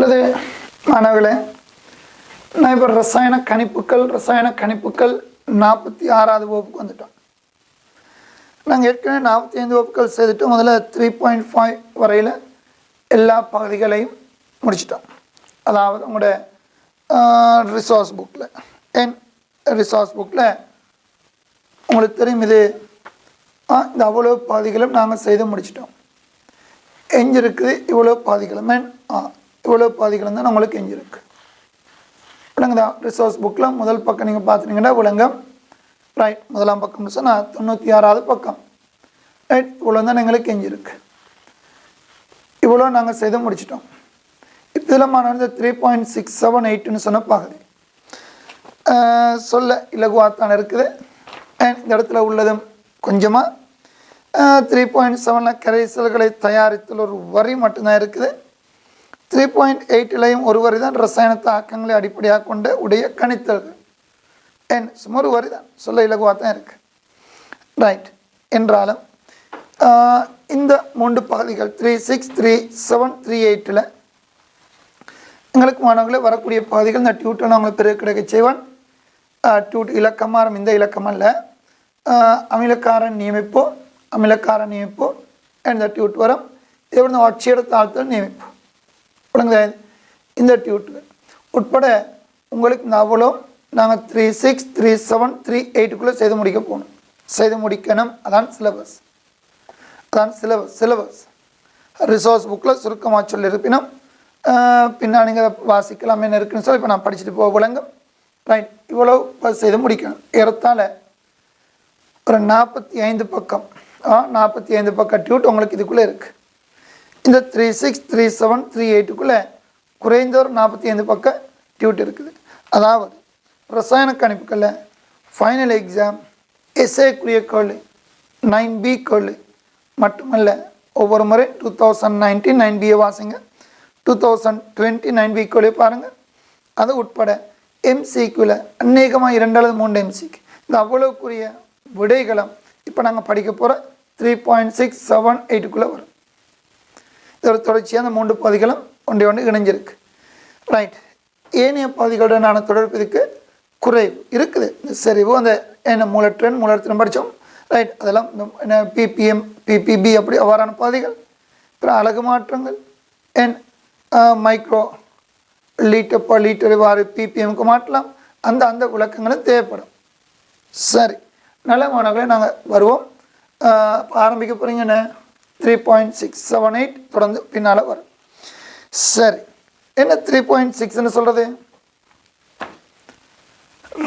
நல்லது மாணவர்களே. நான் இப்போ ரசாயன கணிப்புகள் 46வது வகுப்புக்கு வந்துட்டோம். நாங்கள் ஏற்கனவே 45 வகுப்புகள் செய்துட்டு முதல்ல 3.5 வரையில் எல்லா பகுதிகளையும் முடிச்சிட்டோம். அதாவது உங்களோட ரிசோர்ஸ் புக்கில் உங்களுக்கு தெரியும் இது இந்த அவ்வளோ பகுதிகளும் நாங்கள் செய்து முடிச்சிட்டோம். எஞ்சிருக்குது இவ்வளோ பாதிகளும் இவ்வளோ பாதிகளும் தான் நம்மளுக்கு எஞ்சிருக்கு. விளங்குதா? ரிசோர்ஸ் புக்கில் முதல் பக்கம் நீங்கள் பார்த்துட்டீங்கன்னா விளங்கம் ரைட். முதலாம் பக்கம்னு சொன்னால் 96வது பக்கம் ரைட். இவ்வளோ தான் எங்களுக்கு எஞ்சிருக்கு. இவ்வளோ நாங்கள் செய்து முடிச்சிட்டோம். இதில் மாணவர்கள் 3.678ன்னு சொன்ன பகுதி சொல்ல இலகுவாத்தான் இருக்குது. இந்த இடத்துல உள்ளதும் கொஞ்சமாக 3.7 கரைசல்களை தயாரித்தல் ஒரு வரி மட்டும்தான் இருக்குது. 3.8லையும் ஒரு வரி தான் ரசாயன தாக்கங்களை அடிப்படையாக கொண்ட உடைய கணித்தல்கள். சும்மா ஒரு வரி தான், சொல்ல இலகுவாக தான் இருக்குது ரைட். என்றாலும் இந்த 3 பகுதிகள் 3.6, 3.7, 3.8ல் எங்களுக்கு மாணவர்களே வரக்கூடிய பகுதிகள் இந்த டியூட்டை நான் உங்களுக்கு பிறகு கிடைக்க செய்வேன். டியூட் இலக்கமாக இந்த இலக்கம் அல்ல, அமிலக்காரன் நியமிப்பு இந்த டியூட் வரும். இதே ஆட்சியட தாழ்த்தல் நியமிப்பு விளங்குதா? இந்த டியூட்டுகள் உட்பட உங்களுக்கு இந்த அவ்வளோ நாங்கள் 3.6, 3.7, 3.8க்குள்ளே செய்து முடிக்கணும். அதான் சிலபஸ். ரிசோர்ஸ் புக்கில் சுருக்கமாக சொல்லியிருப்பினும் பின்னால் நீங்கள் வாசிக்கலாம் என்ன இருக்குன்னு சொல்லி இப்போ நான் படிச்சுட்டு போக விளங்கும் ரைட். இவ்வளோ செய்து முடிக்கணும். ஏறத்தாழ ஒரு 45 பக்கம் 45 பக்கம் டியூட் உங்களுக்கு இதுக்குள்ளே இருக்குது. இந்த 3.6, 3.7, 3.8க்குள்ளே குறைந்த ஒரு 45 பக்கம் டியூட் இருக்குது. அதாவது ரசாயன கணிப்புகளில் ஃபைனல் எக்ஸாம் எஸ்ஏக்குரிய கேள்வி 9B கேள்வி மட்டுமல்ல, ஒவ்வொரு முறை 2019 9Bயை வாசிங்க, 2020 9B கேள்வி பாருங்கள். அது உட்பட எம்சிக்குள்ள அநேகமாக 2 அல்லது 3 எம்சிக்கு இந்த அவ்வளோக்குரிய விடைகளும் இப்போ நாங்கள் படிக்க போகிற 3.678க்குள்ளே வரும். இதோட தொடர்ச்சியாக அந்த 3 பகுதிகளும் ஒன்று இணைஞ்சிருக்கு ரைட். ஏனைய பகுதிகளுடனான தொடர்பு இதுக்கு குறைவு இருக்குது. இந்த செறிவு அந்த என்ன மூலத்திறன் படித்தோம் ரைட். அதெல்லாம் என்ன பிபிஎம் பிபிபி அப்படி அவ்வாறான பகுதிகள். அப்புறம் அழகு மாற்றங்கள் மைக்ரோ லீட்டர் பர் லீட்டர் இவ்வாறு பிபிஎம்க்கு மாற்றலாம். அந்த விளக்கங்களும் தேவைப்படும். சரி, நல்ல மாணவர்களே நாங்கள் வருவோம். ஆரம்பிக்க போகிறீங்கன்னு 3.678 தொடர்ந்து பின்னால் வரும். சரி, என்ன 3.6ன்னு சொல்கிறது?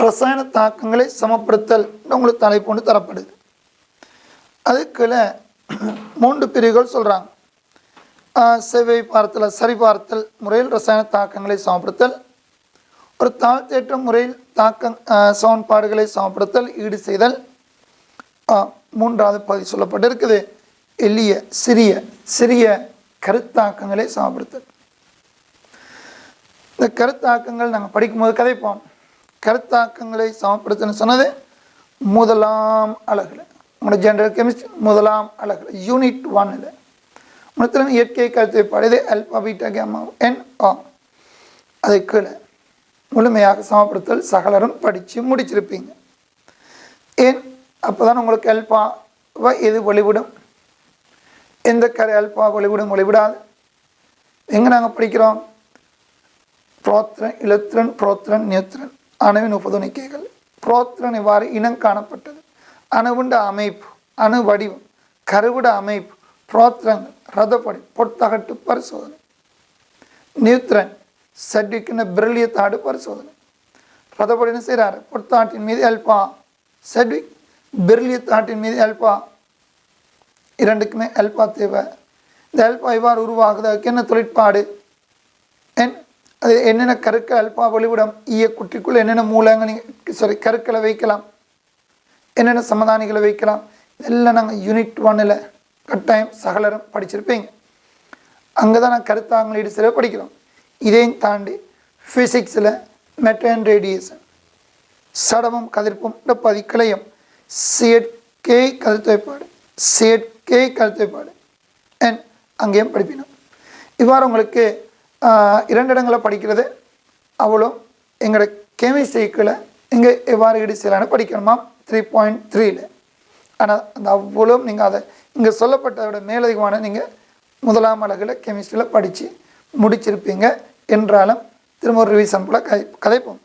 ரசாயன தாக்கங்களை சமப்படுத்தல் உங்களுக்கு தலைப்பு ஒன்று தரப்படுது. அதுக்குள்ள 3 பிரிவுகள் சொல்கிறாங்க. சரிபார்த்தல் முறையில் ரசாயன தாக்கங்களை சமப்படுத்தல், ஒரு தாழ்த்தேற்ற முறையில் சமன்பாடுகளை சமப்படுத்தல், ஈடு செய்தல். 3வது பகுதி சொல்லப்பட்டிருக்குது எளிய சிறிய கருத்தாக்கங்களை சமப்படுத்தல். இந்த கருத்தாக்கங்கள் நாங்கள் படிக்கும்போது கதைப்போம். கருத்தாக்கங்களை சமப்படுத்தன்னு சொன்னது முதலாம் அலகுல, உங்களோட ஜெனரல் கெமிஸ்ட்ரி முதலாம் அலகுல யூனிட் 1ல் முதல் இயற்கை கருத்துப்பாடு. இது ஆல்பா பீட்டா கேமா NA. அதை கீழே முழுமையாக சமப்படுத்தல் சகலரும் படித்து முடிச்சிருப்பீங்க. ஏன் அப்போ தான் உங்களுக்கு ஆல்பாவை எது வெளிவிடும், எந்த ஆல்பா வெளிவிடாது. எங்கே நாங்கள் படிக்கிறோம்? புரோத்திரன், இலத்திரன், புரோத்திரன், நியூத்திரன் அணுவின் உபதுணிக்கைகள். புரோத்திரன் இவ்வாறு இனம் காணப்பட்டது. அணுவுண்ட அமைப்பு, அணு வடிவம், கருவிட அமைப்பு, புரோத்திரங்கள், ரதப்படி, பொட்டகட்டு பரிசோதனை. நியூத்திரன் செட்விக்கின பிரில்லிய தாடு பரிசோதனை. ரதப்படின்னு செய்கிறாரு, பொட்டாட்டின் மீது ஆல்பா, செட்விக் பிரில்லிய தாட்டின் மீது ஆல்பா, இரண்டுக்குமே ஆல்பா தேவை. இந்த ஆல்பா இவ்வாறு உருவாகுது, அதுக்கு என்ன தொழிற்பாடு, அது என்னென்ன கருக்கள் ஆல்பா வெளிவிடம், குட்டிக்குள்ள என்னென்ன கருக்களை வைக்கலாம், என்னென்ன சமதானிகளை வைக்கலாம், இதெல்லாம் நாங்கள் யூனிட் 1ல் கட்டாயம் சகலரும் படிச்சிருப்பீங்க. அங்கே தான் நான் கருத்தாங்களீடு சில படிக்கிறோம். இதையும் தாண்டி ஃபிசிக்ஸில் மெட்டர் அண்ட் ரேடியேஷன், சடமும் கதிர்ப்பும் பதிக்கலையும், செயற்கை கருத்துவைப்பாடு அங்கேயும் படிப்பினோம். இவ்வாறு உங்களுக்கு 2 இடங்களை படிக்கிறது அவ்வளோ எங்களோட கெமிஸ்ட்ரிக்கில் இங்கே எவ்வாறு ஈடு செய்யலான்னு படிக்கணுமா 3.3ல். ஆனால் அந்த அவ்வளோ நீங்கள் அதை இங்கே சொல்லப்பட்டதோட மேலதிகமான நீங்கள் முதலாம் அலகில் கெமிஸ்ட்ரியில் படித்து முடிச்சிருப்பீங்க என்றாலும் திரும்ப ஒரு ரிவிஷன் போல் கதைப்போம்.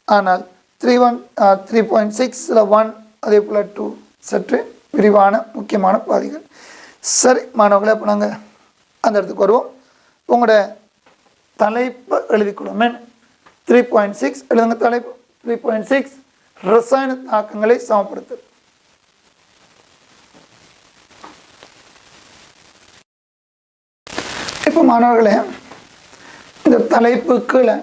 ஆனால் 3.6ல் 1 அதே போல் 2 சற்று விரிவான முக்கியமான பாதிகள். சரி மாணவர்களே, அப்போ நாங்கள் அந்த இடத்துக்கு வருவோம். உங்களோட தலைப்பு எழுதிக்கொள்ளும். 3.6 எழுதுங்க. தலைப்பு 3.6 ரசாயன தாக்கங்களை சமப்படுத்தல். இப்போ மாணவர்களே, இந்த தலைப்பு கீழே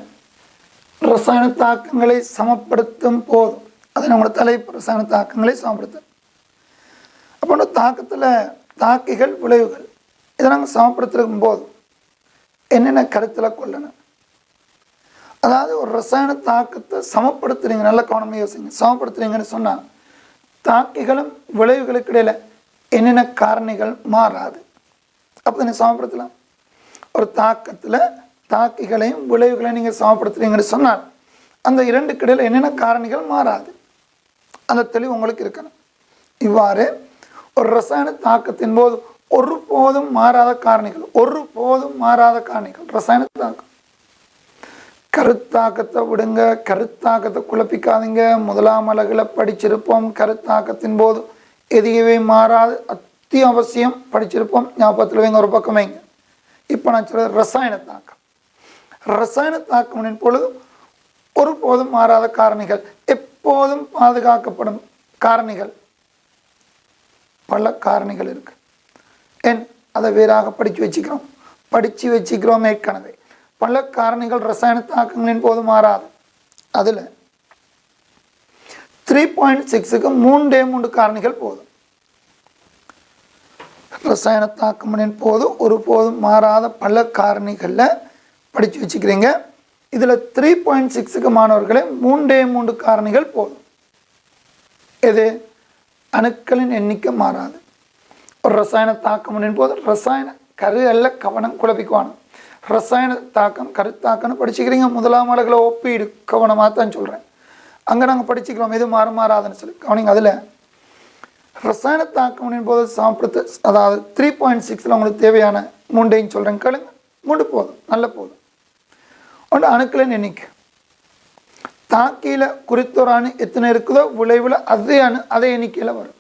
ரசாயன தாக்கங்களை சமப்படுத்தும் போதும் அது நம்மளோட தலைப்பு ரசாயன தாக்கங்களை சமப்படுத்தும். அப்போ தாக்கத்தில் தாக்கிகள் விளைவுகள் இதை நாங்கள் சமப்படுத்திருக்கும் போது என்னென்ன கருத்தில் கொள்ளணும். அதாவது ஒரு ரசாயன தாக்கத்தை சமப்படுத்துறீங்க, நல்ல கவனமாக யோசிங்க. சமப்படுத்துறீங்கன்னு சொன்னால் தாக்கிகளும் விளைவுகளுக்கு இடையில் என்னென்ன காரணிகள் மாறாது. அப்போ நீங்கள் சமப்படுத்தலாம். ஒரு தாக்கத்தில் தாக்கிகளையும் விளைவுகளையும் நீங்கள் சமப்படுத்துறீங்கன்னு சொன்னால் அந்த 2க்கு இடையில் என்னென்ன காரணிகள் மாறாது, அந்த தெளிவு உங்களுக்கு இருக்கணும். இவ்வாறு ஒரு ரசாயன தாக்கத்தின் போது ஒருபோதும் மாறாத காரணிகள் ரசாயன தாக்கம். கருத்தாக்கத்தை விடுங்க, கருத்தாக்கத்தை குழப்பிக்காதீங்க. முதலாம் அலகில் படிச்சிருப்போம். கருத்தாக்கத்தின் போது எதுவே மாறாது அத்தியாவசியம் படிச்சிருப்போம். ஞாபகத்தில் வைங்க, ஒரு பக்கம் வைங்க. இப்போ நான் சொல்றது ரசாயன தாக்கம். ரசாயன தாக்கம் பொழுது ஒருபோதும் மாறாத காரணிகள், எப்போதும் பாதுகாக்கப்படும் காரணிகள், பல காரணிகள் இருக்கு. ஏன் அதை வேறாக படித்து வச்சுக்கிறோம் ஏற்கனவே. பல காரணிகள் ரசாயன தாக்கங்களின் போது மாறாது. அதில் 3.6க்கு 3 காரணிகள் போதும். ரசாயன தாக்கங்களின் போது ஒருபோதும் மாறாத பல காரணிகளில் படித்து வச்சுக்கிறீங்க. இதில் 3.6க்கு மாணவர்களே 3 காரணிகள் போதும். எது? அணுக்களின் எண்ணிக்கை மாறாது. ஒரு ரசாயன தாக்கம் போது ரசாயன கரு அல்ல, கவனம் குழப்பிக்குவானும். ரசாயன தாக்கம் கருத்தாக்கம்னு படிச்சுக்கிறீங்க. முதலாம் அலகில் ஒப்பீடு கவனமாக தான் சொல்கிறேன். அங்கே நாங்கள் படிச்சுக்கிறோம் எது மாறாதுன்னு சொல்லி கவனிங்க. அதில் ரசாயன தாக்கம் போது சமப்படுத்த, அதாவது 3.6ல் உங்களுக்கு தேவையான 3 சொல்கிறேன் கேளுங்க. 3 போதும், நல்ல போதும். ஒன்று அணுக்களின் எண்ணிக்கை. தாக்கியில் குறித்தொரு அணு எத்தனை இருக்குதோ விளைவில் அதே எண்ணிக்கையில் வரும்.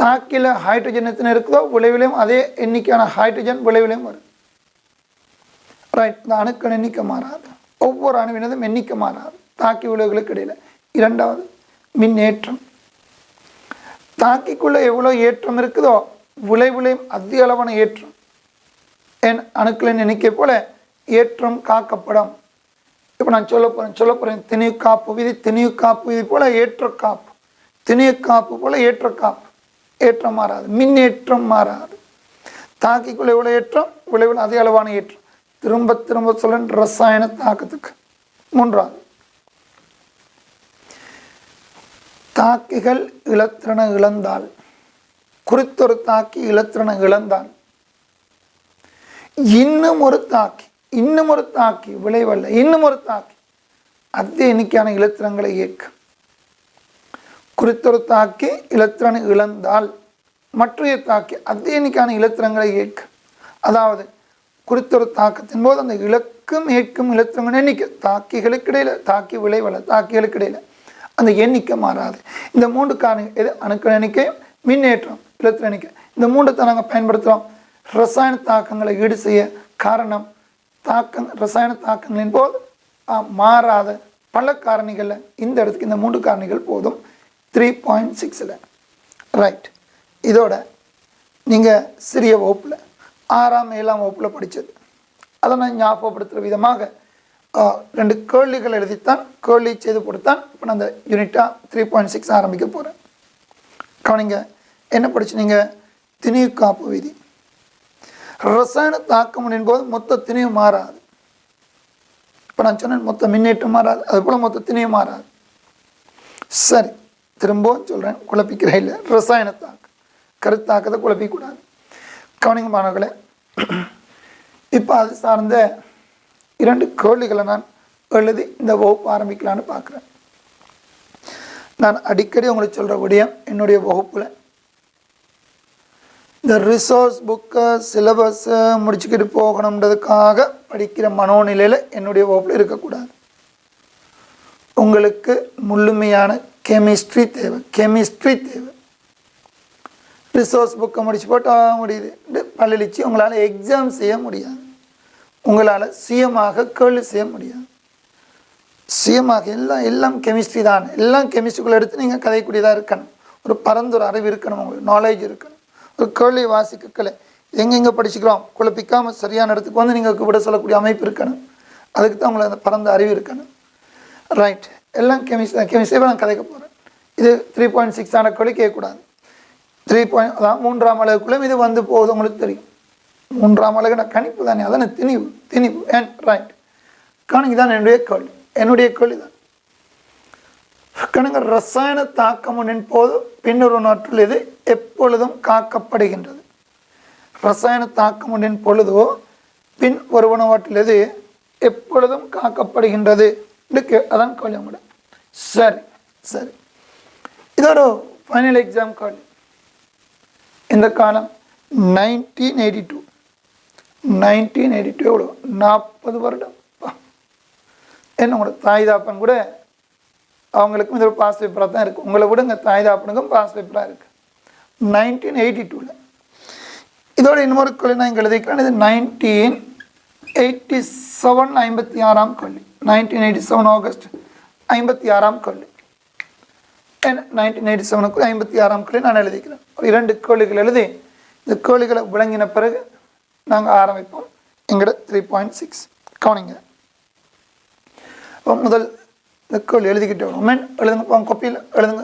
தாக்கியில் ஹைட்ரஜன் எத்தனை இருக்குதோ விளைவிலையும் அதே எண்ணிக்கையான ஹைட்ரஜன் விளைவிலையும் வரும். ரைட். இந்த அணுக்கள் எண்ணிக்கை மாறாது. ஒவ்வொரு அணுவினதும் எண்ணிக்கை மாறாது தாக்கி விளைவுகளுக்கு இடையில். 2வது மின்னேற்றம். தாக்கிக்குள்ளே எவ்வளோ ஏற்றம் இருக்குதோ விளைவிலையும் அதிக அளவான ஏற்றம். என் அணுக்களின் எண்ணிக்கை போல ஏற்றம் காக்கப்படும். இப்போ நான் சொல்ல போகிறேன் திணிவு காப்பு விதி போல ஏற்ற காப்பு, திணிவு காப்பு போல ஏற்ற காப்பு. ஏற்றம் மாறாது, மின்னேற்றம் மாறாது. தாக்கிக்குள்ள எவ்வளோ ஏற்றம், விளைவில் அதிக அளவான ஏற்றம். திரும்ப சொல்ல ரசாயன தாக்கத்துக்கு. 3வது தாக்கிகள் இலத்திரனை இழந்தால், குறித்தொரு தாக்கி இலத்திரனை இழந்தால் இன்னும் ஒரு தாக்கி விளைவல்ல, இன்னும் ஒரு தாக்கி அதே எண்ணிக்கையான இலத்திரங்களை இயக்கும். குறித்தொரு தாக்கி இலத்திரனை இழந்தால் மற்றைய தாக்கி அதே எண்ணிக்கையான இலத்திரங்களை இயக்கும். அதாவது குறித்தொரு தாக்கத்தின் போது அந்த இலக்கும் ஏற்கும் இலத்திரங்கள் எண்ணிக்கை தாக்கிகளுக்கு இடையில, தாக்கி விளைவல்ல தாக்கிகளுக்கு இடையில அந்த எண்ணிக்கை மாறாது. இந்த 3 காரணிகள் எது? அணுக்கள் எண்ணிக்கையும் மின்னேற்றம், இலத்திர எண்ணிக்கை. இந்த 3 தான் நாங்கள் பயன்படுத்துகிறோம் ரசாயன தாக்கங்களை ஈடு செய்ய. காரணம் ரசாயன தாக்கங்களின் போது மாறாத பல காரணிகளில் இந்த இடத்துக்கு இந்த 3 காரணிகள் போதும் 3.6ல். ரைட். இதோட நீங்கள் சிறிய வகுப்பில் 6ஆம் 7ஆம் வகுப்பில் படித்தது அதை நான் ஞாபகப்படுத்துகிற விதமாக 2 கேள்விகள் எழுதித்தான், கேள்வி செய்து கொடுத்தான். இப்போ நான் அந்த யூனிட்டாக 3.6 ஆரம்பிக்க போகிறேன். கவனிங்க, என்ன படிச்சுனீங்க? திணிவு காப்பு விதி. ரசாயன தாக்கம் போது மொத்த திணிவு மாறாது. இப்போ நான் சொன்னேன் மொத்த மின்னேற்றம் மாறாது, அதுபோல் மொத்த திணிவு மாறாது. சரி, திரும்பவும் சொல்கிறேன், குழப்பிக்கிறே இல்லை. ரசாயன தாக்கம் கருத்தாக்கத்தை குழப்பிக்கூடாது. கவனிங்க மாணவர்களே, இப்போ அது சார்ந்த 2 கேள்விகளை நான் எழுதி இந்த வகுப்பு ஆரம்பிக்கலான்னு பார்க்குறேன். நான் அடிக்கடி உங்களுக்கு சொல்கிற விடயம், என்னுடைய வகுப்பில் இந்த ரிசோர்ஸ் புக்கை சிலபஸை முடிச்சுக்கிட்டு போகணுன்றதுக்காக படிக்கிற மனோநிலையில் என்னுடைய வகுப்பில் இருக்கக்கூடாது. உங்களுக்கு முழுமையான கெமிஸ்ட்ரி தேவை. ரிசோர்ஸ் புக்கை முடிச்சு போட்டால் முடியுது பள்ளிச்சு உங்களால் எக்ஸாம் செய்ய முடியாது. உங்களால் சுயமாக கேள்வி செய்ய முடியாது. சுயமாக எல்லாம் கெமிஸ்ட்ரி தான். எல்லாம் கெமிஸ்ட்ரிக்குள்ளே எடுத்து நீங்கள் கதைக்கூடியதாக இருக்கணும். ஒரு பரந்தொரு அறிவு இருக்கணும், உங்களுக்கு நாலேஜ் இருக்கணும். ஒரு கேள்வி வாசிக்கலை எங்கெங்கே படிச்சுக்கிறோம் குழப்பிக்காமல் சரியான இடத்துக்கு வந்து நீங்கள் விட சொல்லக்கூடிய அமைப்பு இருக்கணும். அதுக்கு தான் உங்களுக்கு அந்த பரந்த அறிவு இருக்கணும். ரைட், எல்லாம் கெமிஸ்ட்ரி நான் கதைக்க போகிறேன். இது 3.6 ஆன கேள்வி கேட்கக்கூடாது. 3 அதான் 3ஆம் அளவுக்குள்ளே இது வந்து போகுது. உங்களுக்கு தெரியும் 3ஆம் அளவுக்கு நான் கணிப்பு தானே, அதானே திணிவு ரைட். கணக்கு தான் என்னுடைய கேள்வி தான். கணக்கு ரசாயன தாக்கமுனின் போது பின்னொரு நாட்டில் இது எப்பொழுதும் காக்கப்படுகின்றது. ரசாயன தாக்கமுனின் பொழுதோ பின் ஒருவனவாட்டில் இது எப்பொழுதும் காக்கப்படுகின்றது. அதான் கேள்வி கூட. சரி, இது ஒரு ஃபைனல் எக்ஸாம் கேள்வி. இந்த காலம் 1982 எவ்வளோ 40 வருடம். என்ன கூட தாய் தாப்பன் கூட அவங்களுக்கும் இது ஒரு பாஸ் பேப்பராக தான் இருக்குது. உங்களை விட இங்கே தாய் தாப்பனுக்கும் பாஸ் பேப்பராக இருக்குது. 1982 இதோட இன்னொரு கேள்வி நான் இங்கே எழுதிக்கிறேன். இது 1987 56ஆம் கேள்வி. 1987 ஆகஸ்ட் 56ஆம் கேள்வி. 1987 56ஆம் கேள்வி நான் எழுதிக்கிறேன். ஒரு 2 கேள்விகள் எழுதி இந்த கேள்விகளை விளங்கின பிறகு நாங்கள் ஆரம்பிப்போம் எங்களோட 3.6. கவனிங்க. முதல் இந்த கேள்வி எழுதிக்கிட்டே வரும். எழுதுங்க, கொப்பியில் எழுதுங்க.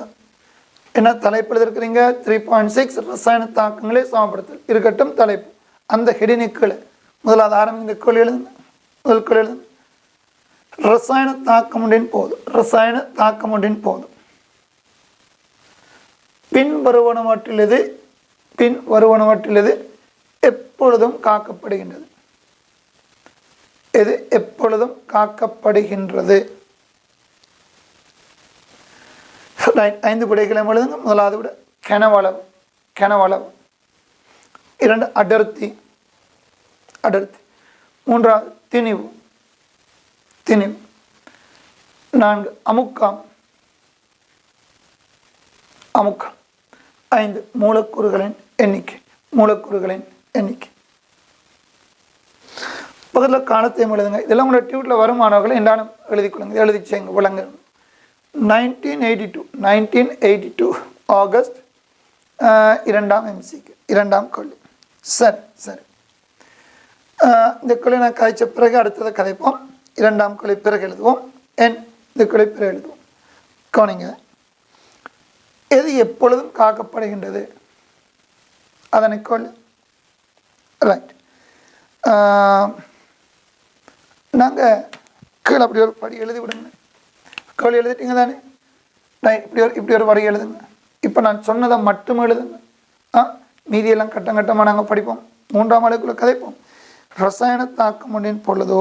என்ன தலைப்பு எழுதிருக்கிறீங்க? 3.6 ரசாயன தாக்கங்களே சமப்படுத்தல் இருக்கட்டும் தலைப்பு. அந்த ஹெடினுக்களை முதலாவது ஆரம்பிங்க. இந்த கேள்வி எழுதுங்க. முதல் கேள்வி எழுதுங்க. ரசாயன தாக்கம் ஒன்றின் போது பின் வருவனவற்றிலது எப்பொழுதும் காக்கப்படுகின்றது. எது எப்பொழுதும் காக்கப்படுகின்றது? 5 விடைகளை எழுதுங்க. முதலாவது விட கனவளவு. 2 அடர்த்தி. 3 திணிவு. 4 அமுக்கம். 5 மூலக்கூறுகளின் எண்ணிக்கை. பக்கத்தில் காலத்தையும் எழுதுங்க. இதெல்லாம் உங்களோட டியூட்டில் வருமானவர்கள் என்றாலும் எழுதிக்கொள்ளுங்க. எழுதிச்சேங்க விளங்க. 1982 ஆகஸ்ட் 2ஆம் MCக்கு 2ஆம் கேள்வி. சரி. இந்த கேள்வி நான் கதைச்ச பிறகு அடுத்ததை கதைப்போம். 2ஆம் கேள்வி பிறகு எழுதுவோம். இந்த கேள்வி பிறகு எழுதுவோம். கவனிங்க. எது எப்பொழுதும் காக்கப்படுகின்றது? அதனை கேள்வி. ரைட். நாங்கள் கீழே அப்படி ஒரு படி எழுதி விடுங்க. கேள்வி எழுதிட்டீங்க தானே? ரைட். இப்படி ஒரு வரி எழுதுங்க. இப்போ நான் சொன்னதை மட்டும் எழுதுங்க. மீதியெல்லாம் கட்டமாக நாங்கள் படிப்போம். 3ஆம் அளவுக்குள்ள கதைப்போம். ரசாயன தாக்கம் ஒன்றின் பொழுதோ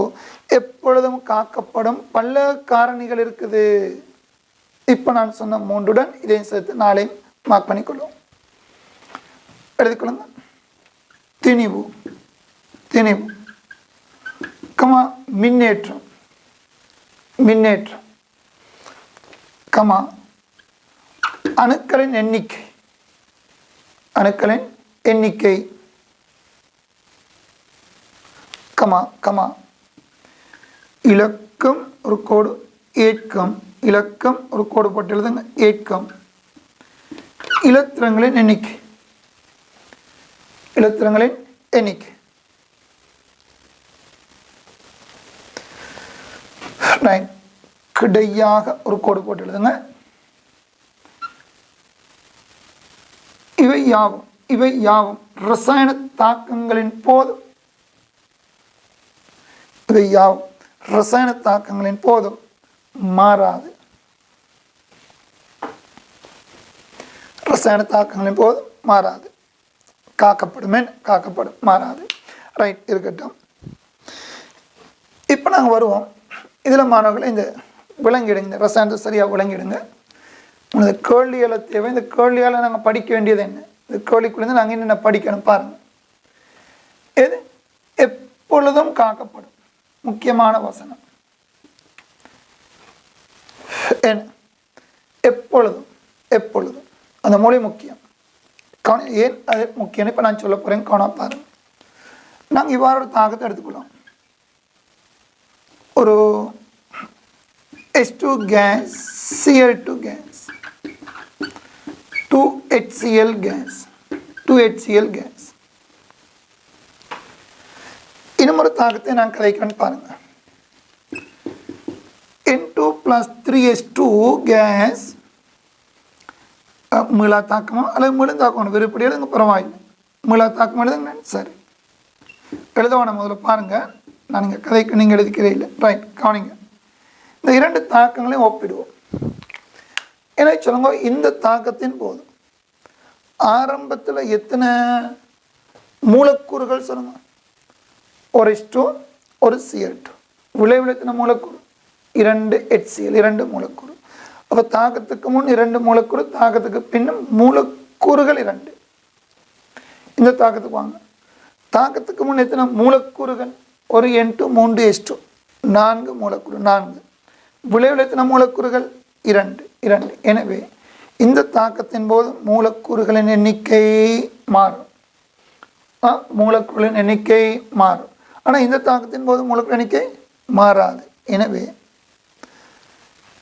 எப்பொழுதும் காக்கப்படும் பல காரணிகள் இருக்குது. இப்போ நான் சொன்ன 3உடன் இதையும் சேர்த்து 4ஐயும் மார்க் பண்ணிக்கொள்ளும். எழுதிக்கொள்ளுங்க. திணிவு. மின்னேற்றம். அணுக்களின் எண்ணிக்கை. இலக்கம் ஒரு கோடு ஏக்கம். இலக்கம் ஒரு கோடு போட்டு எழுதுங்க. ஏக்கம். இலத்திரங்களின் எண்ணிக்கை. கிடையாக ஒரு கோடு போட்டு எழுதுங்க. இவை யாவும் ரசாயன தாக்கங்களின் போது மாறாது. ரசாயன தாக்கங்களின் போது மாறாது. காக்கப்படும், மாறாது. ரைட், இருக்கட்டும். இப்போ நாங்கள் வருவோம். இதில் மாணவர்களை இந்த விளங்கிடுங்க, இந்த ரசாயனத்தை சரியாக விளங்கிடுங்க. இந்த கேள்வியால் தேவை. இந்த கேள்வியால் நாங்கள் படிக்க வேண்டியது என்ன, இந்த கேள்விக்குள்ளேருந்து நாங்கள் என்னென்ன படிக்கணும் பாருங்கள். எது எப்பொழுதும் காக்கப்படும் முக்கியமான வசனம் என்ன? எப்பொழுதும். எப்பொழுதும் அந்த மொழி முக்கியம். ஏன் அது முக்கியம் இப்போ நான் சொல்ல போகிறேன், கவனம் பாருங்கள். நாங்கள் இவ்வாறு ஒரு தாக்கத்தை எடுத்துக்கொள்ளோம். ஒரு H2 gas, Cl2 gas, 2HCl gas, 2HCl gas. இன்னும் ஒரு தாக்கத்தை நான் கதைக்கிறேன்னு பாருங்க. N2 plus 3H2 gas மீளா தாக்கமா அல்லது மீளுந்தாக்கணும் விருப்படி எழுதுங்க, பரவாயில்லை. மீளா தாக்கம் எழுதுங்க. சரி, எழுதவான முதல்ல பாருங்கள். நான் இங்கே கதைக்கு நீங்கள் எழுதிக்கிறேன் இல்லை, ரைட், கவனிங்க. இந்த இரண்டு தாக்கங்களையும் ஒப்பிடுவோம். ஏன்னா சொல்லுங்க, இந்த தாக்கத்தின் போது ஆரம்பத்தில் எத்தனை மூலக்கூறுகள் சொல்லுங்க? ஒரு H2 ஒரு Cl2. விளைவில் எத்தனை மூலக்கூறு? 2 HCl, 2 மூலக்கூறு. அப்போ தாக்கத்துக்கு முன் 2 மூலக்கூறு, தாக்கத்துக்கு பின்னும் மூலக்கூறுகள் 2. இந்த தாக்கத்துக்கு வாங்க. தாக்கத்துக்கு முன் எத்தனை மூலக்கூறுகள்? ஒரு N2 3 H2, 4 மூலக்கூறு, 4. விளைவில் எத்தனை மூலக்கூறுகள்? 2. எனவே இந்த தாக்கத்தின் போது மூலக்கூறுகளின் எண்ணிக்கை மாறும். மூலக்கூறுகளின் எண்ணிக்கை மாறும். ஆனால் இந்த தாக்கத்தின் போது மூலக்கூறு எண்ணிக்கை மாறாது. எனவே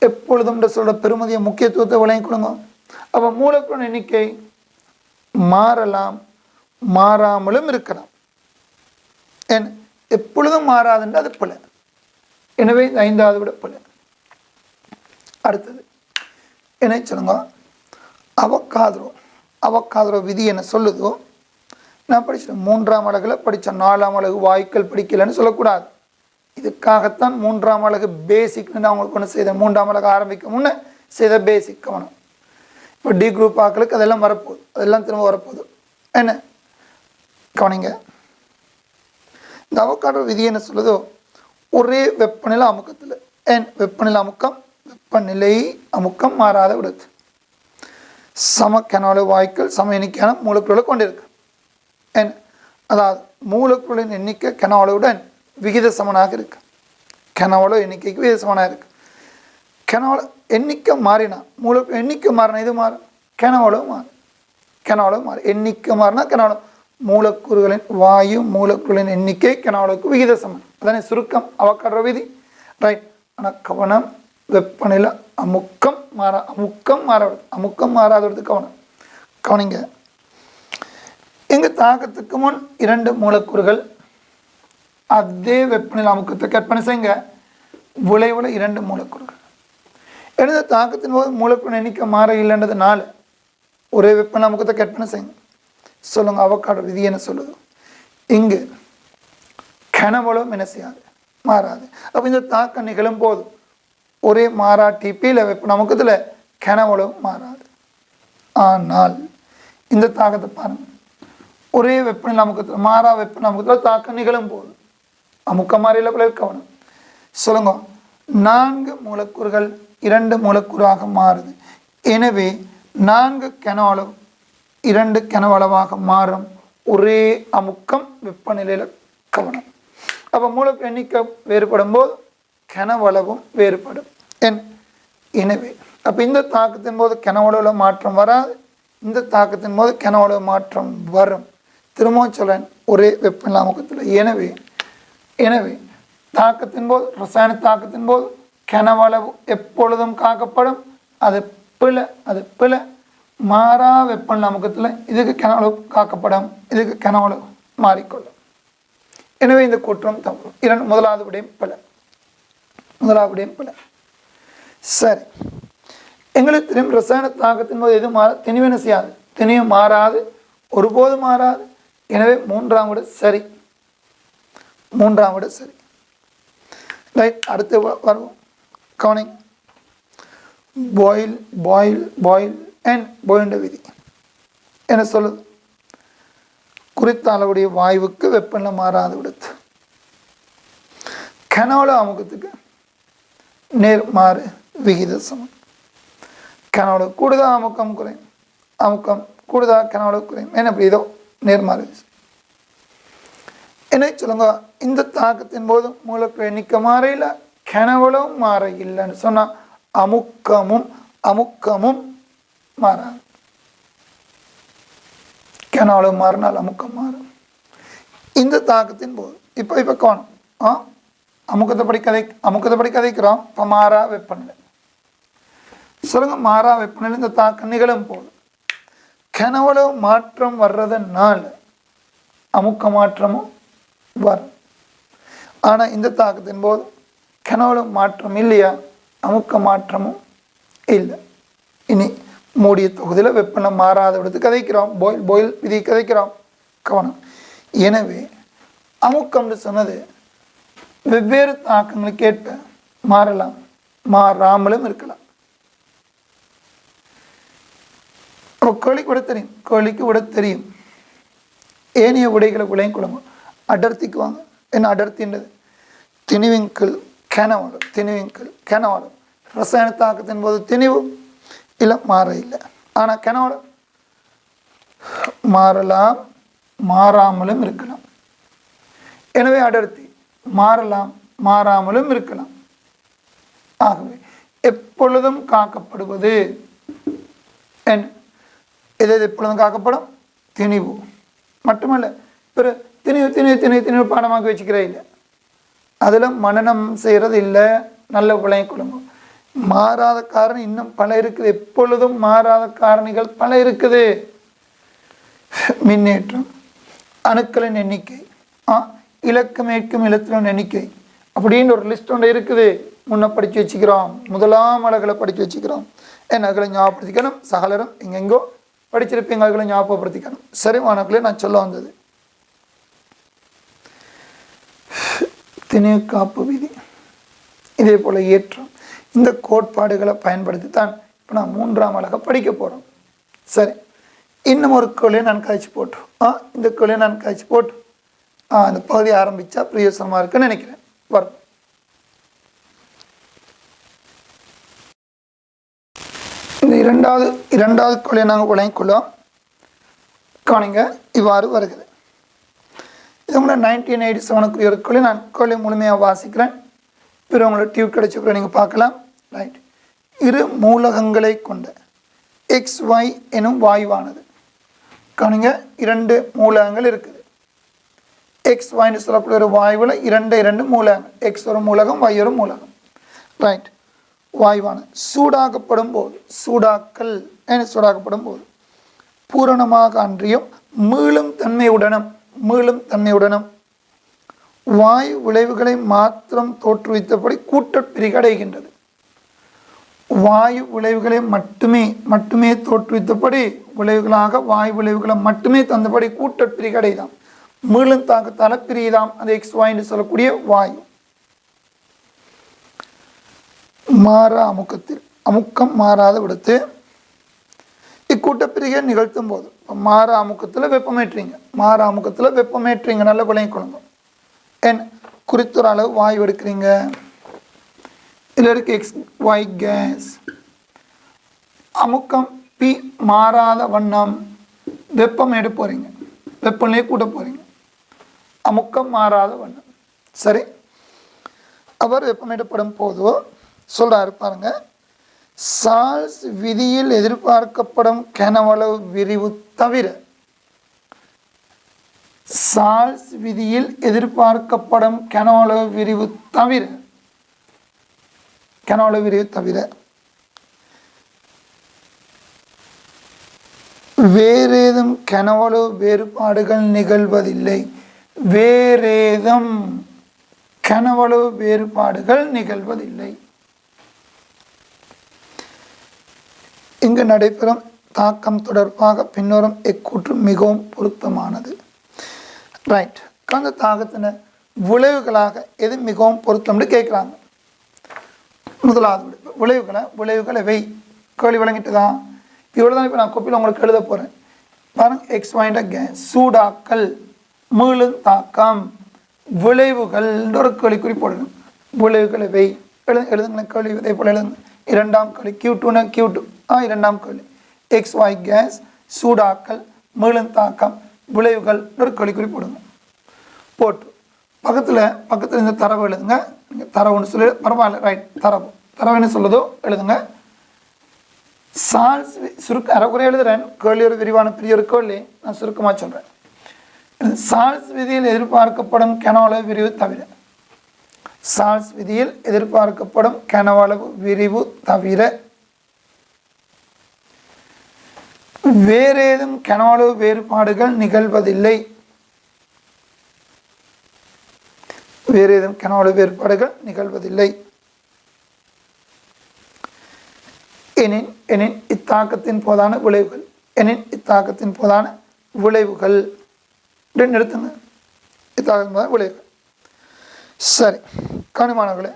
எப்பொழுதும் சொல்ற பெருமதிய முக்கியத்துவத்தை விளங்கிக் கொள்ளுங்க. அப்போ மூலக்கூறு எண்ணிக்கை மாறலாம், மாறாமலும் இருக்கலாம். ஏன் எப்பொழுதும் மாறாதுன்ற அது பிழை. எனவே இந்த 5வது விட பிழை. அடுத்தது என்ன சொல்லுங்க? அவக்காதரோ விதி என்ன சொல்லுதோ, நான் படிச்சிட்டேன் 3ஆம் அலகில் படித்தேன். 4ஆம் அலகு வாய்க்கள் படிக்கலைன்னு சொல்லக்கூடாது. இதுக்காகத்தான் 3ஆம் அலகு பேசிக்னு நான் உங்களுக்கு ஒன்று செய்தேன். 3ஆம் அலகு ஆரம்பிக்க முன்னே செய்த பேசிக் கவனம். இப்போ டி குரூப் ஆக்களுக்கு அதெல்லாம் வரப்போகுது, அதெல்லாம் திரும்ப வரப்போகுது. என்ன கவனிங்க. இந்த அவக்காடோ விதி என்ன சொல்லுதோ, ஒரே வெப்பநிலை அமுக்கத்தில் வெப்பநிலை அமுக்கம், வெப்பநிலை அமுக்கம் மாறாத விடுது. சம கனோல வாய்க்கள் சம எண்ணிக்கையான மூலக்கூறுகளை கொண்டிருக்கு. அதாவது மூலக்கூறுகளின் எண்ணிக்கை கனோலுடன் விகித சமனாக இருக்கு. கனோல எண்ணிக்கைக்கு விகித சமனாக இருக்கு. கனோல எண்ணிக்கை மாறினா மூலக்கூறு எண்ணிக்கை மாறினா இது மாறும், கனோலும் மாறும். எண்ணிக்கை மாறினா கனோலம். மூலக்கூறுகளின் வாயு மூலக்கூறுகளின் எண்ணிக்கை கனோலுக்கு விகித சமன். அதானே சுருக்கம் அவக்காடோ விதி, ரைட். ஆனால் கவனம், வெப்பநிலை அமுக்கம் மாறாதது கவனிங்க. இங்கு தாக்கத்துக்கு முன் 2 மூலக்கூறுகள், அதே வெப்பநிலை அமுக்கத்தை கற்பனை செய்யுங்க. விளைவில் 2 மூலக்கூறுகள். எனது தாக்கத்தின் போது மூலக்கூறு எண்ணிக்கை மாற இல்லைன்றதுனால ஒரே வெப்பநிலை அமுக்கத்தை கற்பனை செய்யுங்க. சொல்லுங்க, அவக்காடோ விதி என்ன சொல்லுது? இங்கு கனவளவும் என்ன செய்யாது, மாறாது. அப்போ இந்த தாக்கம் நிகழும் போது ஒரே மாறா டிபியில் வெப்பநிலை அமுக்கத்தில் கனவளவும் மாறாது. ஆனால் இந்த தாக்கத்தை பாருங்கள், ஒரே வெப்பநிலை அமுக்கத்தில் மாறா வெப்பநிலை அமுக்கத்தில் தாக்கம் நிகழும் போது அமுக்க மாறியில் போல கவனம். சொல்லுங்க, 4 மூலக்கூறுகள் 2 மூலக்கூறாக மாறுது. எனவே 4 கனவளவு 2 கனவளவாக மாறும். ஒரே அமுக்கம் வெப்பநிலையில் கவனம். அப்போ மூலக்கூறு எண்ணிக்கை வேறுபடும் போது கனவளவும் வேறுபடும். எனவே அப்போ இந்த தாக்கத்தின் போது கனவளவில் மாற்றம் வராது, இந்த தாக்கத்தின் போது கனவளவு மாற்றம் வரும். திரும்பவும் சொல்றேன், ஒரே வெப்பநிலை அமுக்கத்தில். எனவே தாக்கத்தின் போது, ரசாயன தாக்கத்தின் போது கனவளவு எப்பொழுதும் காக்கப்படும். அது பிழை. மாறா வெப்பநிலை அமுக்கத்தில் இதுக்கு கனவளவு காக்கப்படும், இதுக்கு கனவளவு மாறிக்கொள்ளும். எனவே இந்த குற்றம் தவறு. முதலாவது விடயம் பிழை. சரி, எங்களுக்கு தெரியும் ரசாயன தாக்கத்தின் போது எது திணிவன செய்யாது, திணிவு மாறாது, ஒருபோது மாறாது. எனவே 3ஆம் விட சரி. ரைட். அடுத்து வருவோம், கவனிங். பாயில் என்ற விதி என்ன சொல்லுது? குறித்த அளவுடைய வாயுவுக்கு வெப்பநிலை மாறாது விடுத்து. கனோல அமுக்கத்துக்கு நேர்மாறு விகித சமம். கனோல கூடுதா அமுக்கம் குறையும், அமுக்கம் கூடுதா கனோல குறையும். என்ன அப்படி இதோ நேர்மாறு. என்ன சொல்லுங்க, இந்த தாக்கத்தின் போது மூலக்கூறு எண்ணிக்கை மாறையில் கனவலும் மாற இல்லைன்னு சொன்னால் அமுக்கமும் மாறாது. கனவலும் மாறினால் அமுக்கம் மாறும். இந்த தாக்கத்தின் போது இப்போ காணும் அமுக்கத்தை படி கதைக்கிறோம். இப்போ மாறா வெப்பநிலை சொல்லுங்க, மாறா வெப்பநிலை இந்த தாக்கம் நிகழும் போது கனவளவு மாற்றம் வர்றதுனால அமுக்க மாற்றமும் வரும். ஆனால் இந்த தாக்கத்தின் போது கனவளவு மாற்றம் இல்லையா, அமுக்க மாற்றமும் இல்லை. இனி மூடிய தொகுதியில் வெப்பநிலை மாறாத விடத்து கதைக்கிறோம். பாயில் விதி கதைக்கிறோம். கவனம். எனவே அமுக்கம்னு சொன்னது வெவ்வேறு தாக்கங்களுக்கு ஏற்ப மாறலாம், மாறாமலும் இருக்கலாம். அப்போ கோழிக்கு விட தெரியும் ஏனைய விடைகளை விளையும் குழம்பு அடர்த்திக்கு வாங்க. என்ன அடர்த்தின்றது? திணிவின்கீழ் கனவளம் ரசாயன தாக்கத்தின் போது திணிவு இல்லை, மாற இல்லை. ஆனால் கனவளம் மாறலாம், மாறாமலும் இருக்கலாம். எனவே அடர்த்தி மாறலாம், மாறாமலும் இருக்கலாம். ஆகவே எப்பொழுதும் காக்கப்படுவது எது எப்பொழுதும் காக்கப்படும்? திணிவு மட்டுமல்ல, பிற திணிவு பாடமாக வச்சுக்கிறே இல்லை, அதில் மனநம் செய்கிறது இல்லை. நல்ல விளைய குடும்பம். மாறாத காரணம் இன்னும் பல இருக்குது. எப்பொழுதும் மாறாத காரணிகள் பல இருக்குது. மின்னேற்றம், அணுக்களின் எண்ணிக்கை, இலக்கம் ஏற்கும் இலத்தின் எண்ணிக்கை அப்படின்னு ஒரு லிஸ்ட் ஒன்று இருக்குது. முன்ன படித்து வச்சுக்கிறோம், முதலாம் அழகில் படித்து வச்சுக்கிறோம். என் அகளை ஞாபகப்படுத்திக்கணும். சகலரும் எங்கெங்கோ படிச்சிருப்பீங்க, அகளை ஞாபகப்படுத்திக்கணும். சரி, மாணவர்களே, நான் சொல்ல வந்தது திணிவு காப்பு விதி, இதே போல் ஏற்றம், இந்த கோட்பாடுகளை பயன்படுத்தி தான் இப்போ நான் 3ஆம் அழகை படிக்க போகிறோம். சரி, இன்னும் ஒரு கேள்வியை நான் காய்ச்சி போட்டு இந்த கேள்வியை நான் காய்ச்சி போட்டு அந்த பகுதியை ஆரம்பித்தா பிரயோசனமாக இருக்குன்னு நினைக்கிறேன். வரும். இந்த இரண்டாவது கேள்வியை நாங்கள் விளங்கிக்கொள்ளும். கவனிங்க, இவ்வாறு வருகிறது. இது உங்களை 1987 ஒரு கேள்வி. நான் கேள்வி முழுமையாக வாசிக்கிறேன். பிறகு உங்களை டியூப் கிடைச்சிக்கிறேன், நீங்கள் பார்க்கலாம். ரைட். இரு மூலகங்களை கொண்ட XY எனும் வாயுவானது. கவனிங்க, 2 மூலகங்கள் இருக்குது. XYன்னு சொல்லக்கூடிய ஒரு வாயுவில் இரண்டு மூலகங்கள், X ஒரு மூலகம், Y ஒரு மூலகம். ரைட். வாயுவான சூடாக்கப்படும் போது, சூடாக்கப்படும் போது பூரணமாக அன்றியும் மீளும் தன்மையுடனும் வாயு விளைவுகளை மாத்திரம் தோற்றுவித்தபடி கூட்டப்பிரிகை அடைகின்றது. வாயு விளைவுகளை மட்டுமே தோற்றுவித்தபடி விளைவுகளாக வாயு விளைவுகளை மட்டுமே தந்தபடி கூட்டப்பிரிகை அடைதான். மீளும் தாக்கத்தால் பிரியுதாம் அந்த XY என்று சொல்லக்கூடிய வாயு. மாறா அமுக்கம் மாறாத விடுத்து இக்கூட்டப்பிரிகை நிகழ்த்தும் போது மாறா அமுக்கத்தில் வெப்பமேற்றீங்க. நல்ல விளையும் கொள்ளுங்க. குறித்தொரு அளவு வாயு எடுக்கிறீங்க. இதில் இருக்க XY கேஸ். அமுக்கம் P மாறாத வண்ணம் வெப்பம் எடுக்க போகிறீங்க, வெப்பநிலையை கூட்ட போகிறீங்க. அமுக்கம் மாறாத வண்ணம். சரி, அவர் வெப்பமிடப்படும் போது சொல்கிறாரு பாருங்க, சால்ஸ் விதியில் எதிர்பார்க்கப்படும் கனவளவு விரிவு தவிர கனவளவு விரிவு தவிர வேறேதும் கனவளவு வேறுபாடுகள் நிகழ்வதில்லை. இங்கு நடைபெறும் தாக்கம் தொடர்பாக பின்வரும் இக்கூற்று மிகவும் பொருத்தமானது. ரைட். அந்த தாக்கத்தின விளைவுகளாக எது மிகவும் பொருத்தம்னு கேட்குறாங்க. முதலாவது விளைவுகளை கேள்வி வழங்கிட்டுதான். இவ்வளோ தான் இப்போ நான் கோப்பியில் உங்களுக்கு எழுத போகிறேன். பாருங்க, XY கேஸ், சூடாக்கல், மீளும் தாக்கம், விளைவுகள் ஒரு கேள்வி குறிப்பிடணும். விளைவுகளை வை. எழுதுங்களேன் கேள்வி இதே போல் எழுதுங்க. இரண்டாம் கேள்வி Q2னா Q2 இரண்டாம் கேள்வி XY கேஸ் சூடாக்கல் மீளும் தாக்கம் விளைவுகள் ஒரு கேள்விக்குறி போடுங்க. போட்டு பக்கத்தில் இந்த தரவு எழுதுங்க. நீங்கள் தரவுன்னு சொல்லி பரவாயில்ல ரைட் தரவு என்ன சொல்லுதோ எழுதுங்க. சால்ஸ் அரைக்குறை எழுதுகிறேன். கேள்வி ஒரு விரிவான பெரிய ஒரு கேள்வி நான் சுருக்கமாக சொல்கிறேன். சால்ஸ் விதியில் எதிர்பார்க்கப்படும் கனவளவு விரிவு தவிர சால்ஸ் விதியில் எதிர்பார்க்கப்படும் கனவளவு விரிவு தவிர வேறேதும் கனவளவு வேறுபாடுகள் நிகழ்வதில்லை. வேறேதும் கனவளவு வேறுபாடுகள் நிகழ்வதில்லை எனின் இத்தாக்கத்தின் போதான விளைவுகள் நிறுத்துங்க. இத்தாக்கத்தின் போதான விளைவுகள். சரி கனிமானங்களே,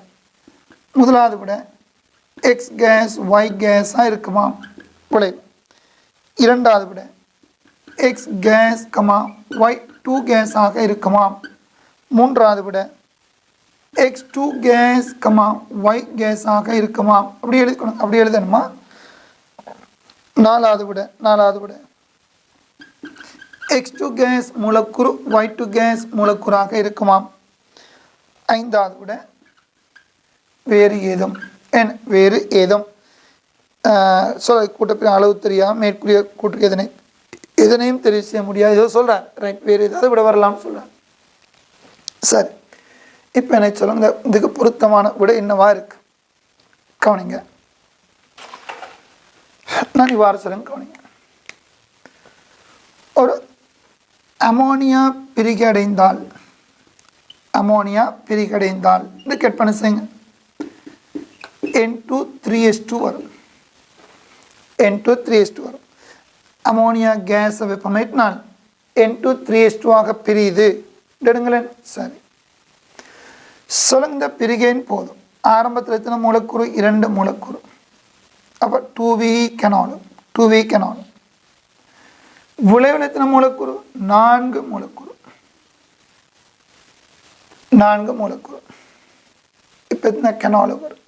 முதலாவது விட எக்ஸ் கேஸ் ஒய் கேஸாக இருக்குமா விளைவு. இரண்டாவது விட எக்ஸ் கேஸ் ஒய் 2 கேஸாக இருக்குமா. மூன்றாவது விட X2 கேஸ் ஒய் கேஸாக இருக்குமா. அப்படி எழுதணுமா. நாலாவது விட X2 கேஸ் மூலக்கூறு Y2 கேஸ் மூலக்கூறாக இருக்குமா. ஐந்தாவது விட வேறு ஏதும் சொல்ல கூட்டப்பின் அளவு தெரியாமல் மேற்கூறிய கூட்டுக்கு எதனையும் தெரிவு செய்ய முடியாது ஏதோ சொல்கிறார். ரைட், வேறு ஏதாவது விட வரலாம்னு சொல்கிறார். சரி, இப்போ என்ன சொல்லுங்க, இதுக்கு பொருத்தமான விட என்னவா இருக்கு கவனிங்க. நான் இவ்வாறு சொல்லுங்க கவனிங்க. ஒரு அமோனியா பிரிகடைந்தால் இந்த கற்பனை செய்யுங்க. N2 வரும். வரும். அமோனியா கேஸை வெப்பமேற்றினால் N2 ஆக பிரியுது எடுங்களேன். சரி சொல்லுங்க, இந்த பிரிகேன் போதும். ஆரம்பத்தில் எத்தனை மூலக்கூறு? 2 மூலக்கூறு. அப்போ 2V கெனாலும். விளைவில் எத்தனை மூலக்கூறு? 4 மூலக்கூறு. இப்போ எத்தனை கெனாலு வரும்?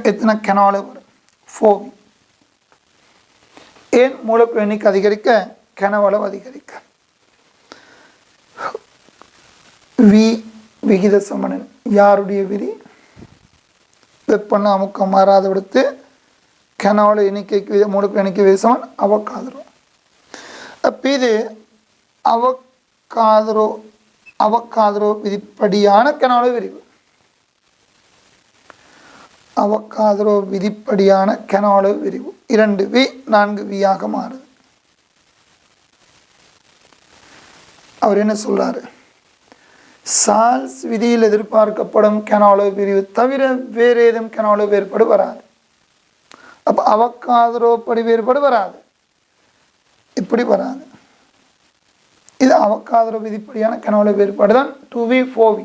எத்தனை கெனாலு வரும்? 4V. ஏன் மூலக்கூறு எண்ணிக்கை அதிகரிக்க கெனவளவு அதிகரிக்க. வி விகித சமணன் யாருடைய விதி? வெப்பண்ண அமுக்கம் மாறாத விடுத்து கெனவளவு எண்ணிக்கைக்கு மூலக்கூறு எண்ணிக்கை விதி சமன் அவகாதரோ. அப்போ இது அவகாதரோ விதிப்படியான கெனவளவு விரிவு. அவகாதரோ விதிப்படியான கெனவளவு விரிவு 2V 4V ஆக மாறுது. அவர் என்ன சொல்றாரு? சால்ஸ் விதியில் எதிர்பார்க்கப்படும் கெனவளவு விரிவு தவிர வேறு ஏதும் கெனவளவு வேறுபாடு வராது. அப்போ அவகாதரோ படி வேறுபாடு வராது, இப்படி வராது. இது அவகாதரோ விதிப்படியான கெனவளவு வேறுபாடு தான் 2V 4V.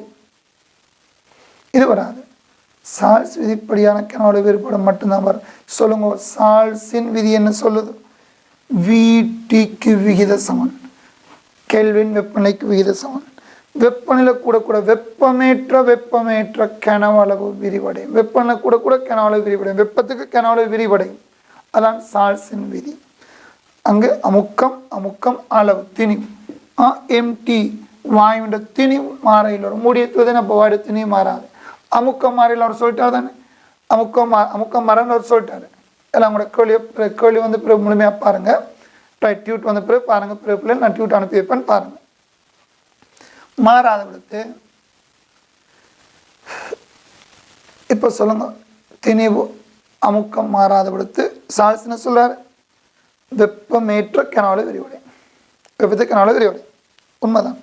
இது வராது. சால்ஸ் விதிப்படியான கெனவளவு வேறுபாடு மட்டும்தான் வரும். சொல்லுங்க, சால்ஸின் விதி என்ன சொல்லுது? VTக்கு விகித சமன், கெல்வின் வெப்பநிலைக்கு விகித சமன். வெப்பநிலை கூட வெப்பமேற்ற கெனவளவு விரிவடையும். வெப்பநிலை கூட கெனவளவு விரிவடையும். வெப்பத்துக்கு கெனவளவு விரிவடையும். அதான் சால்ஸின் விதி. அங்கு அமுக்கம் அளவு திணிவு எம்டி வாயுவின் திணிவு மாறையில் வரும். மூடியத்துவதே அப்போ வாயு திணிவு மாறாது. அமுக்கம் மாறையில் அவர் சொல்லிட்டார் தானே. அமுக்கம் மரன்னு அவர் சொல்லிட்டாரு. எல்லாம் கூட கேள்வி வந்து பிறகு முழுமையாக பாருங்க. ரைட், டியூட் வந்த பிறகு பாருங்க. பிறகு நான் டியூட் அனுப்பி வைப்பேன்னு பாருங்க. மாறாத விடுத்து இப்போ சொல்லுங்க, திணிவு அமுக்கம் மாறாத விடுத்து சால்ஸ் என்ன சொல்றாரு? வெப்பமேற்ற கெனவளவு விரிவடை. வெப்பத்துக்கு கெனவளவு விரிவடை உண்மைதான்.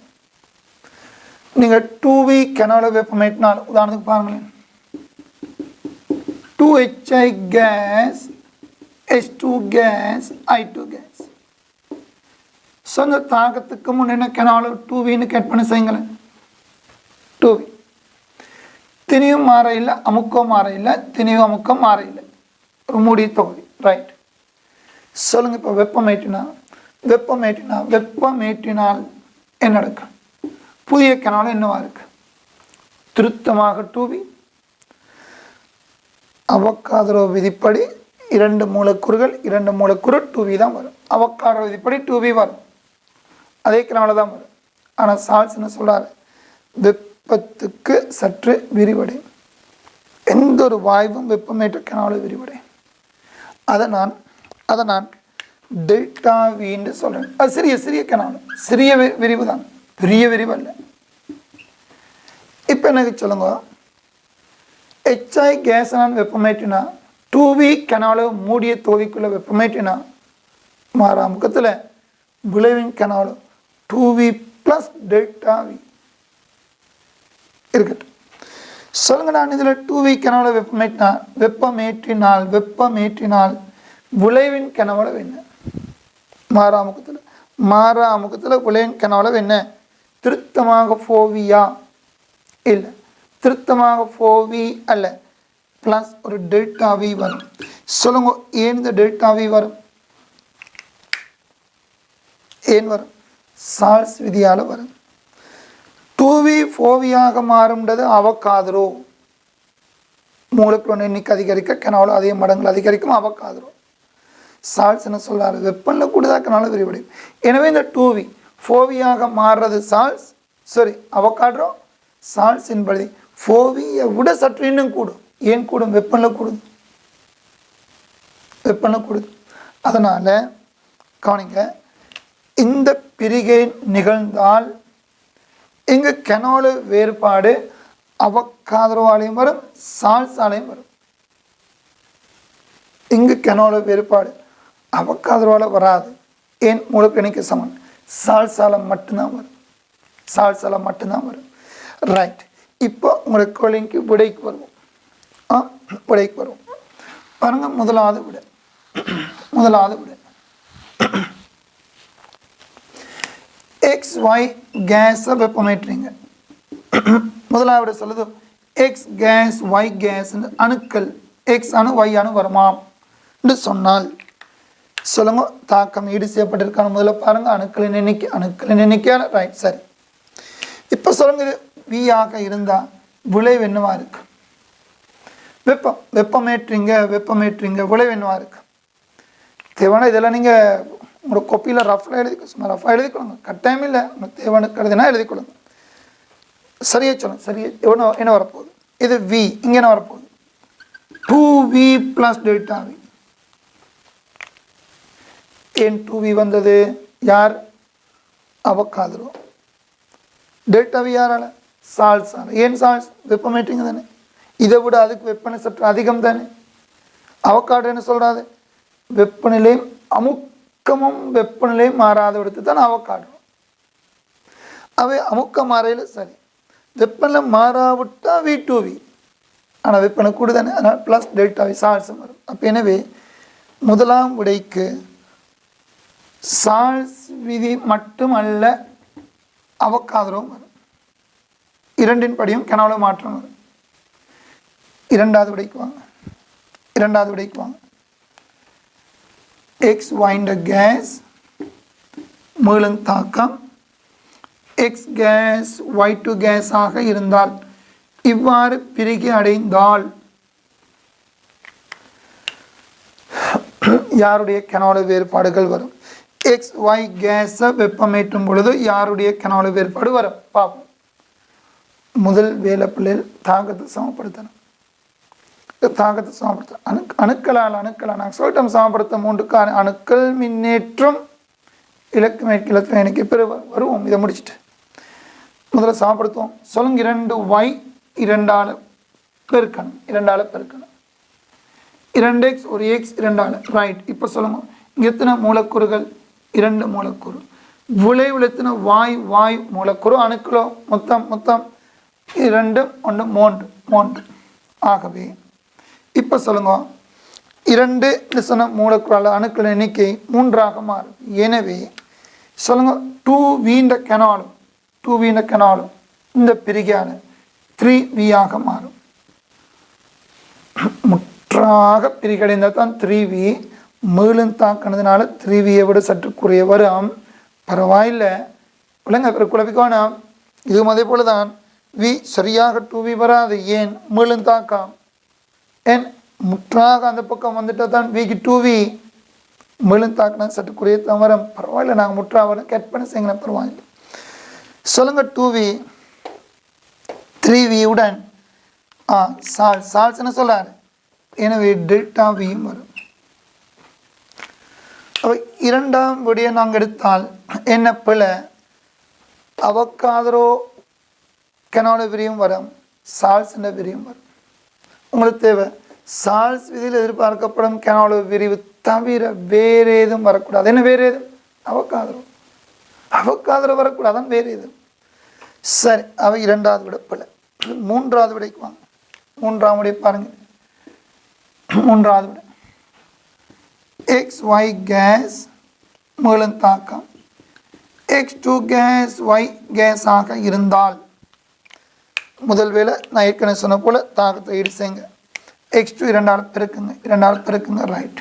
நீங்கள் 2V கெனவளவு வெப்பமேற்றினால் உதாரணத்துக்கு பாருங்களேன், 2HI case H2 case I2 case. So அந்த தாக்கத்துக்கு முன்னே கெனவளவு 2Vன்னு கற்பனை செய்யுங்களேன். 2V திணிவு மாற இல்லை, அமுக்கம் மாற இல்லை, திணிவு அமுக்கம் மாற இல்லை. ஒரு மூடிய தொகுதி. ரைட், சொல்லுங்க. இப்போ வெப்பமேற்றினால் என்ன நடக்கும்? புதிய கெனவளவு என்னவா இருக்கு? திருத்தமாக 2v. அவகாட்ரோ விதிப்படி 2 மூலக்கூறுகள் 2 மூலக்கூறு 2v தான் வரும். அவகாட்ரோ விதிப்படி 2v வரும். அதே கிராமல தான் வரும். ஆனால் சால்ஸ் என்ன சொல்கிறாரு, வெப்பத்துக்கு சற்று விரிவடையும். எந்த ஒரு வாயுவும் வெப்பமேற்ற கெனாவில் விரிவடையும். அதை நான் டெல்டா வின்னு சொல்கிறேன். அது சிறிய சிறிய கெனால், சிறிய விரிவு தான், பெரிய விரிவு அல்ல. இப்போ எனக்கு சொல்லுங்க, HI கேஸ் நான் வெப்பமேற்றினா 2v கெனால மூடிய தொகுதிக்குள்ள வெப்பமேற்றினா மாறாமுகத்தில் விளைவின் கெனால 2v + டெல்டா வி இருக்கட்டும். சொல்லுங்க, நான் இதில் 2v கெனால வெப்பமேற்றினால் விளைவின் கெனவள என்ன? மாறாமுகத்தில் விளைவின் கெனவள என்ன? திருத்தமாக 4vயா? இல்லை, திருத்தமாக 4v அல்ல, ப்ளஸ் ஒரு டெல்டா வி வரும். சொல்லுங்க, ஏன் இந்த டெல்டா வி வரும்? ஏன் வரும்? சால்ஸ் விதியால் வரும். 2v 4vயாக மாறும்ன்றது Avogadro. மூலக்கூறு எண்ணிக்கை அதிகரிக்க கெனாவில் அதிக மடங்கள் அதிகரிக்கும் அவகாட்ரோ. சால்ஸ் என்ன சொல்றாரு, வெப்பநிலை கூடுதலாக கெனாவில் விரிவடையும். எனவே இந்த 2v 4vயாக மாறுறது சால்ஸ், அவகாட்ரோ. சால்ஸ் என்பது 4vயை விட சற்று இன்னும் கூடும். ஏன் கூடும்? வெப்பநிலை கூடுது. அதனால கவனிங்க, இந்த பிரிகை நிகழ்ந்தால் இங்கு கெனால வேறுபாடு அவகாட்ரோவாலையும் வரும், சால்ஸாலையும் வரும். இங்கு கெனால வேறுபாடு அவகாட்ரோவால வராது. ஏன்? மூலக்கூறு எண்ணிக்கை சமன். சால்ஸால மட்டும்தான் வரும். ரைட். இப்போ உங்களுக்கு கேள்விக்கு விடைக்கு வருவோம். பாருங்க, முதலாவது விடை XY கேஸை வெப்பமேற்றுறீங்க. முதலாவது சொல்லுது X கேஸ் Y கேஸ் அணுக்கள் X அணு Y அணு வருமா என்று சொன்னால் சொல்லுங்க, தாக்கம் ஈடு செய்யப்பட்டிருக்கான முதல்ல பாருங்க, அணுக்களின் எண்ணிக்கையால். ரைட், சரி. இப்போ சொல்லுங்க, இது V ஆக இருந்தால் விளைவு என்னவா இருக்கு? வெப்பமேற்றீங்க விளைவு என்னவா இருக்கு? தேவையான இதெல்லாம் நீங்கள் உங்களோட கொப்பியில் ரஃபாக எழுதிக்கொள்ளுங்க. கட்டாயம் இல்லை, உங்களுக்கு தேவையான கருதுனா எழுதிக்கொள்ளுங்க. சரியா சொல்லுங்க. என்ன வரப்போகுது? இது V. இங்கே என்ன வரப்போகுது? 2v + delta we. ஏன் 2v வந்தது? யார்? அவகாட்ரோ. டெல்டா வி யாரால? சால்ஸால. ஏன் சால்ஸ்? வெப்பமேற்றிங்க தானே. இதை விட அதுக்கு வெப்பநிலை சற்று அதிகம் தானே. அவகாட்ரோ என்ன சொல்றாது? வெப்பநிலையும் அமுக்கமும் வெப்பநிலையும் மாறாத விடத்து தான் அவகாட்ரோ. அவை அமுக்க மாறையில் சரி, வெப்பநிலை மாறாவிட்டா V2v. ஆனால் வெப்பநிலை கூடுதானே, அதனால் ப்ளஸ் டெல்டா வி சால்ஸ் வரும். அப்போ எனவே முதலாம் விடைக்கு சால்ஸ் விதி மட்டுமல்ல, அவகாட்ரோவும் வரும். இரண்டின் படியும் கெனாவில் மாற்றம் வரும். இரண்டாவது விடைக்கு வாங்க. XY கேஸ் மீளும் தாக்கம் X கேஸ் Y2 கேஸ் ஆக இருந்தால் இவ்வாறு பிரிகை அடைந்தால் யாருடைய கெனால வேறுபாடுகள் வரும்? XY கேஸை வெப்பமேற்றும் பொழுது யாருடைய கெனால வேறுபாடு வரும்? பார்ப்போம். முதல் வேலை பிள்ளைகள் தாக்கத்தை சமப்படுத்தணும். அணுக்களால் நாங்கள் சொல்லிட்டோம், சமப்படுத்த 3 அணுக்கள் மின்னேற்றம் இலக்கு மேற்கிழக்கு எனக்கு வருவோம். இதை முடிச்சுட்டு முதல்ல சமப்படுத்துவோம். சொல்லுங்க, 2y 2ஆல் பெருக்கணும். 2x ஒரு x 2ஆல். ரைட். இப்போ சொல்லுங்க, இங்கே எத்தனை மூலக்கூறுகள்? 2 மூலக்கூறு. விளைவில் எத்தனை வாய் மூலக்கூறு? அணுக்களோ மொத்தம் 2 1 3. ஆகவே இப்போ சொல்லுங்க, 2 சொன்ன மூலக்கூறால் அணுக்களின் எண்ணிக்கை 3ஆக மாறும். எனவே சொல்லுங்க, 2v கெனாலும் இந்த பிரிகையான 3v ஆக மாறும். முற்றாக பிரிகடைந்தால் தான் 3v. மேலும் தாக்கினதுனால 3vயை விட சற்று குறைய வரும். பரவாயில்லை, விளங்க குழப்பிக்கோனா. இதுவும் அதே போல தான் வி சரியாக 2v வராது. ஏன்? மீளும் தாக்கம். ஏன்? முற்றாக அந்த பக்கம் வந்துட்டால் தான் விக்கு 2v மீளும் தாக்கினா சற்று குறையத்தான் வரும். பரவாயில்ல, நாங்கள் முற்றா வரும் கட் பண்ண செய்யுங்க, பரவாயில்லை. சொல்லுங்க 2v 3v உடன் சால்ஸ் என்ன சொல்றாரு? எனவே டெல்டா வியும் வரும். இரண்டாம் விடையை நாங்கள் எடுத்தால் என்ன பிள்ளை? அவக்காதரோ கெனால விரியும் வரும், சால்ஸ் என்ற விரியும் வரும். உங்களுக்கு தேவை சால்ஸ் விதியில் எதிர்பார்க்கப்படும் கெனால விரிவு தவிர வேறு ஏதும் வரக்கூடாது. என்ன வேறு ஏதும்? அவக்காதரோ வரக்கூடாது, அதான் வேறு ஏதும். சரி, அவை இரண்டாவது விட பிள்ளை. மூன்றாவது விடைக்கு வாங்க. மூன்றாம் விடை பாருங்க. மூன்றாவது விட XY கேஸ் மேலும் தாக்கம் X2 கேஸ் Y கேஸ் ஆக இருந்தால், முதல் வேளை நான் ஏற்கனவே சொன்ன போல தாக்கத்தை ஈடு செய்யுங்க. X2 இரண்டால் பெருக்குங்க, ரைட்.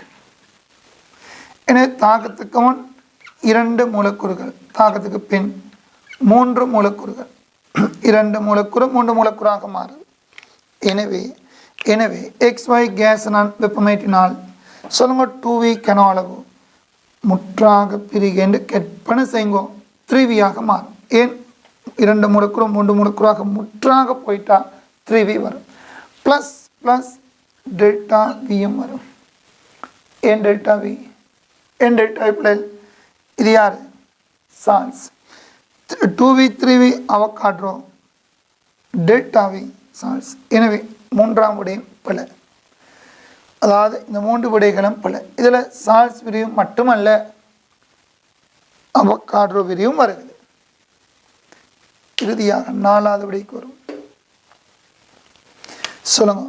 எனவே தாக்கத்துக்கு முன் 2 மூலக்கூறுகள், தாக்கத்துக்கு பின் 3 மூலக்கூறுகள், 2 மூலக்கூறு 3 மூலக்கூறாக மாறுது. எனவே XY கேஸ் நான் வெப்பமேற்றினால் சொல்லுங்க 2v கன அளவு முற்றாக பிரிகேண்டு கற்பனை செய்யுங்க 3v ஆக மாறும். ஏன்? 2 மூலக்கூறு 3 மூலக்கூறாக முற்றாக போயிட்டா 3v வரும். ப்ளஸ் டெல்டா வியும் வரும். ஏன் டெல்டா வி? ஏன் டெல்டா பிள்ளை? இது யார்? Charles. 2v 3v Avogadro, delta V Charles. எனவே மூன்றாம் விடையும் பிழை. அதாவது இந்த 3 விடைகளும் பிழை. இதில் சால்ஸ் விரியும் மட்டுமல்ல, அவகாட்ரோ விரியும் வருகிறது. இறுதியாக 4வது விடைக்கு வரும். சொல்லுங்க.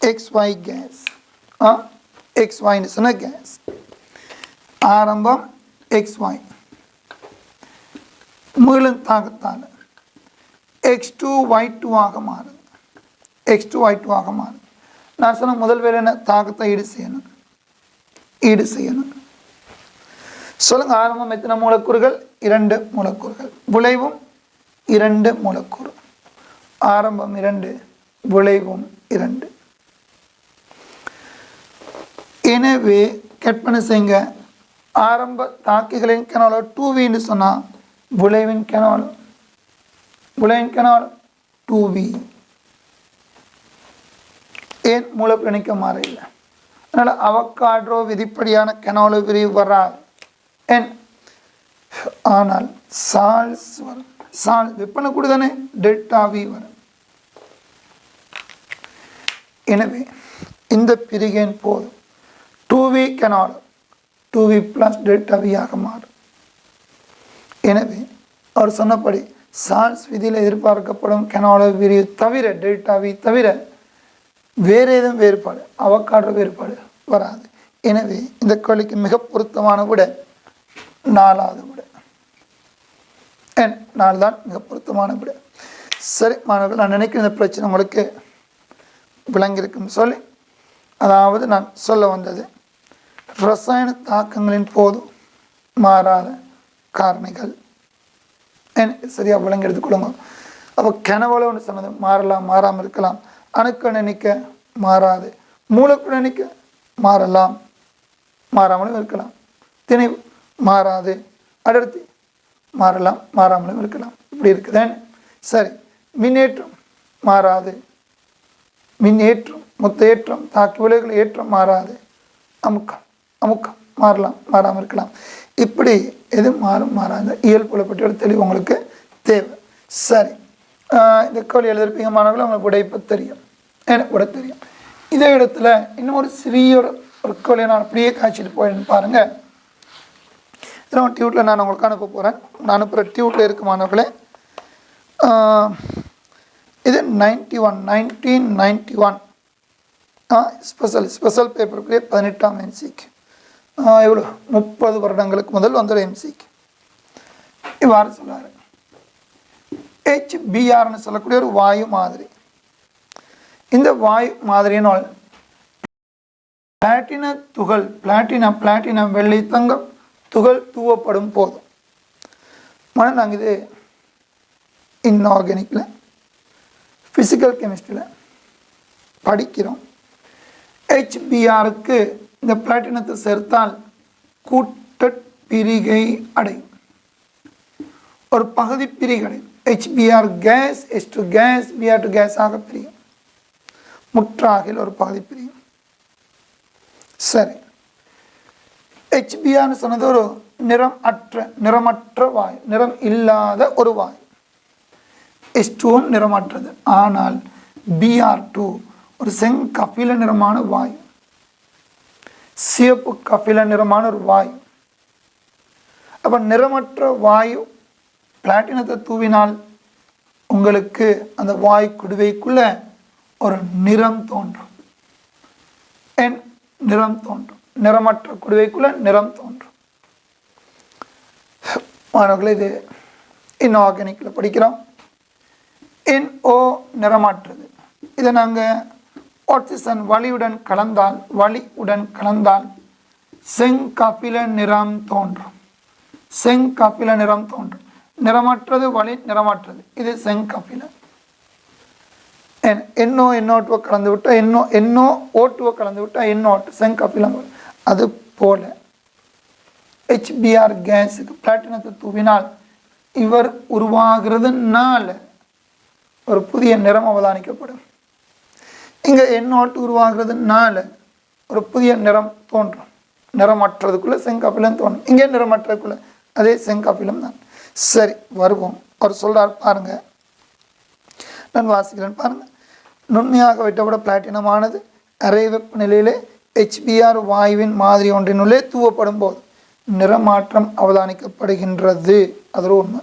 XY கேஸ், XY சொன்ன கேஸ், ஆரம்பம் XY, மீளும் தாக்கத்தால் X2 Y2 ஆக மாறுது. X2 Y2 ஆக மாறுது. நான் சொன்ன முதல் வேலை என்ன? தாக்கத்தை ஈடு செய்யணும். சொல்லுங்க. ஆரம்பம் எத்தனை மூலக்கூறுகள்? 2 மூலக்கூறுகள். விளைவும் 2 மூலக்கூறு. ஆரம்பம் 2, விளைவும் 2. எனவே கற்பனை செய்யுங்க, ஆரம்ப தாக்கிகளின் கெனாலோ 2v சொன்னால் விளைவின் கெனாலோ 2v. ஏன்? மூலப்பிரணிக்க மாற இல்லை. அதனால் அவகாட்ரோ விதிப்படியான கெனாலோ விரிவு வராது. ஏன்? ஆனால் சால்ஸ் வரும். சால்ஸ் வெப்பனை கூட தானே டெல்டா வி வரும். எனவே இந்த பிரிகேன் போதும் 2v கெனாலோ 2v + டெல்டா வி ஆக மாறும். எனவே அவர் சொன்னபடி சால்ஸ் விதியில் எதிர்பார்க்கப்படும் கெனாலோ விரிவு தவிர, டெல்டா வி தவிர வேறு ஏதும் வேறுபாடு, அவகாட்ரோ வேறுபாடு வராது. எனவே இந்த கேள்விக்கு மிக பொருத்தமான விட 4வது விட. 4 தான் மிக பொருத்தமான விட. சரி மாணவர்கள், நான் நினைக்கிறேன் இந்த பிரச்சனை உங்களுக்கு விளங்கியிருக்குன்னு சொல்லி, அதாவது நான் சொல்ல வந்தது ரசாயன தாக்கங்களின் போது மாறாத காரணிகள். சரியா விளங்கி எடுத்துக்கொள்ளுங்க. அப்போ கனவுல ஒன்று சொன்னது மாறலாம், மாறாமல் இருக்கலாம். அணுக்கள் எண்ணிக்க மாறாது, மூலக்கூறு எண்ணிக்க மாறலாம், மாறாமலும் இருக்கலாம். திணிவு மாறாது, அடர்த்தி மாறலாம், மாறாமலும் இருக்கலாம். இப்படி இருக்குதே. சரி, மின்னேற்றம் மாறாது, மின்னேற்றம் மொத்த ஏற்றம் தாக்கி விளைவுகள் ஏற்றம் மாறாது, அமுக்கம் மாறலாம், மாறாமல் இருக்கலாம். இப்படி எது மாறும் மாறாத இயல்புல பற்றி ஒரு தெளிவு உங்களுக்கு தேவை. சரி, இந்த கேள்வி எழுதிருப்பீங்க மாணவர்கள், உங்களுக்கு விடை இப்போ தெரியும், எனக்கு விட தெரியும். இதே இடத்துல இன்னும் ஒரு சிறிய ஒரு கேள்வியை நான் அப்படியே காய்ச்சிட்டு போயின்னு பாருங்கள். இதெல்லாம் டியூட்டில் நான் உங்களுக்கு அனுப்ப போகிறேன். நான் அனுப்புகிற டியூட்டில் இருக்கு மாணவர்களே. இது 1991 ஸ்பெஷல் பேப்பருக்குரிய 18ஆம் எம்சிக்கு. எவ்வளோ 30 வருடங்களுக்கு முதல் வந்த எம்சிக்கு இவ்வாறு சொல்லாரு. HBrன்னு சொல்லக்கூடிய ஒரு வாயு மாதிரி. இந்த வாயு மாதிரியினால் பிளாட்டின துகள், பிளாட்டினம் வெள்ளி தங்கம் துகள் தூவப்படும் போதும் நாங்கள் இது இன்ஆர்கானிக்கில் ஃபிசிக்கல் கெமிஸ்ட்ரியில் படிக்கிறோம். HBrக்கு இந்த பிளாட்டினத்தை சேர்த்தால் கூட்டப்பிரிகை அடையும், ஒரு பகுதி பிரிகை அடையும். HBr gas H to gas Br to gas ஆக பிரியும், முற்றாகில் ஒரு பகுதி பிரியும். சரி, HBrன்னு சொன்னது ஒரு நிறமற்ற வாயு, நிறம் இல்லாத ஒரு வாயு. H2O நிறமற்றது. ஆனால் Br2 ஒரு செங்கபில நிறமான வாயு, சிவப்பு கபில நிறமான ஒரு வாயு. அப்ப நிறமற்ற வாயு பிளாட்டினத்தை தூவினால் உங்களுக்கு அந்த வாயு குடுவைக்குள்ள ஒரு நிறம் தோன்றும். நிறம் தோன்றும், நிறமற்ற குடுவைக்குள்ள நிறம் தோன்றும். மாணவர்களே, இது இன்ஆர்கானிக்கில் படிக்கிறோம். NO நிறமாற்றது. இதை நாங்கள் ஆக்சிஜன் வலியுடன் கலந்தால் செங்கபில நிறம் தோன்றும். செங்கபில நிறம் தோன்றும். நிறமற்றது வலி, நிறமற்றது, இது செங்கபில. NO2 கலந்து விட்டால் NO2 கலந்து விட்டால் NO2 செங்கபிலம். அது போல HBr கேஸுக்கு பிளாட்டினத்தை தூவினால் இவர் உருவாகிறதுனால ஒரு புதிய நிறம் அவதானிக்கப்படும். இங்கே NO2 உருவாகிறதுனால ஒரு புதிய நிறம் தோன்றும். நிறமற்றதுக்குள்ள செங்கபிலம் தோன்றும். இங்கே நிறமற்றதுக்குள்ள அதே செங்கபிலம் தான். சரி, வருவோம். அவர் சொல்றார் பாருங்க, நான் வாசிக்கிறேன் பாருங்க. நுண்மையாக வெட்டப்பட பிளாட்டினமானது அறை வெப்பநிலையிலே HBr வாயுவின் மாதிரி ஒன்றினுள்ளே தூவப்படும் போது நிறமாற்றம் அவதானிக்கப்படுகின்றது. அது ஒரு உண்மை.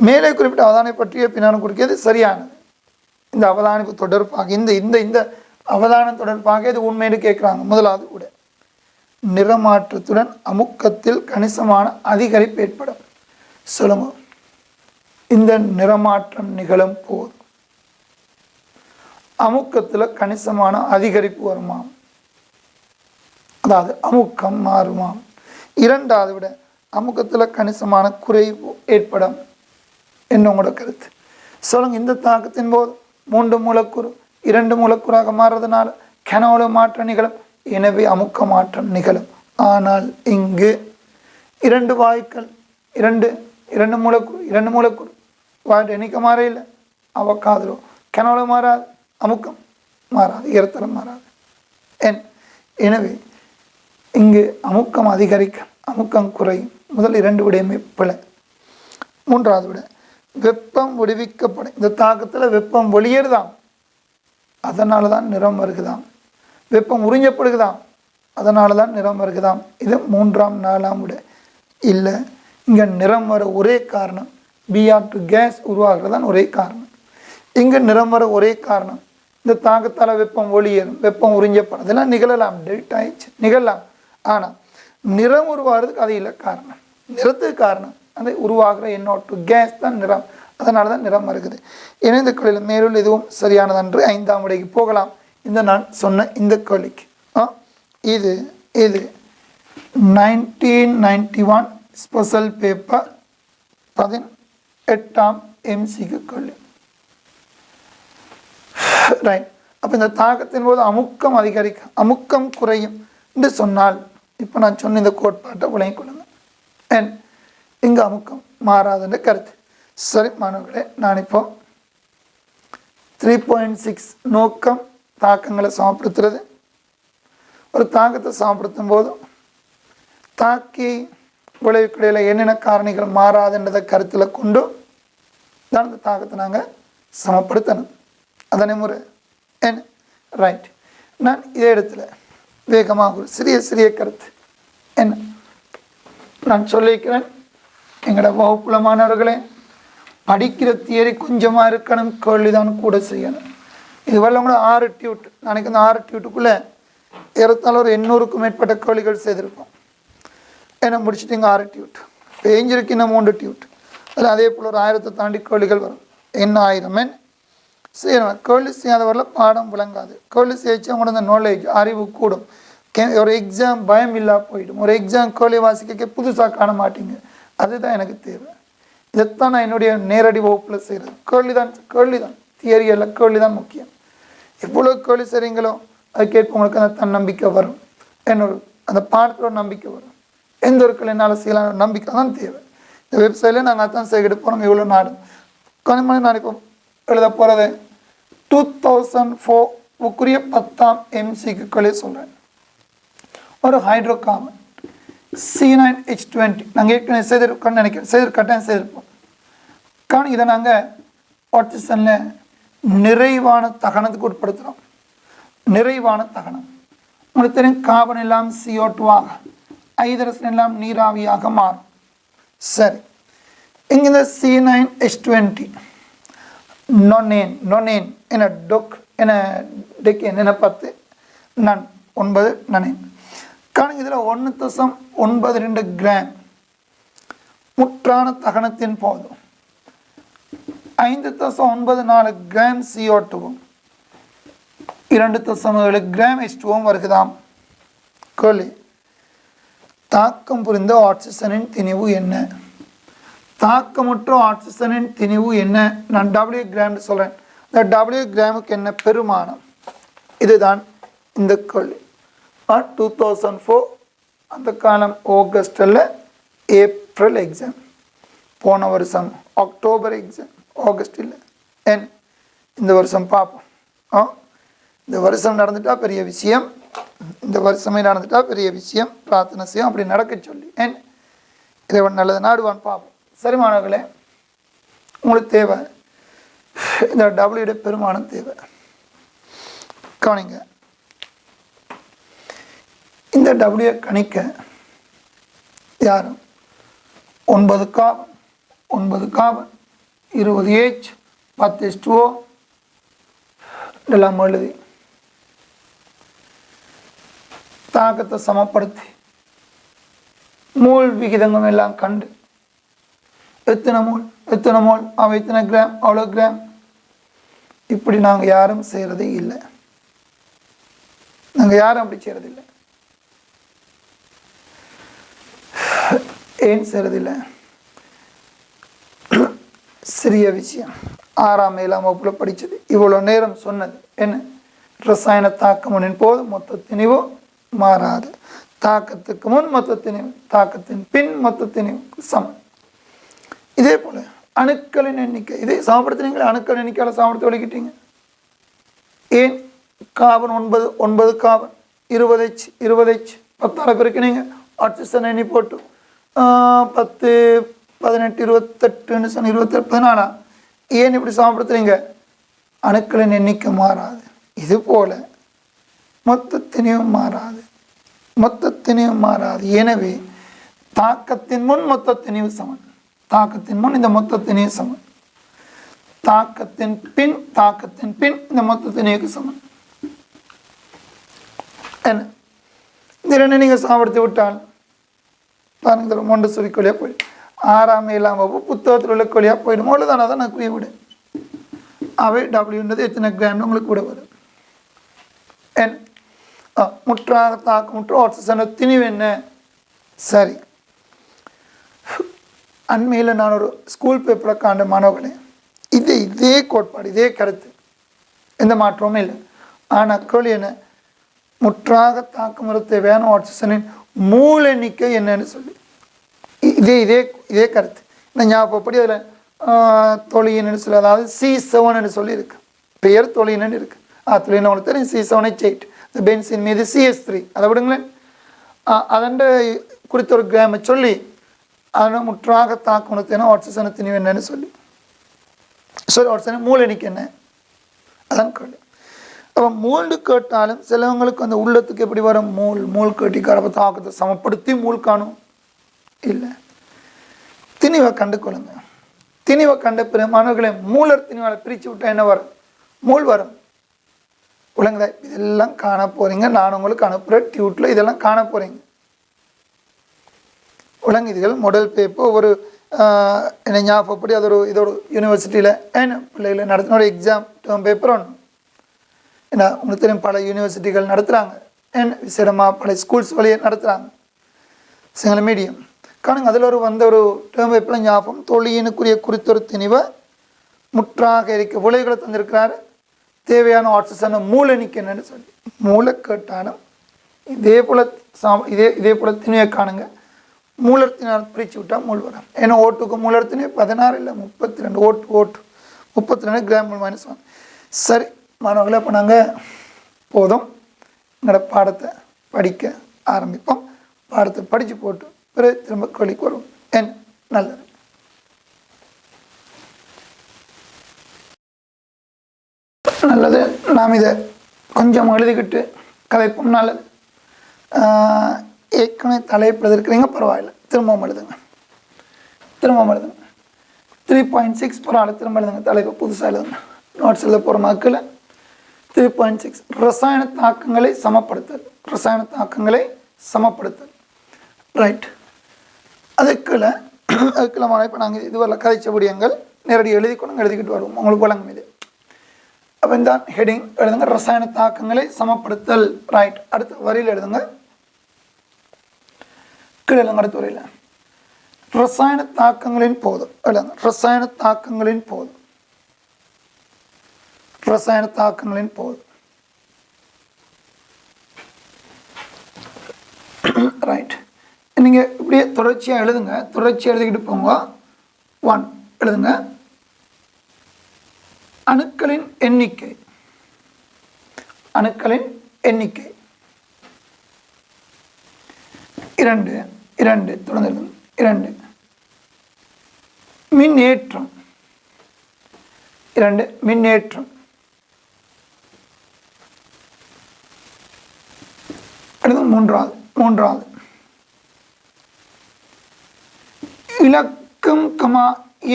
மேலே குறிப்பிட்ட அவதானை பற்றிய பின்னாலும் குறிக்கிறது சரியானது. இந்த அவதானிப்பு தொடர்பாக இந்த அவதானம் தொடர்பாக இது உண்மைன்னு கேட்குறாங்க. முதலாவது கூட நிறமாற்றத்துடன் அமுக்கத்தில் கணிசமான அதிகரிப்பு ஏற்படும். சொல்லுங்க, இந்த நிறமாற்றம் நிகழும் போது அமுக்கத்தில் கணிசமான அதிகரிப்பு வருமாம், அதாவது அமுக்கம் மாறுமாம். இரண்டாவது விட அமுக்கத்தில் கணிசமான குறைவு ஏற்படும் என்னோட கருத்து. சொல்லுங்க, இந்த தாக்கத்தின் போது 3 மூலக்கூறு 2 மூலக்கூறாக மாறுறதுனால கனோல மாற்றம் நிகழும். எனவே அமுக்க மாற்றம் நிகழும். ஆனால் இங்கு 2 வாயுக்கள், 2 மூலக்கூறு வாயு எண்ணிக்கை மாற இல்லை. அவக்காதோ கனோல மாறாது, அமுக்கம் மாறாது, ஈரத்தரம் மாறாது. எனவே இங்கு அமுக்கம் அதிகரிக்க, அமுக்கம் குறையும். முதல் 2 விடயமே பிழை. மூன்றாவது விட வெப்பம் விடுவிக்கப்படும். இந்த தாக்கத்தில் வெப்பம் வெளியேறுதாம், அதனால தான் நிறம் வருகுதாம். வெப்பம் உறிஞ்சப்படுகுதாம், அதனால தான் நிறம் வருகுதாம். இது 3ஆம் 4ஆம் விட இல்லை. இங்கே நிறம் வர ஒரே காரணம் Br2 கேஸ் உருவாகிறதான் ஒரே காரணம். இங்கே நிறம் வர ஒரே காரணம் இந்த தாக்கத்தால் வெப்பம் வெளியேறும், வெப்பம் உறிஞ்சப்படும். இதெல்லாம் நிகழலாம், டெல்டா H நிகழலாம். ஆனால் நிறம் உருவாகிறதுக்கு அது இல்லை காரணம். நிறத்துக்கு காரணம் அந்த உருவாகிற NO2 கேஸ் தான் நிறம். அதனால தான் நிறம் வருகிறது. இணைந்த கேள்வியில் மேலுள்ள எதுவும் சரியானதன்று 5ஆம் விடைக்கு போகலாம். இந்த நான் சொன்ன இந்த கேள்விக்கு இது 1991 ஸ்பெஷல் பேப்பர் 18ஆம் MCQ கேள்வி. ரைட். அப்போ இந்த தாக்கத்தின் போது அமுக்கம் அதிகரிக்கும், அமுக்கம் குறையும் என்று சொன்னால் இப்போ நான் சொன்ன இந்த கோட்பாட்டை விளங்கிக் கொள்ளுங்க. இங்கு அமுக்கம் மாறாதுன்ற கருத்து. சரி மாணவர்களே, நான் இப்போ 3.6 நோக்கம் தாக்கங்களை சமப்படுத்துறது. ஒரு தாக்கத்தை சமப்படுத்தும் போது தாக்கி விளைவுக்கிடையில் என்னென்ன காரணிகள் மாறாதுன்றதை கருத்தில் கொண்டு தான் இந்த தாக்கத்தை நாங்கள் சமப்படுத்தணும். அதனை முறை ரைட். நான் இதே இடத்துல வேகமாக ஒரு சிறிய கருத்து என்ன நான் சொல்லியிருக்கிறேன். எங்களோட வகுப்புல மாணவர்களே, படிக்கிற தியரி கொஞ்சமாக இருக்கணும், கேள்விதான் கூட செய்யணும். இதுவரை கூட 6 டியூட், நாளைக்கு அந்த 6 டியூட்டுக்குள்ளே ஏறத்தாலும் ஒரு 800க்கும் மேற்பட்ட கேள்விகள் செய்திருப்போம். ஏன்னா முடிச்சுட்டு இங்கே 6 டியூட் பேஞ்சிருக்கு, இன்னும் 3 டியூட். அதில் அதே போல் ஒரு 1000 தாண்டி கேள்விகள் வரும். என்ன 1000 செய்யணும். கேள்வி செய்யாதவரில் பாடம் விளங்காது. கேள்வி செய்ய கூட அந்த நாலேஜ் அறிவு கூடும். ஒரு எக்ஸாம் பயம் இல்லா போயிடும். ஒரு எக்ஸாம் கேள்வி வாசிக்க புதுசாக காண மாட்டீங்க. அதுதான் எனக்கு தேவை. இதைத்தான் நான் என்னுடைய நேரடி வகுப்பில் செய்கிறது. கேள்வி தான் தியரி எல்லாம் கேள்வி தான் முக்கியம். எவ்வளோ கேள்வி செய்கிறீங்களோ அதுக்கேற்ப உங்களுக்கு அந்த தன்னம்பிக்கை வரும், என்னோட அந்த பாடத்தோட நம்பிக்கை வரும். எந்த ஒரு கேள்வி என்னால் செய்யலாம் நம்பிக்கை தான் தேவை. இந்த வெப்சைட்டில் நாங்கள் அதான் செய்கிட்டு போகிறோம். இவ்வளோ நாடு கொஞ்சம் நான் இப்போ எழுத போகிறது 2004 10ஆம் MCQக்களே சொல்கிறேன். ஒரு ஹைட்ரோ கார்பன் C9H20 நாங்கள் ஏற்கனவே செய்திருக்கோம்னு நினைக்கிறேன், கட்டாயம் செய்திருப்போம். காரணம் இதை நாங்கள் ஆக்சிஜனில் நிறைவான தகனத்துக்கு உட்படுத்துகிறோம். நிறைவான தகனம் உங்களுக்கு தெரியும். கார்பன் எல்லாம் CO2ஆக, ஹைட்ரஜன் எல்லாம் நீராவியாக மாறும். சரி, இங்கே இந்த C9H20 நொனேன் என டொக் என டெக்கேன் என 10 நன் 9 நனேன். காரணம் இதில் 1.92 கிராம் முற்றான தகனத்தின் போதும் 5.94 கிராம் CO2வும் 2.7 கிராம் H2வும் வருகுதாம். கேள்வி, தாக்கம் புரிந்த ஆக்சிஜனின் திணிவு என்ன? தாக்கமுற்ற ஆக்சிஜனின் திணிவு என்ன? நான் W கிராம் சொல்கிறேன். இந்த W கிராமுக்கு என்ன பெருமானம்? இதுதான் இந்த கேள்வி. 2004 அந்த காலம் ஆகஸ்டில் ஏப்ரல் எக்ஸாம், போன வருஷம் அக்டோபர் எக்ஸாம், ஆகஸ்ட் இல்லை இந்த வருஷம் பார்ப்போம். இந்த வருஷம் நடந்துட்டா பெரிய விஷயம், இந்த வருஷமே நடந்துட்டா பெரிய விஷயம். பிரார்த்தனை செய்யும் அப்படி நடக்க சொல்லி இறைவன் நல்லது நாடுவான் பார்ப்போம். சரி மாணவர்களே, உங்களுக்கு தேவை இந்த டபிள்யூட பெருமானம் தேவை. கவனிங்க, இந்த டபிள்யூ கணிக்க யாரும் 9 கார்பன் 20 H 10 H2O இதெல்லாம் எழுதி தாக்கத்தை சமப்படுத்தி மூல் விகிதங்கள் எல்லாம் கண்டு எத்தனை மோல் அவன் எத்தனை கிராம் அவ்வளோ கிராம் இப்படி நாங்கள் யாரும் செய்கிறதே இல்லை. நாங்கள் யாரும் அப்படி செய்கிறதில்லை. ஏன் செய்கிறதில்லை? சிறிய விஷயம், 6ஆம் 7ஆம் வகுப்பில் படித்தது, இவ்வளோ நேரம் சொன்னது என்ன? ரசாயன தாக்கமுனின் போது மொத்த திணிவு மாறாது. தாக்கத்துக்கு முன் மொத்த திணிவு, தாக்கத்தின் பின் மொத்த திணிவுக்கு சமம். இதே போல் அணுக்களின் எண்ணிக்கை, இதே சமப்படுத்தினீங்களே, அணுக்கள் எண்ணிக்கையால் சமப்படுத்தி ஒழிக்கிட்டீங்க. ஏன்? Carbon 9 carbon 20 H 10ஆல் பெருக்கினீங்க. ஆக்சிஜன் எண்ணி போட்டு 10 18 28 27 14. ஏன் இப்படி சமப்படுத்துறீங்க? அணுக்களின் எண்ணிக்கை மாறாது. இது போல மொத்தத்தினையும் மாறாது. எனவே தாக்கத்தின் முன் மொத்தத்தினையும் சமன், தாக்கத்தின் முன் இந்த மொத்தத்தினையும் சமன், தாக்கத்தின் பின் இந்த மொத்தத்தினைக்கு சமன். என்ன இந்த ரெண்டு நீங்கள் சமப்படுத்தி விட்டால் பாருங்க, மொண்டசூரி கொலியாக போயிடும். 6ஆம் 7ஆம் வகுப்பு புத்தகத்தில் உள்ள கொலியாக போயிடும். அவ்வளோதானே தான் நான் குறிய விட. அவை டபிள்யூன்றது எத்தனை கிராம்னு உங்களுக்கு விட வரும். முற்றாக தாக்கமுற்ற ஆக்சிஜன் திணிவு என்ன? சரி, அண்மையில் நான் ஒரு ஸ்கூல் பேப்பரை காண்ட மாணவர்களே, இதே கோட்பாடு, இதே கருத்து, எந்த மாற்றமும் இல்லை. ஆனால் கேள்வி என்ன? முற்றாக தாக்கமுற தேவையான ஆக்சிஜனின் மூல எண்ணிக்கை என்னன்னு சொல்லி இதே கருத்து. இந்த ஞாபகப்படி அதில் தொழின்னு சொல்லி, அதாவது C7 சொல்லி இருக்கு, பெயர் தொழின்னு இருக்கு. தொழில் உங்களுக்கு தெரியும், C7H8. இந்த பென்சின் மீது CH3, அதை விடுங்களேன். அதண்ட குறித்த ஒரு கிராமை சொல்லி அதனால் முற்றாக தாக்கமுறுத்தேன்னா ஆக்சிஜன் திணிவு என்னன்னு சொல்லி ஆக்சிஜன் மூல எண்ணிக்கை என்ன? அதான் கேள்வி. அப்போ மூல்டு கேட்டாலும் சிலவங்களுக்கு அந்த உள்ளத்துக்கு எப்படி வரும்? மூல் கேட்டி கரப்ப தாக்கத்தை சமப்படுத்தி மூல் காணும் இல்லை. திணிவை கண்டு கொள்ளுங்க. திணிவை கண்ட பிற மாணவர்களை மூலர் திணிவால் பிரித்து விட்டால் என்ன வரும்? மூல் வரும். உலகதா இதெல்லாம் காண போகிறீங்க. நான் உங்களுக்கு அனுப்புகிற டியூட்டில் இதெல்லாம் காண போகிறீங்க. உலக இதுகள் மாடல் பேப்பர் ஒரு என்ன ஞாபகப்படி அது ஒரு இதோட யூனிவர்சிட்டியில் பிள்ளைகளை நடத்தின ஒரு எக்ஸாம் டேர்ம் பேப்பர் ஒன்று. ஏன்னா உங்களுக்கு தெரியும், பல யூனிவர்சிட்டிகள் நடத்துகிறாங்க, விசேடமாக பல ஸ்கூல்ஸ் வழியே நடத்துகிறாங்க, சிங்கள மீடியம். காணுங்க அதில் ஒரு டேர்ம் எப்பெல்லாம் ஞாபகம் தொழியினுக்குரிய குறித்தொரு திணிவை முற்றாக இருக்க விளைவுகளை தந்திருக்கிறாரு தேவையான ஆட்சஸான மூலனிக்கு என்னன்னு சொல்லி மூலக்கட்டானம் இதே போல் திணிவை காணுங்க மூலத்தினால் பிரித்து விட்டால் மூல் வரும் ஏன்னா ஓட்டுக்கு மூலத்தினே 16 இல்லை 32 ஓட்டு 32 கிராம் -1 சரி மாணவர்களே அப்போ நாங்கள் போதும் எங்களோட பாடத்தை படிக்க ஆரம்பிப்போம் பாடத்தை படித்து போட்டு பிறகு திரும்ப கேள்விக்கு வருவோம் என் நல்லது நல்லது நாம் இதை கொஞ்சம் எழுதிக்கிட்டு கலைப்போம் நல்லது ஏற்கனவே தலைப்பு எழுதிருக்கிறீங்க பரவாயில்ல திரும்பவும் எழுதுங்க 3.6 பரவாயில்ல திரும்ப எழுதுங்க தலைப்பு புதுசாக எழுதுங்க நோட்ஸ் எழுத போகிற மக்கள் 3.6 ரசாயன தாக்கங்களை சமப்படுத்தல் ரைட் அதுக்குள்ள இப்போ நாங்கள் இதுவரை கதைச்ச விடயங்கள் நேரடி எழுதிக்கிட்டு வருவோம் உங்களுக்கு வழங்கும் இது அப்போ இந்த ஹெட்டிங் எழுதுங்க ரசாயன தாக்கங்களை சமப்படுத்தல் ரைட் அடுத்த வரியில் எழுதுங்க கீழே அடுத்த வரியில் ரசாயன தாக்கங்களின் போது எழுதுங்க ரசாயன தாக்கங்களின் போது ரைட் நீங்கள் இப்படியே தொடர்ச்சியாக எழுதிக்கிட்டு போங்க 1 எழுதுங்க அணுக்களின் எண்ணிக்கை 2 தொடர்ந்து 2 மின்னேற்றம் அடுத்து மூன்றாவது இலக்கம்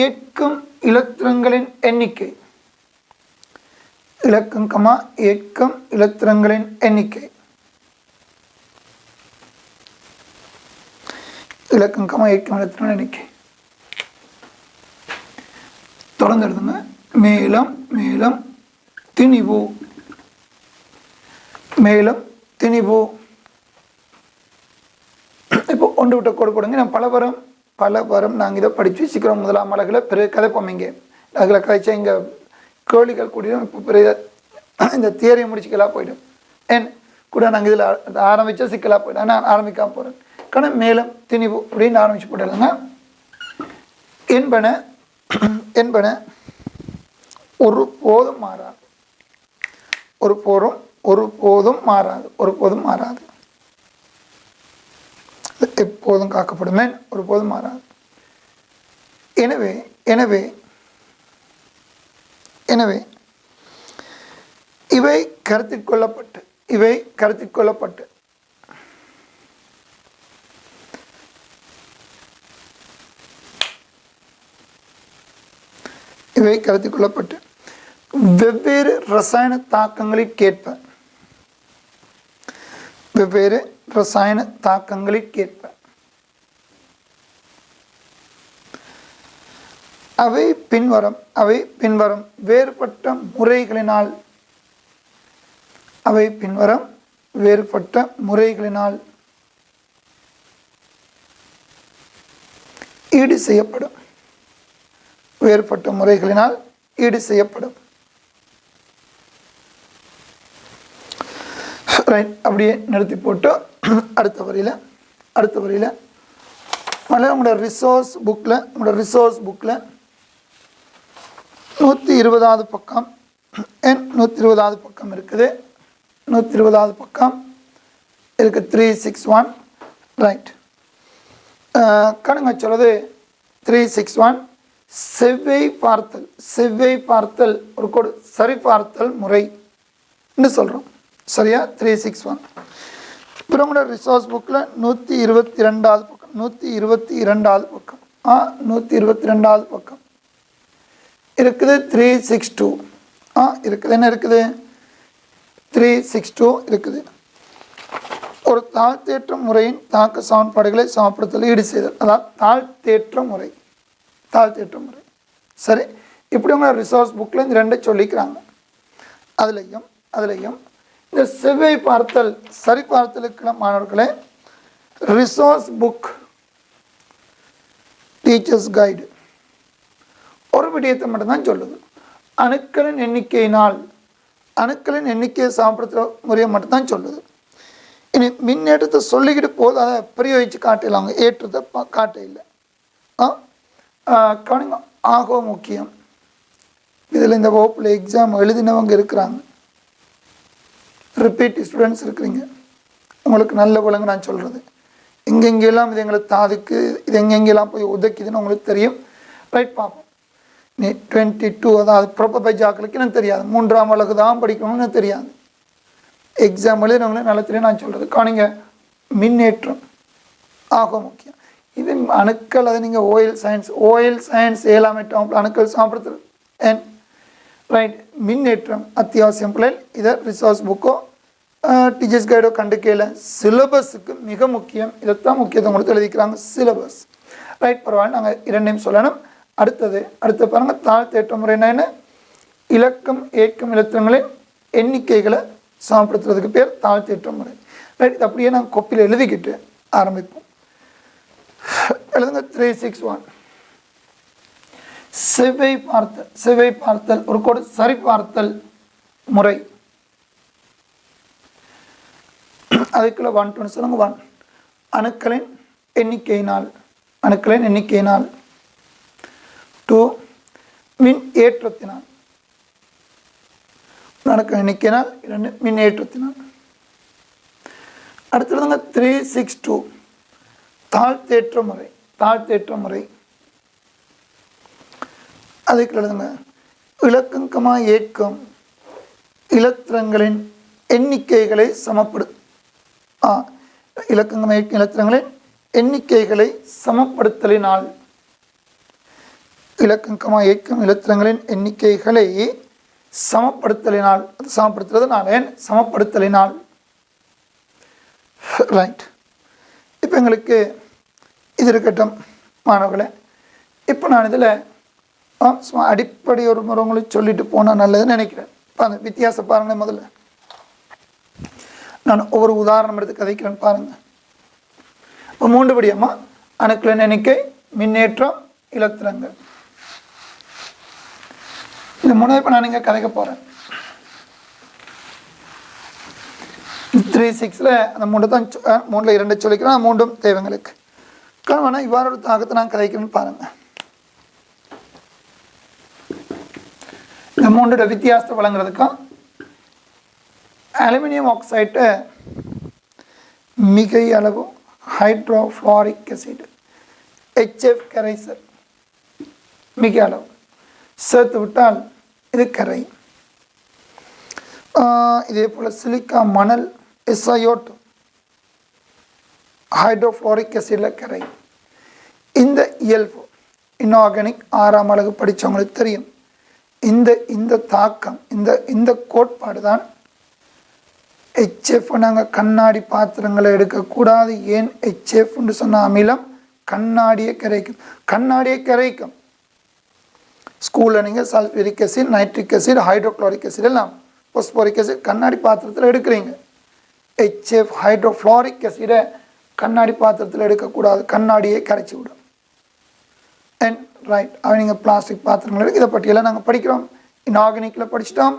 ஏற்கும் இலத்திரங்களின் எண்ணிக்கை தொடர்ந்து எழுதுங்க மேலும் திணிவு இப்போ ஒன்று விட்ட கோடு போடுங்க நான் பல வரம் நாங்கள் இதை படித்து வச்சுக்கிறோம் முதலாம் அழகில் பிறகு கதைப்போம் இங்கே அதில் கதைச்சா இங்கே கேள்விகள் கூடியும் இப்போ பிறகு இந்த தியரியை முடிச்சுக்கலாம் போயிடும் ஏன் கூட நாங்கள் இதில் ஆரம்பித்தா சிக்கலாக போயிடும் நான் ஆரம்பிக்காம போகிறேன் ஆனால் மேலும் திணிவு அப்படின்னு ஆரம்பிச்சு போட்டுருங்க என்பன ஒருபோதும் மாறாது எப்போதும் காக்கப்படுமே ஒருபோதும் மாறாது எனவே இவை கருத்தில் கொள்ளப்பட்டு வெவ்வேறு ரசாயன தாக்கங்களிற்கேற்ப அவை பின்வரும் வேறுபட்ட முறைகளினால் ஈடு செய்யப்படும் ரைட் அப்படியே நிறுத்தி போட்டு அடுத்த வரியில் உங்களோட ரிசோர்ஸ் புக்கில் 120வது பக்கம் 120வது பக்கம் இருக்குது 120வது பக்கம் இருக்குது 361 ரைட் கணங்க சொல்லுது 361 செவ்வை பார்த்தல் ஒரு கோடு சரி பார்த்தல் முறை சொல்கிறோம் சரியா 361 அப்புறம் உங்களோட ரிசோர்ஸ் புக்கில் 122வது பக்கம் 122வது பக்கம் இருக்குது 362 இருக்குது என்ன இருக்குது 362 இருக்குது ஒரு தாழ்த்தேற்ற முறையின் தாக்க சமன்பாடுகளை சமப்படுத்தல் ஈடு செய்தல் அதாவது தாழ்த்தேற்ற முறை சரி இப்படி உங்களோட ரிசோர்ஸ் புக்கில் இந்த ரெண்டை சொல்லிக்கிறாங்க அதுலேயும் இந்த செவ்வை பார்த்தல் சரி பார்த்தலுக்கு மாணவர்களே ரிசோர்ஸ் புக் டீச்சர்ஸ் கைடு ஒரு விடயத்தை மட்டும்தான் சொல்லுது. அணுக்களின் எண்ணிக்கையினால் அணுக்களின் எண்ணிக்கையை சமப்படுத்துகிற முறையை மட்டும்தான் சொல்லுது. இனி மின்னேற்றத்தை சொல்லிக்கிட்டு போது அதை பிரயோகிச்சு காட்டலாங்க, ஏற்றத்தை காட்ட இல்லை. கவனிங்க, ஆகோ முக்கியம். இதில் இந்த வகுப்பில் எக்ஸாம் எழுதினவங்க இருக்கிறாங்க, ரிப்பீட் ஸ்டூடெண்ட்ஸ் இருக்கிறீங்க, உங்களுக்கு நல்ல விலங்கு நான் சொல்கிறது. எங்கெங்கெல்லாம் இது எங்களுக்கு தாதுக்கு, இது எங்கெங்கெல்லாம் போய் உதைக்குதுன்னு உங்களுக்கு தெரியும். ரைட், பார்ப்போம். நீ 22 அதாவது ப்ராப்பர் பை ஜாக்களுக்கு எனக்கு தெரியாது, 3ஆம் அலகு தான் படிக்கணும்னு எனக்கு தெரியாது. எக்ஸாம் எழுதினவங்களே நல்ல தெரியும் நான் சொல்கிறது. கவனிங்க, மின்னேற்றம் ஆக முக்கியம். இது அணுக்கள், அது நீங்கள் ஓயில் சயின்ஸ் 7ஆம் 8ஆம் அணுக்கள் சாப்பிடுறது அண்ட் ரைட். மின்னேற்றம் அத்தியாவசியம் பிள்ளைகள். இதை ரிசோர்ஸ் புக்கோ டீச்சர்ஸ் கைடோ கண்டுக்கையில் சிலபஸுக்கு மிக முக்கியம். இதைத்தான் முக்கியத்துவம் கொடுத்து எழுதிக்கிறாங்க, சிலபஸ். ரைட், பரவாயில்ல, நாங்கள் 2 சொல்லணும். அடுத்து பாருங்கள், தாழ்த்தேற்ற முறைன்னா என்ன? இலக்கம் ஏற்கும் இலத்திரங்களின் எண்ணிக்கைகளை சமப்படுத்துறதுக்கு பேர் தாழ்த்தேற்ற முறை. ரைட், இது அப்படியே நாங்கள் கொப்பியில் எழுதிக்கிட்டு ஆரம்பிப்போம். எழுதுங்க. 361 செவ்வை பார்த்தல் ஒரு கோடு சரி பார்த்தல் முறை. அதுக்குள்ள 1 சொல்லுங்க. 1 அணுக்களின் எண்ணிக்கையினால் 2 மின் ஏற்றத்தினால் அணுக்களின் எண்ணிக்கையினால் 2 மின் ஏற்றத்தினால். அடுத்ததுங்க 362 தாழ்த்தேற்ற முறை. அதுக்கு எழுதுங்க. இலக்கங்கமா ஏற்கும் இலத்திரங்களின் எண்ணிக்கைகளை இலக்கங்கமா ஏற்கும் இலத்திரங்களின் எண்ணிக்கைகளை சமப்படுத்தலினால். இலக்கங்கமா ஏற்கும் இலத்திரங்களின் எண்ணிக்கைகளை சமப்படுத்தலினால். ரைட், இப்போ எங்களுக்கு இது இருக்கட்டும் மாணவர்களே. இப்போ நான் இதில் அடிப்படை ஒரு முறை உங்களுக்கு சொல்லிட்டு போனால் நல்லதுன்னு நினைக்கிறேன். பாருங்க, வித்தியாசம் பாருங்கள். முதல்ல நான் ஒவ்வொரு உதாரணம் எடுத்து கதைக்கிறேன் பாருங்கள். இப்போ 3 படியம்மா அணுக்களின் எண்ணிக்கை, மின்னேற்றம், இலத்திரங்கள். இந்த 3 இப்போ நான் இங்கே கதைக்க போகிறேன். 3-6 அந்த 3 தான் 3ல் 2 சொல்லிக்கிறேன். 3ம் தேவைங்களுக்கு காரணம் இவ்வாறு ஒரு தாக்கத்தை நான் கதைக்கிறேன்னு பாருங்கள். இந்த 3 வித்தியாசத்தை வழங்குறதுக்கும் அலுமினியம் ஆக்சைட்டை மிகை அளவு ஹைட்ரோஃப்ளோரிக் அசிட் HF கரைசல் மிக அளவு சேர்த்து விட்டால் இது கரை. இதே போல் சிலிக்கா மணல் SiO2 ஹைட்ரோஃப்ளோரிக் அசிடில் கரை. இந்த இயல்பு இன்ஆர்கானிக் 6ஆம் அலகு படித்தவங்களுக்கு தெரியும். இந்த தாக்கம், இந்த கோட்பாடு தான் HF. நாங்கள் கண்ணாடி பாத்திரங்களை எடுக்கக்கூடாது. ஏன் HFன்னு சொன்ன அமிலம் கண்ணாடியை கரைக்கும். ஸ்கூலில் நீங்கள் sulphuric acid, nitric acid, hydrochloric acid எல்லாம் பாஸ்போரிக் அசிட் கண்ணாடி பாத்திரத்தில் எடுக்கிறீங்க. HF ஹைட்ரோஃப்ளோரிக் அசிடை கண்ணாடி பாத்திரத்தில் எடுக்கக்கூடாது, கண்ணாடியை கரைச்சி விடும். அண்ட் ரைட், நீங்கள் பிளாஸ்டிக் பாத்திரங்கள் இதை பற்றியெல்லாம் நாங்கள் படிக்கிறோம். இன்ஆர்கானிக்கில் படிச்சிட்டோம்.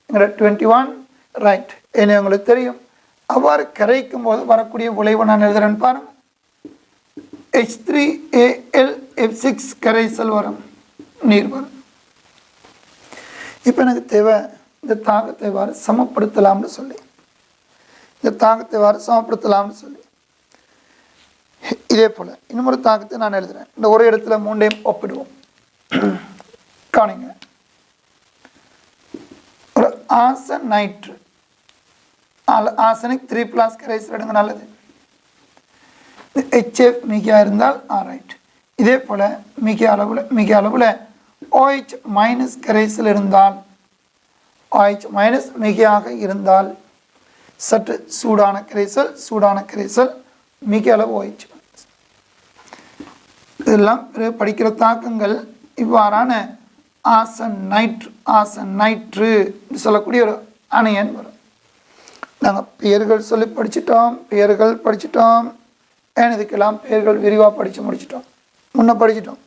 எங்களோட 21 ரைட். என்ன உங்களுக்கு தெரியும். அவ்வாறு கரைக்கும் போது வரக்கூடிய விளைவை நான் எழுதுறேன்னு பாருங்கள். H3AlF6 கரைசல் வரும், நீர் வரும். இப்போ எனக்கு தேவை இந்த தாக்கத்தை எவ்வாறு சமப்படுத்தலாம்னு சொல்லி. இதே போல் இன்னொரு தாக்கத்தை நான் எழுதுகிறேன். இந்த ஒரு இடத்துல 3ஐயும் ஒப்பிடுவோம். காணுங்க, ஒரு ஆசனைட்ரு ஆசனிக் 3+ கரைசல் எடுங்க, நல்லது. HF மிகையாக இருந்தால் ரைட். இதே போல் மிக அளவில் OH- கரைசல் இருந்தால், OH- மிகையாக இருந்தால் சற்று சூடான கரைசல் மிக அளவு OH-. இதெல்லாம் படிக்கிற தாக்கங்கள் இவ்வாறான ஆசனைட்ரு சொல்லக்கூடிய ஒரு அணையன் வரும். நாங்கள் பெயர்கள் படிச்சிட்டோம். ஏன் இதுக்கெல்லாம் பெயர்கள் விரிவாக படித்து முடிச்சிட்டோம். முன்ன படிச்சிட்டோம்,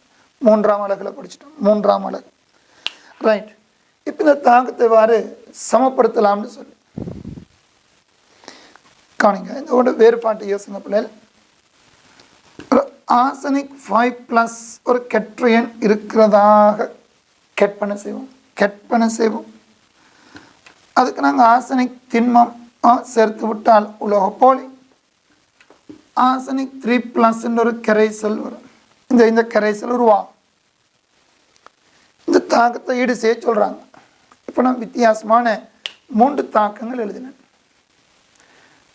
3ஆம் அலகில் படிச்சிட்டோம், 3ஆம் அலகு. ரைட். இப்போ இந்த தாக்கத்தை எவ்வாறு சமப்படுத்தலாம்னு சொல்லி காணுங்க. இதோட வேறுபாட்டு யோசனை பிள்ளைகள். ஆர்சனிக் 5+ ஒரு கெட்ரியன் இருக்கிறதாக கற்பனை செய்வோம். அதுக்கு நாங்கள் ஆர்சனிக் திண்மம் சேர்த்து விட்டால் உலோக போலி ஆர்சனிக் 3+ ஒரு கரைசல் வரும். இந்த கரைசல் உருவாகும். இந்த தாக்கத்தை ஈடு செய்ய சொல்கிறாங்க. இப்போ நான் வித்தியாசமான 3 தாக்கங்கள் எழுதினேன்.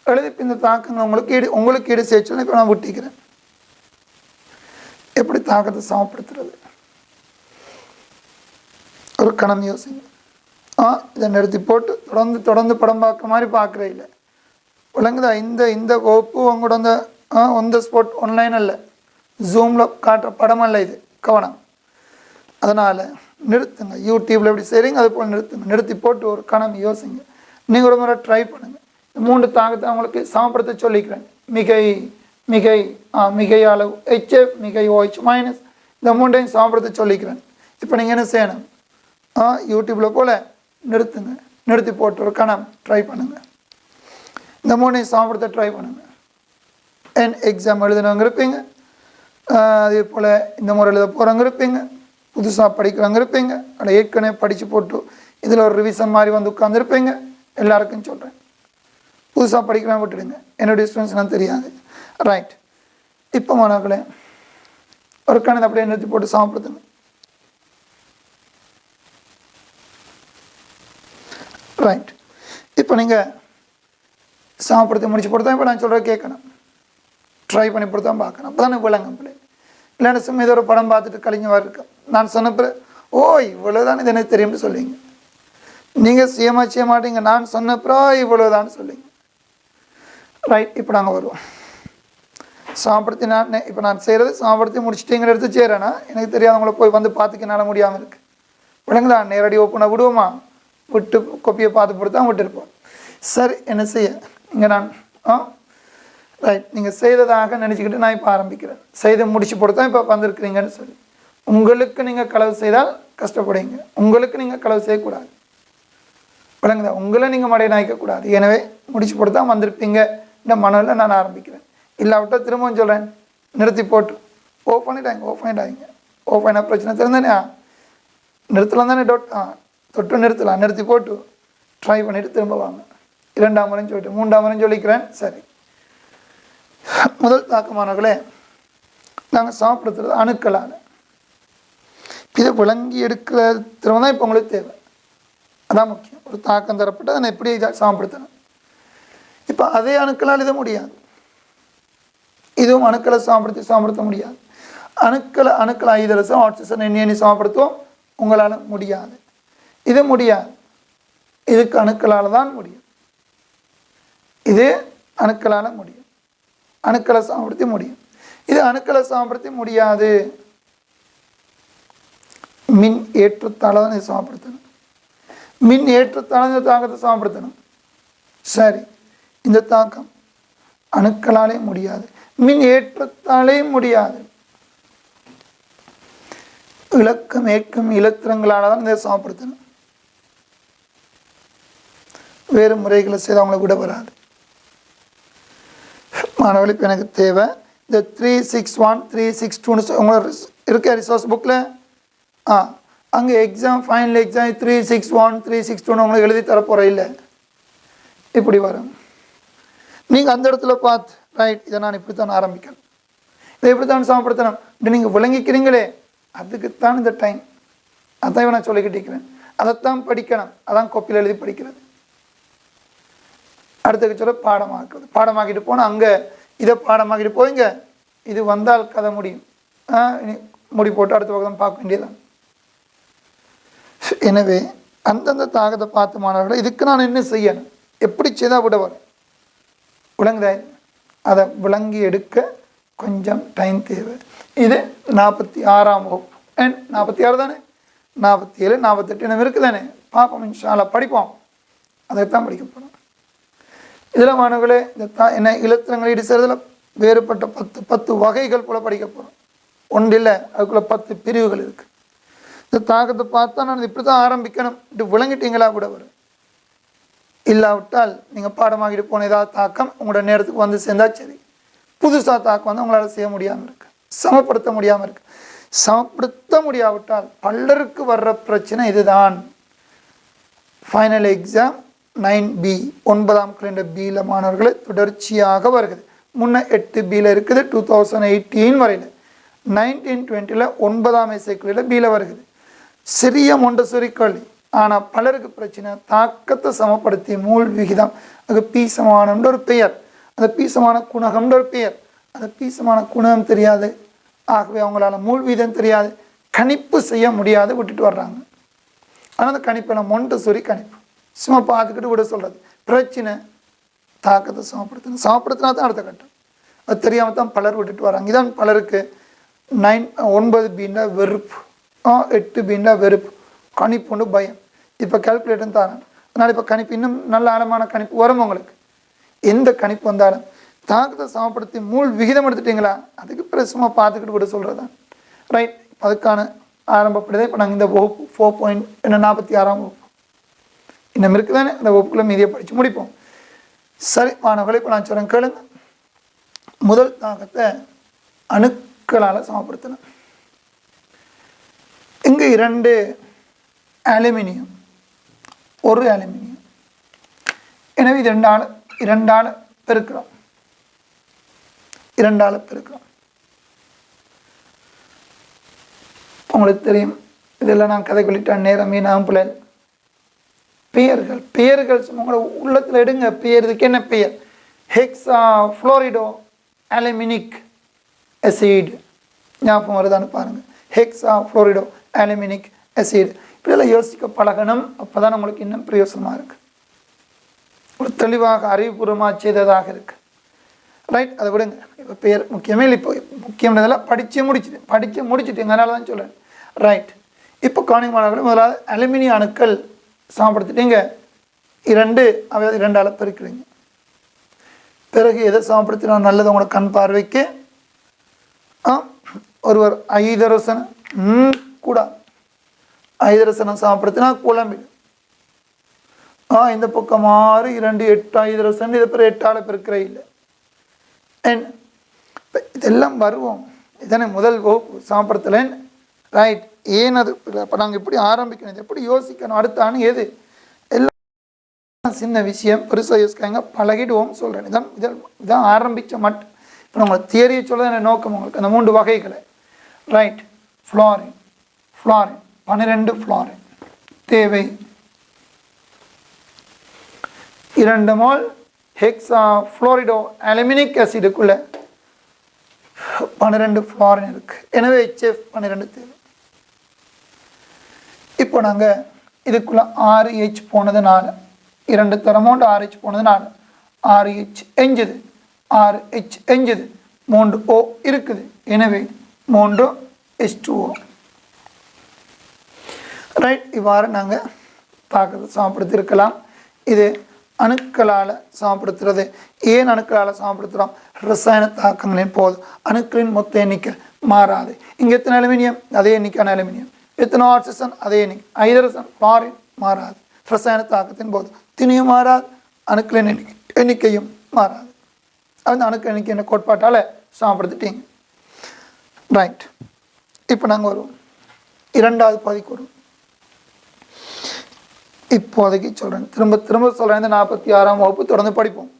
எழுதி இந்த தாக்கங்கள் உங்களுக்கு ஈடு செய்ய சொல்ல இப்போ நான் விட்டிக்கிறேன். எப்படி தாக்கத்தை சமப்படுத்துறது? ஒரு கணம் யோசிங்க. இதை நிறுத்தி போட்டு தொடர்ந்து படம் பார்க்க மாதிரி பார்க்குறே இல்லை. விளங்குதா? இந்த வகுப்பு உங்களோட அந்த ஸ்பாட் ஆன்லைன் அல்ல, ஜூமில் காட்டுற படம் அல்ல, இது கவனம். அதனால் நிறுத்துங்க. யூடியூப்பில் எப்படி செய்கிறீங்க அது போல் நிறுத்துங்க. நிறுத்தி போட்டு ஒரு கணம் யோசிங்க. நீங்கள் ஒரு முறை ட்ரை பண்ணுங்கள். 3 தாக்கத்தை அவங்களுக்கு சமப்படுத்த சொல்லிக்கிறேன். மிகை அளவு HF, மிகை OH மைனஸ், இந்த 3ஐயும் சமப்படுத்த சொல்லிக்கிறேன். இப்போ நீங்கள் என்ன செய்யணும்? யூடியூப்பில் போல் நிறுத்துங்க. நிறுத்தி போட்டு ஒரு கணம் ட்ரை பண்ணுங்கள். இந்த 3ஐயும் சமப்படுத்த ட்ரை பண்ணுங்கள். எக்ஸாம் எழுதுனவங்க இருப்பீங்க, அதே போல் இந்த முறை எழுத போகிறவங்க இருப்பீங்க, புதுசாக படிக்கிறவங்க இருப்பீங்க, அதை ஏற்கனவே படித்து போட்டு இதில் ஒரு ரிவிஷன் மாதிரி வந்து உட்காந்துருப்பீங்க. எல்லாருக்கும் சொல்கிறேன், புதுசாக படிக்கிறவங்க விட்டுடுங்க, என்னுடைய ஸ்டூடெண்ட்ஸ்லாம் தெரியாது. ரைட். இப்போ மாணவர்களே ஒரு கணத்தை அப்படியே நிறுத்தி போட்டு சமப்படுத்துங்க. ரைட். இப்போ நீங்கள் சமப்படுத்தி முடிச்சு கொடுத்தா இப்போ நான் சொல்கிற கேட்கணும், ட்ரை பண்ணி கொடுத்தா பார்க்கணும். அப்போ தானே விளங்கும் பிள்ளை. இல்லைன்னா சும்மா ஏதோ ஒரு படம் பார்த்துட்டு கழிஞ்சவாறு இருக்கும். நான் சொன்னப்போ இவ்வளோதான் இது எனக்கு தெரியும்னு சொல்லுவீங்க. நீங்கள் செய்ய மாட்டீங்க. நான் சொன்னப்போ இவ்வளோதான்னு சொல்லுவீங்க. ரைட். இப்போ நாங்கள் வருவோம். சமப்படுத்தி இப்போ நான் செய்கிறது சமப்படுத்தி முடிச்சுட்டீங்கிற எடுத்து செய்கிறேன்னா எனக்கு தெரியாதவங்கள போய் வந்து பார்த்துக்கனால முடியாமல் இருக்குது. விளங்குதா? நேரடி ஓப்பனாக விடுவோமா? விட்டு கொப்பியை பார்த்து கொடுத்தா விட்டுருப்போம். சரி, என்ன செய்ய இங்கே நான் ரைட். நீங்கள் செய்ததாக நினச்சிக்கிட்டு நான் இப்போ ஆரம்பிக்கிறேன். செய்து முடிச்சு கொடுத்தா இப்போ வந்திருக்கிறீங்கன்னு சொல்லி. உங்களுக்கு நீங்கள் களவு செய்தால் கஷ்டப்படுவீங்க. உங்களுக்கு நீங்கள் களவு செய்யக்கூடாது. விளங்குதா? உங்களை நீங்கள் மடைய நாய்க்கக்கூடாது. எனவே முடிச்சு கொடுத்தா வந்திருப்பீங்க இந்த மனதில் நான் ஆரம்பிக்கிறேன். இல்லாவிட்டால் திரும்பவும் சொல்கிறேன், நிறுத்தி போட்டு ஓஃப் பண்ணிட்டாங்க. ஓஃப் பண்ண பிரச்சனை தெரிந்தானே நிறுத்தலாம் தானே. தொட்டு நிறுத்தலாம். நிறுத்தி போட்டு ட்ரை பண்ணிவிட்டு திரும்ப வாங்க. 2ஆம் முறையும் சொல்லிட்டு 3ஆம் முறையும் சொல்லிக்கிறேன். சரி. முதல் தாக்கமானவர்களே, நாங்கள் சமப்படுத்துறது அணுக்களால். இதை விளங்கி எடுக்கிற திறமை தான் இப்போ உங்களுக்கு தேவை. அதான் முக்கியம். ஒரு தாக்கம் தரப்பட்டு அதை எப்படி சமப்படுத்தணும். இப்போ அதே அணுக்களால் இதை முடியாது. இதுவும் அணுக்களை சமப்படுத்த முடியாது. அணுக்களை ஐதரசம் ஆக்சிஜன் எண்ணி சமப்படுத்துவோம். உங்களால் முடியாது. இது முடியாது. இதுக்கு அணுக்களால் தான் முடியும். இது அணுக்களால் முடியும். அணுக்களை சமப்படுத்தி முடியும். இது அணுக்களை சமப்படுத்தி முடியாது. மின் ஏற்றத்தால் தான் இதை சமப்படுத்தணும். மின் ஏற்றத்தால் இந்த தாக்கத்தை சமப்படுத்தணும். சரி, இந்த தாக்கம் அணுக்களாலே முடியாது, மின் ஏற்றத்தாலே முடியாது. இலக்கம் ஏற்கும் இலத்திரங்களால் தான் இதை சமப்படுத்தணும். வேறு முறைகளை செய்து அவங்களை விட வராது. மாணவர்களுக்கு எனக்கு தேவை இந்த 361 362 உங்களோட இருக்க ரிசோர்ஸ் புக்கில் அங்கே எக்ஸாம் ஃபைனல் எக்ஸாம் 361 362 உங்களுக்கு எழுதி தரப்போகிற இல்லை. இப்படி வரும். நீங்கள் அந்த இடத்துல பார்த்து ரைட் இதை நான் இப்படித்தான் ஆரம்பிக்கணும், இதை இப்படித்தான் சமப்படுத்தணும் இப்படி நீங்கள் விளங்கிக்கிறீங்களே, அதுக்குத்தான் இந்த டைம். அதான் நான் சொல்லிக்கிட்டு இருக்கிறேன். அதைத்தான் படிக்கணும். அதான் கோப்பியில் எழுதி படிக்கிறது. அடுத்த சொல்ல பாடமாக்குறது. பாடமாக்கிட்டு போனால் அங்கே இதை பாடமாக்கிட்டு போய்ங்க, இது வந்தால் கதை முடியும். முடி போட்டு அடுத்த பக்கம் பார்க்க வேண்டியதான். எனவே அந்தந்த தாக்கத்தை பார்த்து மாணவர்கள் இதுக்கு நான் என்ன செய்யணும், எப்படி செய்தால் விட வரும் விளங்குதா? அதை விளங்கி எடுக்க கொஞ்சம் டைம் தேவை. இது 46ஆம் வகுப்பு. 46 தானே, 47 48 நம்ம இருக்குது தானே. பார்ப்போம், இன்ஷால்லா படிப்போம். அதைத்தான் படிக்க போகிறோம். இதில் மாணவர்களே இந்த என்ன இலத்திரங்களை இடிசறதில் வேறுபட்ட 10 வகைகள் போல படிக்க போகிறோம். ஒன்று இல்லை, அதுக்குள்ளே 10 பிரிவுகள் இருக்குது. இந்த தாக்கத்தை பார்த்தா நான் இப்படி தான் ஆரம்பிக்கணும் இது விளங்கிட்டீங்களா கூட வரும். இல்லாவிட்டால் நீங்கள் பாடமாகிட்டு போன ஏதாவது தாக்கம் உங்களோட நேரத்துக்கு வந்து சேர்ந்தால் சரி. புதுசாக தாக்கம் வந்து உங்களால் செய்ய முடியாமல் இருக்குது, சமப்படுத்த முடியாமல் இருக்குது. சமப்படுத்த முடியாவிட்டால் பலருக்கு வர்ற பிரச்சனை இதுதான். ஃபைனல் எக்ஸாம் 9B 9ஆம் கலண்டர் பியில் மாணவர்களை தொடர்ச்சியாக வருகிறது. முன்ன 8Bயில் இருக்குது 2018 வரையில். 1920 9ஆம் இசைக்குள்ளில் பியில் வருகிறது. சிறிய மொண்டசொரி கல்வி. ஆனால் பலருக்கு பிரச்சனை தாக்கத்தை சமப்படுத்தி மூல் விகிதம், அது பி சமானம்ன்ற ஒரு பெயர், அந்த பி சமான குணகம்ன்ற ஒரு பெயர். அந்த பி சமான குணகம் தெரியாது, ஆகவே அவங்களால மூல் விகிதம் தெரியாது, கணிப்பு செய்ய முடியாது, விட்டுட்டு வர்றாங்க. ஆனால் அந்த கணிப்பில் மொண்டசொரி கணிப்பு சும்மா பார்த்துக்கிட்டு விட சொல்கிறது. பிரச்சனை தாக்கத்தை சமப்படுத்தினா தான் அடுத்த கட்டம். அது தெரியாமல் தான் பலர் விட்டுட்டு வராங்க. இதான் பலருக்கு 9B வெறுப்பு, 8B வெறுப்பு, கணிப்பு ஒன்று பயம். இப்போ கால்குலேட்டர் தரேன், அதனால் இப்போ கணிப்பு இன்னும் நல்ல ஆழமான கணிப்பு வரும் உங்களுக்கு. எந்த கணிப்பு வந்தாலும் தாக்கத்தை சமப்படுத்தி மூல் விகிதம் எடுத்துட்டிங்களா, அதுக்கு பிறகு சும்மா பார்த்துக்கிட்டு விட சொல்கிறது தான் ரைட். அதுக்கான ஆரம்பப்படுதே இப்போ நாங்கள் இந்த வகுப்பு 4.46ஆம் வகுப்பு இன்னும் இருக்குதானே, அந்த வகுப்புக்குள்ள மீதியை படித்து முடிப்போம். சரி மாணவர்களை, இப்போ நான் சொல்கிறேன் கேளுங்க. முதல் தாக்கத்தை அணுக்களால் சமப்படுத்தணும். இங்கு 2 அலுமினியம், 1 அலுமினியம். எனவே 2ஆல் பெருக்கிறோம், 2ஆல் பெருக்கிறோம். உங்களுக்கு தெரியும், இதெல்லாம் நான் கதை சொல்லிட்டேன், நேரமே நான் பிள்ளை. பெயர்கள் உங்களோட உள்ளத்தில் எடுங்க. பெயர், இதுக்கு என்ன பெயர்? Hexa fluorido aluminic acid. ஞாபகம் வருதான்னு பாருங்கள். Hexa fluorido aluminic acid. இப்படியெல்லாம் யோசிக்க பழகணும். அப்போ தான் நம்மளுக்கு இன்னும் பிரயோசனமாக இருக்குது, ஒரு தெளிவாக அறிவுபூர்வமாக செய்ததாக இருக்குது ரைட். அதை விடுங்க, இப்போ பேர் முக்கியமே இல்லை. இப்போ முக்கியமானதெல்லாம் படித்து முடிச்சுட்டேங்க, அதனால தான் சொல்கிறேன் ரைட். இப்போ காணிக் மாணவர்கள் முதலாவது அலுமினிய அணுக்கள் சமப்படுத்திட்டீங்க. 2 அவை 2ஆல் பெருக்கிறீங்க. பிறகு எதை சமப்படுத்தினா நல்லது உங்களுக்கு கண் பார்வைக்கு? ஒருவர் ஐதரசன் கூட ஐதரசனை சமப்படுத்தினா குழம்பிடும். இந்த பக்கம் 6 2 8 ஐதரசன், இதை பிறகு 8ஆல் பெருக்கிற இல்லை. இதெல்லாம் வருவோம், இதனை முதல் வகுப்பு சமப்படுத்தலேன்னு ரைட். ஏன் அது அப்போ நாங்கள் எப்படி ஆரம்பிக்கணும், இது எப்படி யோசிக்கணும், அடுத்த அணு எது, எல்லாம் சின்ன விஷயம், பெருசாக யோசிக்காங்க, பழகிடுவோம் சொல்கிறேன். இதான் ஆரம்பித்த மட்டும். இப்போ உங்களை தியரியை சொல்ல என்ன நோக்கம் உங்களுக்கு, அந்த 3 வகைகளை ரைட். ஃப்ளோரின் 12 ஃப்ளோரின் தேவை. 2 மோல் ஹெக்ஸா ஃப்ளோரிடோ அலுமினிக் அசிடுக்குள்ள 12 ஃப்ளோரின் இருக்குது. எனவே HF 12 தேவை. இப்போ நாங்கள் இதுக்குள்ள 6H போனது 4, 2 தரமோண்டு 6H போனது 4, 6H எஞ்சுது, 6H எஞ்சுது, 3O இருக்குது. எனவே 3H2O ரைட். இவ்வாறு நாங்கள் தாக்கத்தை சமப்படுத்தியிருக்கலாம். இது அணுக்களால் சமப்படுத்துறது. ஏன் அணுக்களால் சமப்படுத்துகிறோம்? ரசாயன தாக்கங்களின் போது அணுக்களின் மொத்த எண்ணிக்கை மாறாது. இங்கே எத்தனை அலுமினியம், அதே எண்ணிக்கையான அலுமினியம். எத்தனை ஆக்சிஜன், அதே எண்ணிக்கை. ஹைட்ரஜன் ஃப்ளோரின் மாறாது. ரசாயன தாக்கத்தின் போது திணியும் மாறாது, அணுக்களின் எண்ணிக்கையும் மாறாது. அந்த அணுக்கள் எண்ணிக்கை என்ன கோட்பாட்டால் சமப்படுத்திட்டீங்க ரைட். இப்போ நாங்கள் வருவோம் 2வது பகுதிக்கு வருவோம். இப்போதைக்கு சொல்கிறேன், திரும்ப சொல்கிறேன். இந்த 46ஆம் வகுப்பு தொடர்ந்து படிப்போம்.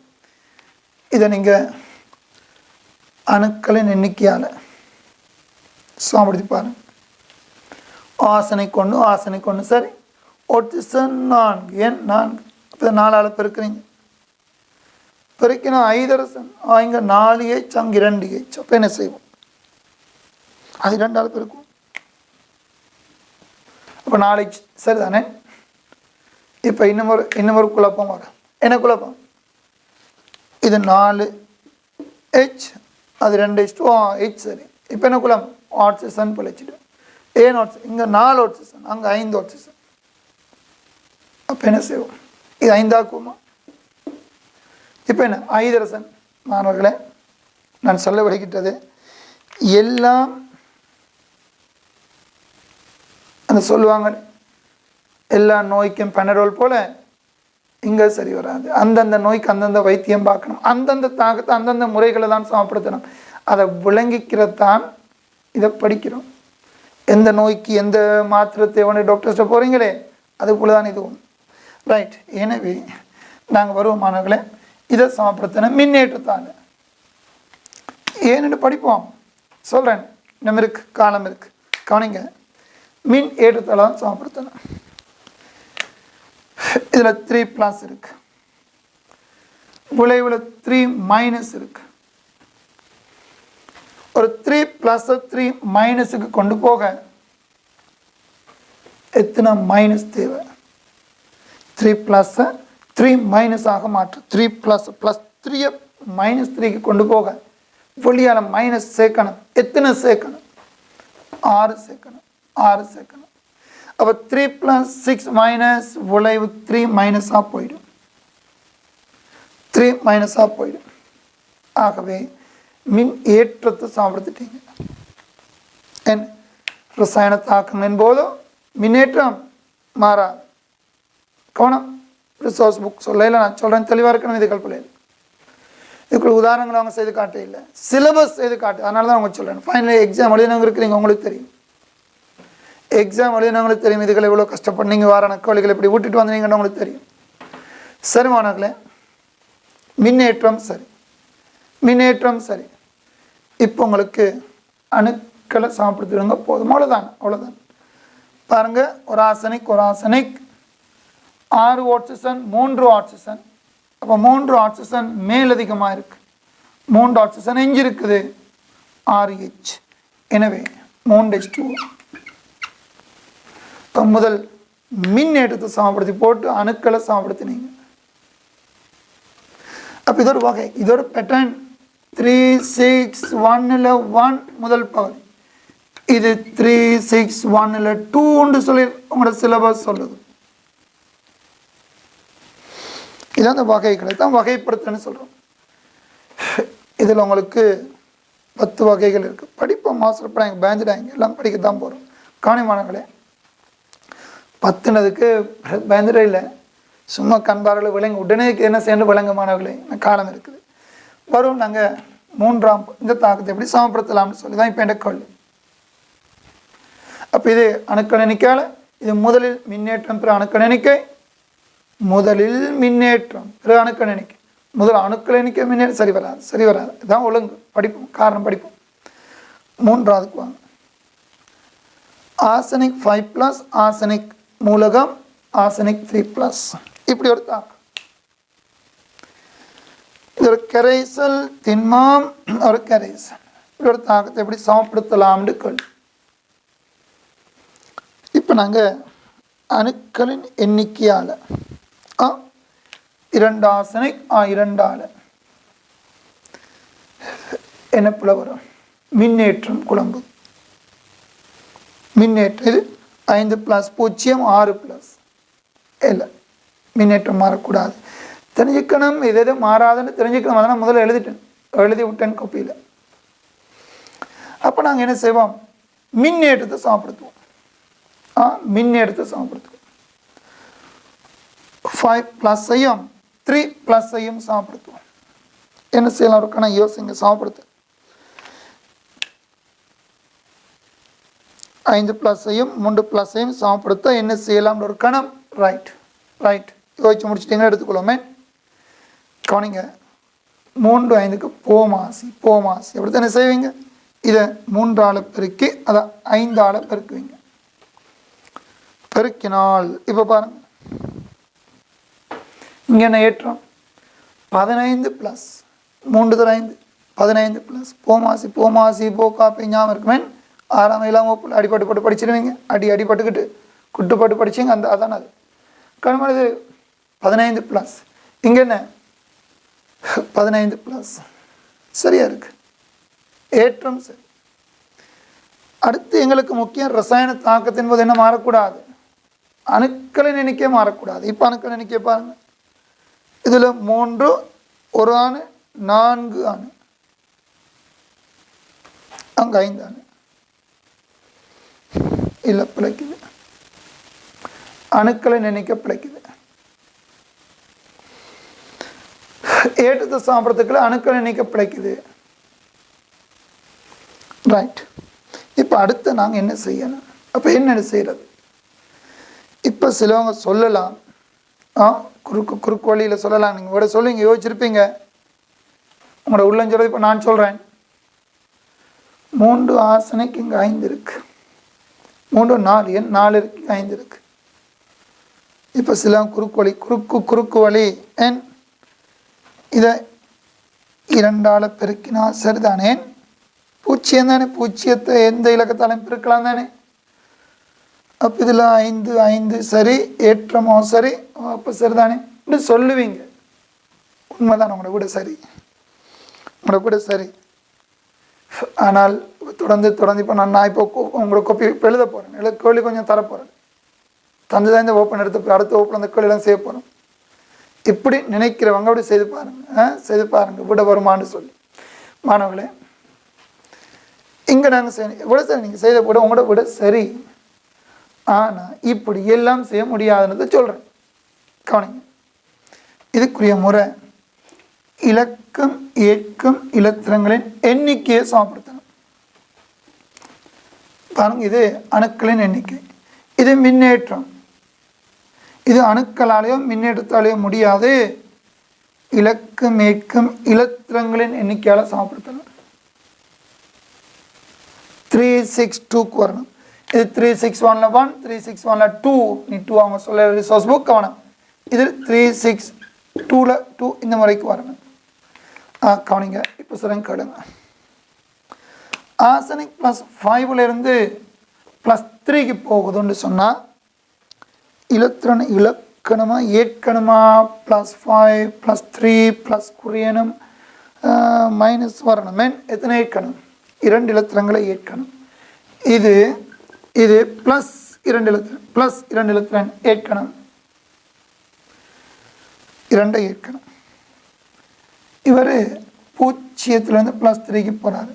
இதை நீங்கள் அணுக்களின் எண்ணிக்கையால் சமப்படுத்தி பாருங்க. ஆசனை கொண்டு சரி. ஆக்சிஜன் 4, ஏன் 4? இப்போ 4ஆல் பெருக்கிறீங்க. பெருக்கினா ஹைட்ரஜன் இங்கே 4H, அங்கே 2H. அப்போ என்ன செய்வோம்? அது 2ஆல் பெருக்கும். அப்போ 4H சரி தானே? இப்போ இன்னொரு குழப்பம் வரும். என்ன குழப்பம்? இது 4H, அது 2H2 H சரி. இப்போ என்ன குழப்பம்? ஆக்சிஜன் பிழைச்சிட்டு. ஏன் ஆக்சிஜன்? இங்கே 4 ஆக்சிஜன், அங்கே 5 ஆக்சிஜன். அப்போ என்ன செய்வோம்? இது 5 ஆக்குமா? இப்போ என்ன ஹைட்ரஜன்? மாணவர்களே, நான் சொல்ல விடுகின்றது, எல்லாம் அந்த சொல்லுவாங்க எல்லா நோய்க்கும் பெனரோல் போல் இங்கே சரி வராது. அந்தந்த நோய்க்கு அந்தந்த வைத்தியம் பார்க்கணும், அந்தந்த தாக்கத்தை அந்தந்த முறைகளை தான் சமப்படுத்தணும். அதை விளங்கிக்கிறதான் இதை படிக்கிறோம். எந்த நோய்க்கு எந்த மாத்திரை தேவைன்னு டாக்டர்ஸ்ட்ட போகிறீங்களே அதுக்குள்ளே தான் இதுவும் ரைட். எனவே நாங்கள் வருவோமானவர்களே இதை சமப்படுத்தின மின்னேற்றத்தால் ஏன்னு படிப்போம். சொல்கிறேன், நம்ம இருக்கு காலம் இருக்குது கவனிங்க. மின் ஏற்றத்தால் தான் சமப்படுத்தணும். இதில் 3+ இருக்கு, விளைவில் 3- இருக்கு. ஒரு 3+ 3- கொண்டு போக எத்தனை மைனஸ் தேவை? 3+ 3- ஆக மாற்று. 3+ +3 -3 கொண்டு போக வெளியால் மைனஸ் சேர்க்கணும். எத்தனை சேர்க்கணும்? 6 சேர்க்கணும். 6 சேர்க்கணும். அப்போ 3 + 6 விளைவு 3- போயிடும். 3- போயிடும். ஆகவே மின் ஏற்றத்தை சமப்படுத்திட்டீங்க. என் ரசாயன தாக்கங்களின் போதும் மின்னேற்றம் மாறாது. கவனம். ரிசோர்ஸ் புக் சொல்ல நான் சொல்கிறேன், தெளிவாக இருக்கணும். இது கல்பலை இதுக்குள்ள உதாரணங்கள் அவங்க செய்து காட்ட இல்லை, சிலபஸ் செய்து காட்டு. அதனால தான் அவங்க சொல்கிறேன். ஃபைனல் எக்ஸாம் எழுதினவங்க இருக்கிறீங்க, உங்களுக்கு தெரியும். எக்ஸாம் எழுதினவங்களுக்கு தெரியும் இதுகளை எவ்வளோ கஷ்டப்பட்டு நீங்கள் வார நக்கவழிகளை இப்படி விட்டுட்டு வந்தீங்கன்னு உங்களுக்கு தெரியும். சரி மாணவர்களே, மின்னேற்றம் சரி, மின்னேற்றம் சரி. இப்போ உங்களுக்கு அணுக்களை சமப்படுத்திடுங்க போதும். அவ்வளோதான். பாருங்கள், ஒரு ஆர்சனிக் 6 ஆக்சிஜன் 3 ஆக்சிஜன். அப்போ 3 ஆக்சிஜன் மேலதிகமாக இருக்குது, 3 ஆக்சிஜன் எஞ்சி இருக்குது 6H. எனவே 3H2. இப்போ முதல் மின்னேற்றத்தை சமப்படுத்தி போட்டு அணுக்களை சமப்படுத்தினீங்க. அப்போ இது ஒரு வகை, இது ஒரு பேட்டர்ன். 3 6 1 1 முதல் பகுதி, இது 3 6 1 2 சொல்லி உங்களோட சிலபஸ் சொல்லுது. இதான் அந்த வகைகளை தான் வகைப்படுத்துன்னு சொல்கிறோம். இதில் உங்களுக்கு 10 வகைகள் இருக்குது. படிப்போம் மாஸ்டர் படம் எங்கள் பயந்துடாங்க, எல்லாம் படிக்கத்தான் போகிறோம். கவனிமானங்களே, 10னதுக்கு பயந்துட இல்லை, சும்மா கண்பார்களை விளங்க உடனே என்ன சேர்ந்து விளங்கமானவர்களே காலம் இருக்குது. வரும் நாங்கள் 3ஆம் இந்த தாக்கத்தை எப்படி சமப்படுத்தலாம்னு சொல்லி தான் இப்போ என் கேள்வி. அப்போ இது அணுக்கள் எண்ணிக்கையால் இது முதலில் மின்னேற்றம் பிற அணுக்கள் எண்ணிக்கை, முதலில் மின்னேற்றம் பிற அணுக்கள் எண்ணிக்கை. முதல் அணுக்கள் எண்ணிக்கை மின்னேற்றம் சரி வராது. இதுதான் ஒழுங்கு. படிப்போம், காரணம் படிப்போம். 3ஆவதுக்கு வாங்க. ஆர்சனிக் 5+, ஆர்சனிக் மூலகம், ஆர்சனிக் 3+. இப்படி ஒரு தாக்கம். இது ஒரு கரைசல் திண்மம், ஒரு கரைசல். இப்படி ஒரு தாக்கத்தை எப்படி சமப்படுத்தலாம்னு கேள்வி. இப்போ நாங்கள் அணுக்களின் எண்ணிக்கையால் 2 ஆர்சனிக் 2ஆல் என்ன போல வரும்? மின்னேற்றம் குழம்பு. மின்னேற்றம் இது 5+0 6+ இல்லை, மின்னேற்றம் மாறக்கூடாது. தெரிஞ்சுக்கணும், இது எது மாறாதுன்னு தெரிஞ்சுக்கணும். அதனால் முதல்ல எழுதி விட்டேன் கோப்பியில். அப்போ நாங்கள் என்ன செய்வோம்? மின்னேற்றத்தை சமப்படுத்துவோம். மின்னேற்றத்தை சமப்படுத்துவோம். 5+ஐயும் 3+ஐயும் சமப்படுத்துவோம். என்ன செய்யலாம்? ஒரு கணக்கு யோசிங்க. சமப்படுத்து 5+ஐயும் 3+ஐயும் சமப்படுத்த என்ன செய்யலாம்? ஒரு கணம். ரைட் யோசிச்சு முடிச்சுட்டீங்கன்னா எடுத்துக்கொள்ளுமே. கவனிங்க, 3 5க்கு போமாசி. எப்படி தானே செய்வீங்க? இதை 3ஆல் பெருக்கி அதை 5ஆல் பெருக்குவீங்க. பெருக்கினால் இப்போ பாருங்க, இங்கே என்ன ஏற்றம்? 15+3 5 15+. போமாசி போக்காப்பி ஞாபகம் இருக்குமே. 6ஆம் 7ஆம் வகுப்பில் அடிப்பட்டு படிச்சிருவீங்க. அடிப்பட்டுக்கிட்டு குட்டுப்பட்டு படிச்சிங்க. அதான் அது கணவன். இது 15+. இங்கே என்ன? 15+. சரியா இருக்கு, ஏற்றம் சரி. அடுத்து எங்களுக்கு முக்கியம் ரசாயன தாக்கத்தின் போது என்ன மாறக்கூடாது? அணுக்களின் எண்ணிக்கை மாறக்கூடாது. இப்போ அணுக்கள் எண்ணிக்கை பாருங்க. இதில் 3 1 அணு 4 அணு, அங்கே 5 அணு இல்லை பிழைக்குது. அணுக்களின் எண்ணிக்கை பிழைக்குது. ஏற்றத்தை சாப்பிட்றதுக்குள்ள அணுக்களின் எண்ணிக்கை பிழைக்குது. ரைட். இப்போ அடுத்து நாங்கள் என்ன செய்யணும்? அப்போ என்ன செய்கிறது? இப்போ சிலவங்க சொல்லலாம், குறுக்கு வழியில் சொல்லலாம். நீங்கள் விட சொல்லுவீங்க, யோசிச்சிருப்பீங்க, உங்களோட உள்ளஞ்சொல்றது. இப்போ நான் சொல்கிறேன், 3 ஆசனைக்கு இங்கே 5 இருக்கு, 3 4 எண் 4 இருக்கு, 5 இருக்கு. இப்போ சில குறுக்கு வழி எண் இதை 2ஆல் பெருக்கினா சரிதானே? பூஜ்ஜியம் தானே? பூஜ்ஜியத்தை எந்த இலக்கத்தாலும் பெருக்கலாம் தானே? அப்போ இதில் 5 5 சரி, ஏற்றமோ சரி, அப்போ சரிதானே இப்படி சொல்லுவீங்க. உண்மைதான், உங்களோட விட சரி, உங்களோட விட சரி. ஆனால் தொடர்ந்து இப்போ நான் இப்போ உங்களோட கோப்பி இப்போ எழுத போகிறேன், கேள்வி கொஞ்சம் தரப்போகிறேன். தந்து தான் இந்த ஓப்பன் எடுத்து அடுத்த ஓப்பன் அந்த கேள்வியெல்லாம் செய்ய போகிறோம். இப்படி நினைக்கிறவங்க அப்படி செய்து பாருங்க விட வருமானு சொல்லி. மாணவர்களே, இங்கே நாங்கள் செய்யணும் எவ்வளோ சரி, நீங்கள் செய்த விட உங்களோட விட சரி. ஆனால் இப்படி எல்லாம் செய்ய முடியாதுன்னு சொல்கிறேன். கவனிங்க, இதுக்குரிய முறை இலக்கம் ஏற்கும் இலத்திரங்களின் எண்ணிக்கையை சமப்படுத்தணும். பாருங்க, இது அணுக்களின் எண்ணிக்கை, இது மின்னேற்றம். இது அணுக்களாலேயோ மின்னேற்றத்தாலேயோ முடியாது. இலக்கம் ஏற்கும் இலத்திரங்களின் எண்ணிக்கையால் சமப்படுத்தணும். 362க்கு வரணும். இது 361ல் 1, 361ல் 2. நீ 2 அவங்க சொல்ல ரிசோர்ஸ் புக் கவனம். இது 362ல் 2 இந்த முறைக்கு வரணும். கவனிங்க, இப்போ சொல்லுங்க கேளுங்க. ஆசனிக் +5லேருந்து +3க்கு போகுதுன்னு சொன்னால் இலக்கணமாக ஏற்கனமா +5 +3 ப்ளஸ் குறியணும் மைனஸ் வரணும். எத்தனை ஏற்கணும்? 2 இலத்திரங்களை ஏற்கணும். இது +2 இலத்திரன் ஏற்கணும், 2 ஏற்கணும். இவர் 0லேருந்து +3க்கு போகிறாரு.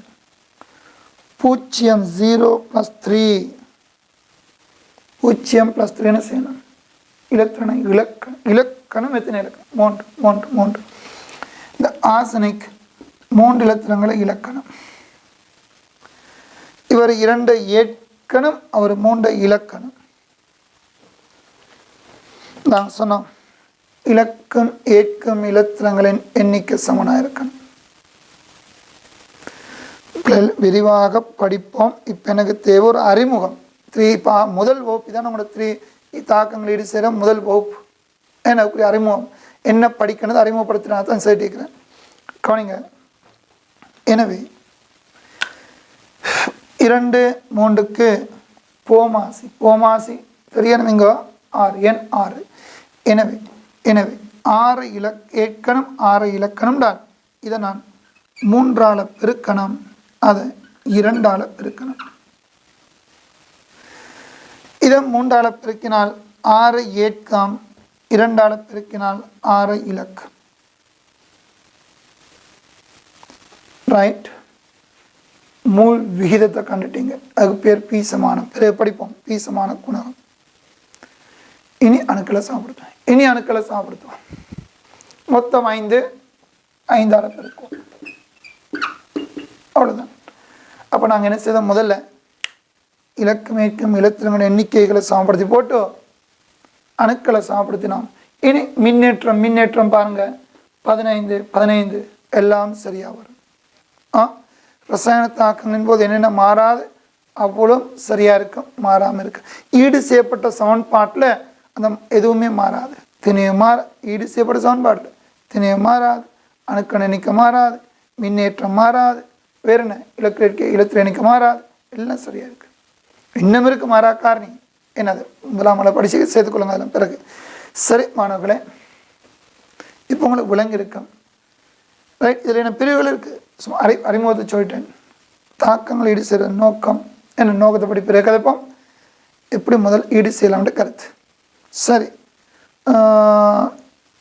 0 0 +3 0 +3 என்ன செய்யணும்? இலக்கணம் எத்தனை இலக்கணம்? 3. இந்த ஆசனிக் 3 இலத்திரங்களை இலக்கணம். இவர் 2 ஏற்கணும், அவர் 3 இலக்கணம். நாங்கள் சொன்னோம், இலக்கம் ஏற்கும் இலத்திரங்களின் எண்ணிக்கை சமனாக இருக்கணும். விரிவாக படிப்போம். இப்போ எனக்கு தேவை ஒரு அறிமுகம். 3 முதல் வகுப்பு தான் நம்மளோட 3 தாக்கங்கள் ஈடு செய்கிற முதல் வகுப்பு. எனக்கு அறிமுகம் என்ன படிக்கணும் அறிமுகப்படுத்தினா தான் சேர்த்திக்கிறேன். கவனிங்க, எனவே 2 3க்கு போமாசி தெரியணுங்க. 6 எண் 6. எனவே 6 ஏற்கனம் 6 இலக்கணம் தான். இதை நான் 3ஆல் பெருக்கணும், அதை 2ஆல் பெருக்கணும். இதை 3ஆல் பெருக்கினால் 6 ஏற்கம், 2ஆல் பெருக்கினால் 6 இலக்கம். ரைட். மூல் விகிதத்தை கண்டுட்டீங்க, அதுக்கு பேர் பீசமானம். பிறகு படிப்போம் பீசமான குணகம். இனி அணுக்களை சாப்பிடுத்துவோம். மொத்தம் 5 5ஆல் பெருக்குவோம். அவ்வளோதான். அப்போ நாங்கள் என்ன செய்தோம்? முதல்ல இலக்கம் ஏற்கும் இலத்திரங்களின் எண்ணிக்கைகளை சமப்படுத்தி போட்டு அணுக்களை சமப்படுத்தினோம். இனி மின்னேற்றம் பாருங்க, 15 15 எல்லாம் சரியாக வரும். ரசாயன தாக்கங்களின் போது என்னென்ன மாறாது அவ்வளோ சரியாக இருக்கும், மாறாமல் இருக்கு. ஈடு செய்யப்பட்ட சமன்பாட்டில் அந்த எதுவுமே மாறாது. ஈடு செய்யப்பட்ட சமன்பாட்டில் திணையம் மாறாது, அணுக்கள் எண்ணிக்கை மாறாது, மின்னேற்றம் மாறாது, வேற என்ன இலத்திர எண்ணிக்கை மாறாது, எல்லாம் சரியாக இருக்கு. இன்னும் இருக்கு மாறா காரணி என்னது? முதலாமலை படிச்சு சேர்த்துக்கொள்ளுங்க. அதெல்லாம் பிறகு சரி மாணவர்களே, இப்போ உங்களுக்கு விலங்கு இருக்கும். ரைட். இதில் என்ன பிரிவுகள் இருக்குது? சும்மா அறிமுகத்தை சொல்லிட்டேன். தாக்கங்கள் ஈடு செய்கிற நோக்கம் என்ன, நோக்கத்தை படி பிறகு கதைப்போம். எப்படி முதல் ஈடு செய்யலாம்ன்ற கருத்து. சரி,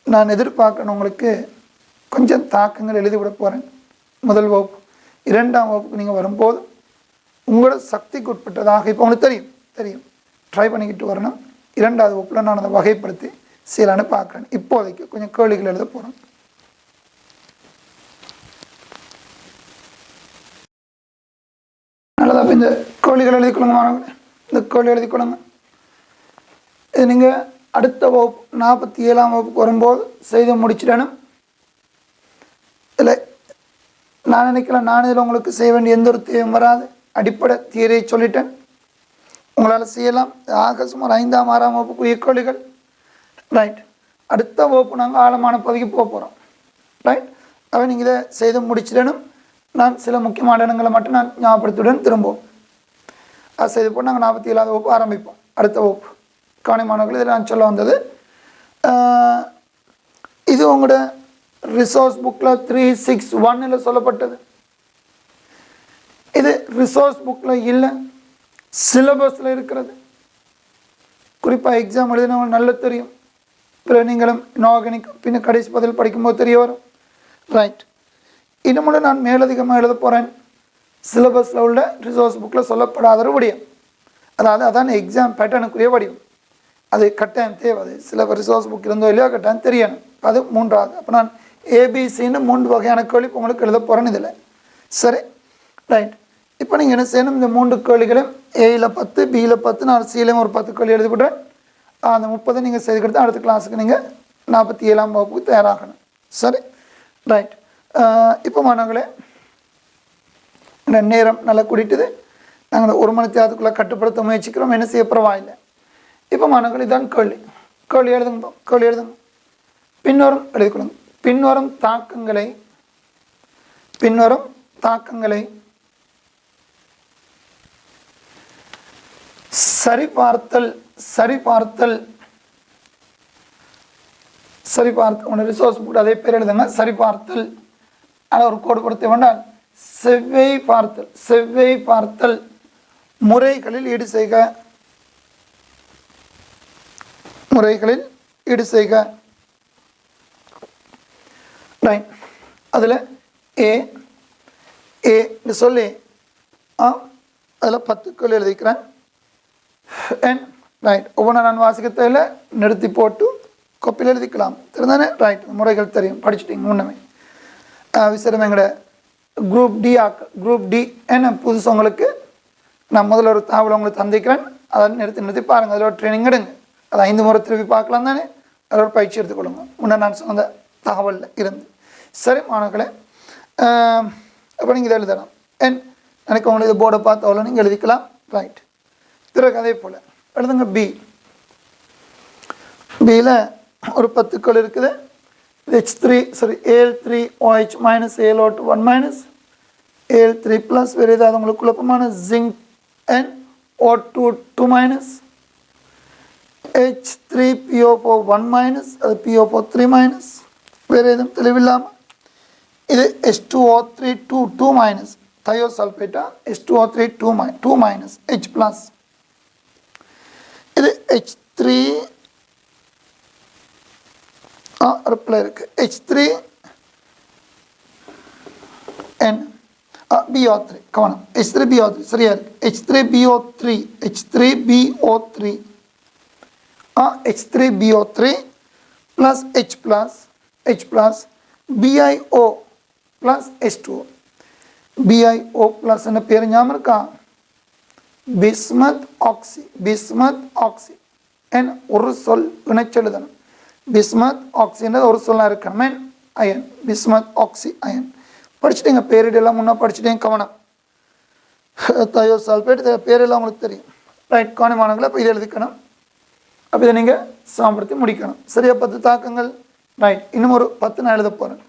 நான் எதிர்பார்க்கணும் உங்களுக்கு கொஞ்சம் தாக்கங்கள் எழுதிவிட போகிறேன். முதல் வகுப்பு 2ஆம் வகுப்புக்கு நீங்கள் வரும்போது உங்களோட சக்திக்கு உட்பட்டதாக இப்போ உங்களுக்கு தெரியும் ட்ரை பண்ணிக்கிட்டு வரணும். இரண்டாவது வகுப்பில் நான் அதை வகைப்படுத்தி செய்யலான்னு பார்க்குறேன். இப்போதைக்கு கொஞ்சம் கேள்விகள் எழுத போகிறேன். நல்லதாக இந்த கேள்விகள் எழுதி கொள்ளுங்க மாணவர்களே. இந்த கேள்வி எழுதி கொள்ளுங்க. இது நீங்கள் அடுத்த வகுப்பு 47ஆம் வகுப்புக்கு வரும்போது செய்து முடிச்சிடணும். இதில் நான் நினைக்கிறேன், நான் இதில் உங்களுக்கு செய்ய வேண்டிய எந்த ஒரு தேவையும் வராது. அடிப்படை தியரியை சொல்லிட்டேன், உங்களால் செய்யலாம். ஆக சுமார் 5ஆம் 6ஆம் வகுப்புக்குரிய கேள்விகள். ரைட். அடுத்த வகுப்பு நாங்கள் ஆழமான பகுதிக்கு போக போகிறோம். ரைட். அவை நீங்கள் இதை செய்து முடிச்சிடணும். நான் சில முக்கியமான இடங்களை மட்டும் நான் ஞாபகப்படுத்தியுடன் திரும்புவோம். அது செய்து போட்டு நாங்கள் 47ஆவது வகுப்பு ஆரம்பிப்போம். அடுத்த வகுப்பு கவனமானவர்கள். இதில் நான் சொல்ல வந்தது, இது உங்களோட ரிசோர்ஸ் புக்கில் 361 சொல்லப்பட்டது. இது ரிசோர்ஸ் புக்கில் இல்லை, சிலபஸில் இருக்கிறது. குறிப்பாக எக்ஸாம் எழுதினவங்க நல்லா தெரியும். பிறகு நீங்களும் இன்ஆர்கானிக் பின்ன கடைசி பதில் படிக்கும்போது தெரிய வரும். ரைட். இன்னும் நான் மேலதிகமாக எழுத போகிறேன். சிலபஸில் உள்ள ரிசோர்ஸ் புக்கில் சொல்லப்படாத ஒரு வடிவம், அதாவது அதான் எக்ஸாம் பேட்டர்னுக்குரிய வடிவம். அது கட்டாயம் தேவை. அது சில ரிசோர்ஸ் புக் இருந்தோ இல்லையோ கட்டாயம் தெரியணும். அது மூன்றாவது. அப்போ நான் ஏபிசின்னு 3 வகையான கேள்வி உங்களுக்கு எழுத போகிறேன் இதில். சரி. ரைட். இப்போ நீங்கள் என்ன செய்யணும், இந்த 3 கேள்விகளையும் ஏயில் 10, பியில் 10, நான் சியிலையும் ஒரு 10 கேள்வி எழுதிவிட்டேன். அந்த 30 நீங்கள் செய்து கொடுத்து அடுத்த கிளாஸுக்கு நீங்கள் 47ஆம் வகுப்புக்கு தயாராகணும். சரி. ரைட். இப்போ மாணவர்களே, இந்த நேரம் நல்லா கூட்டிட்டுது. நாங்கள் 1 மணி நேரத்துக்குள்ளே கட்டுப்படுத்த முயற்சிக்கிறோம். என்ன செய்ய பரவாயில்லை. இப்போ மாணவர்கள் இதான் கேள்வி. கேள்வி எழுதுங்க. கேள்வி எழுதுங்க. பின்வரும் எழுதிக்கொள்ளுங்க. பின்வரும் தாக்கங்களை சரிபார்த்தல் உங்களோட ரிசோர்ஸ் புக் அதே பேர் எழுதுங்க. சரிபார்த்தல் அதை ஒரு கோடு கொடுத்த வேண்டாம். செவ்வை பார்த்தல் முறைகளில் ஈடு செய்க. ரைட். அதில் ஏ சொல்லி அதில் 10 கேள்வி எழுதிக்கிறேன். ரைட். ஒவ்வொன்றும் நான் வாசிக்கத்தில் நிறுத்தி போட்டு கொப்பியில் எழுதிக்கலாம். தெரிந்தானே? ரைட். முறைகள் தெரியும், படிச்சுட்டிங்க முன்னமே. விசாரம் எங்கட குரூப் டி என்ன புதுசு உங்களுக்கு நான் முதல்ல ஒரு தகவல் உங்களுக்கு தந்திக்கிறேன். அதை நிறுத்தி பாருங்கள். அதில் ஒரு ட்ரைனிங் எடுங்க. அது 5 முறை திருப்பி பார்க்கலாம் தானே. அதில் ஒரு பயிற்சி எடுத்துக்கொள்ளுங்க, முன்னே நான் சொன்ன தகவலில் இருந்து. சரி மாணவர்களே, அப்போ நீங்கள் இதை எழுதலாம். எனக்கு உங்களுக்கு இது போர்டை பார்த்து அவ்வளோ நீங்கள் எழுதிக்கலாம். ரைட். பிறகு அதே போல் எழுதுங்க. பியில் ஒரு 10 கேள்வி இருக்குது. Al3OH minus AlO2 1 minus Al3 plus வேறு ஏதாவது உங்களுக்கு குழப்பமான zinc NO2 2 minus H3PO4 1 minus அது PO4 3 minus வேறு எதுவும் தெளிவில்லாமல் இது H2O3 2 minus thiosulfate H2O3 2 minus H plus இது H3 ரிப்ளை இருக்குது. H3N BO3 கவனம். H3BO3 சரியா இருக்குது. H3BO3 plus H plus BiO plus H2O. BiO plus என்ன பேர் ஞாபகம் இருக்கா? பிஸ்மத் ஆக்சி என் ஒரு சொல் இணைச்செழுதணும். பிஸ்மத் ஆக்சின்றது ஒரு சொல்லாக இருக்கணும். அயன் பிஸ்மத் ஆக்சி அயன் படிச்சுட்டீங்க. பேரிடெல்லாம் முன்னே படிச்சுட்டீங்க. கவனம். தயோசல்பேட் பேரெல்லாம் உங்களுக்கு தெரியும். ரைட். கவனமானவங்களை இப்போ இதை எழுதிக்கணும். அப்போ இதை நீங்கள் சாம்படுத்தி முடிக்கணும். சரியா? 10 தாக்கங்கள். ரைட். இன்னும் ஒரு 10 நான் எழுத போகிறேன்.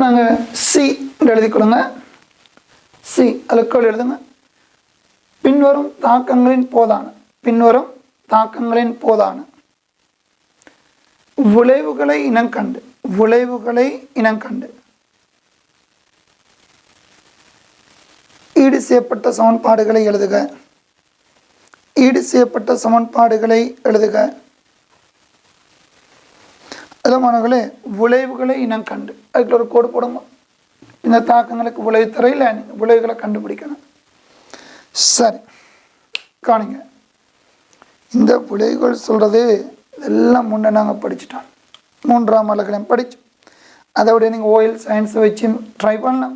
நாங்கள் சி எழுதிக்கொடுங்க. சி அதில் கேள்வி எழுதுங்க. பின்வரும் தாக்கங்களின் போதான விளைவுகளை இனங்கண்டு ஈடு செய்யப்பட்ட சமன்பாடுகளை எழுதுக. மாணவர்களே, விளைவுகளை இனங்கண்டு அதுக்கு ஒரு கோடு போடுங்க. இந்த தாக்கங்களுக்கு விளைவு தரையில் நீங்கள் விளைவுகளை கண்டுபிடிக்கணும். சரி, காணுங்க. இந்த விளைவுகள் சொல்கிறது எல்லாம் முன்னே நாங்கள் படிச்சுட்டோம். 3ஆம் அலகுலையும் படித்தோம். அதை விட நீங்கள் ஓயில் சயின்ஸை வச்சு ட்ரை பண்ணலாம்.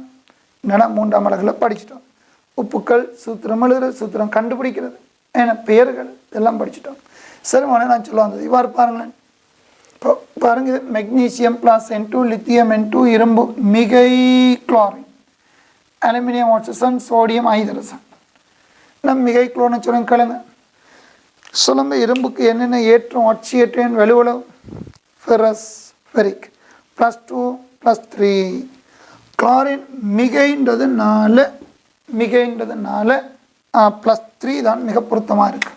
என்னன்னா 3ஆம் அலகில் படிச்சிட்டோம். உப்புக்கள், சூத்திரம் எழுதுறது, சூத்திரம் கண்டுபிடிக்கிறது, ஏன்னா பெயர்கள் எல்லாம் படிச்சுட்டோம். சரி, நான் சொல்ல வந்தது இவ்வாறு பாருங்களேன். இப்போ பாருங்கள், இது magnesium plus N2, lithium N2, இரும்பு மிகை chlorine, aluminium oxygen, sodium hydrogen. நம்ம மிகை குளோரின் சொல்லுங்க கேளுங்க. சொல்லுங்க, இரும்புக்கு என்னென்ன ஏற்றம், ஆக்சியேற்றம், வலுவளவு? Ferrous, ferric, +2 +3. குளோரின் மிகைன்றது 4, மிகைன்றது 4, +3 தான் மிக பொருத்தமாக இருக்கு.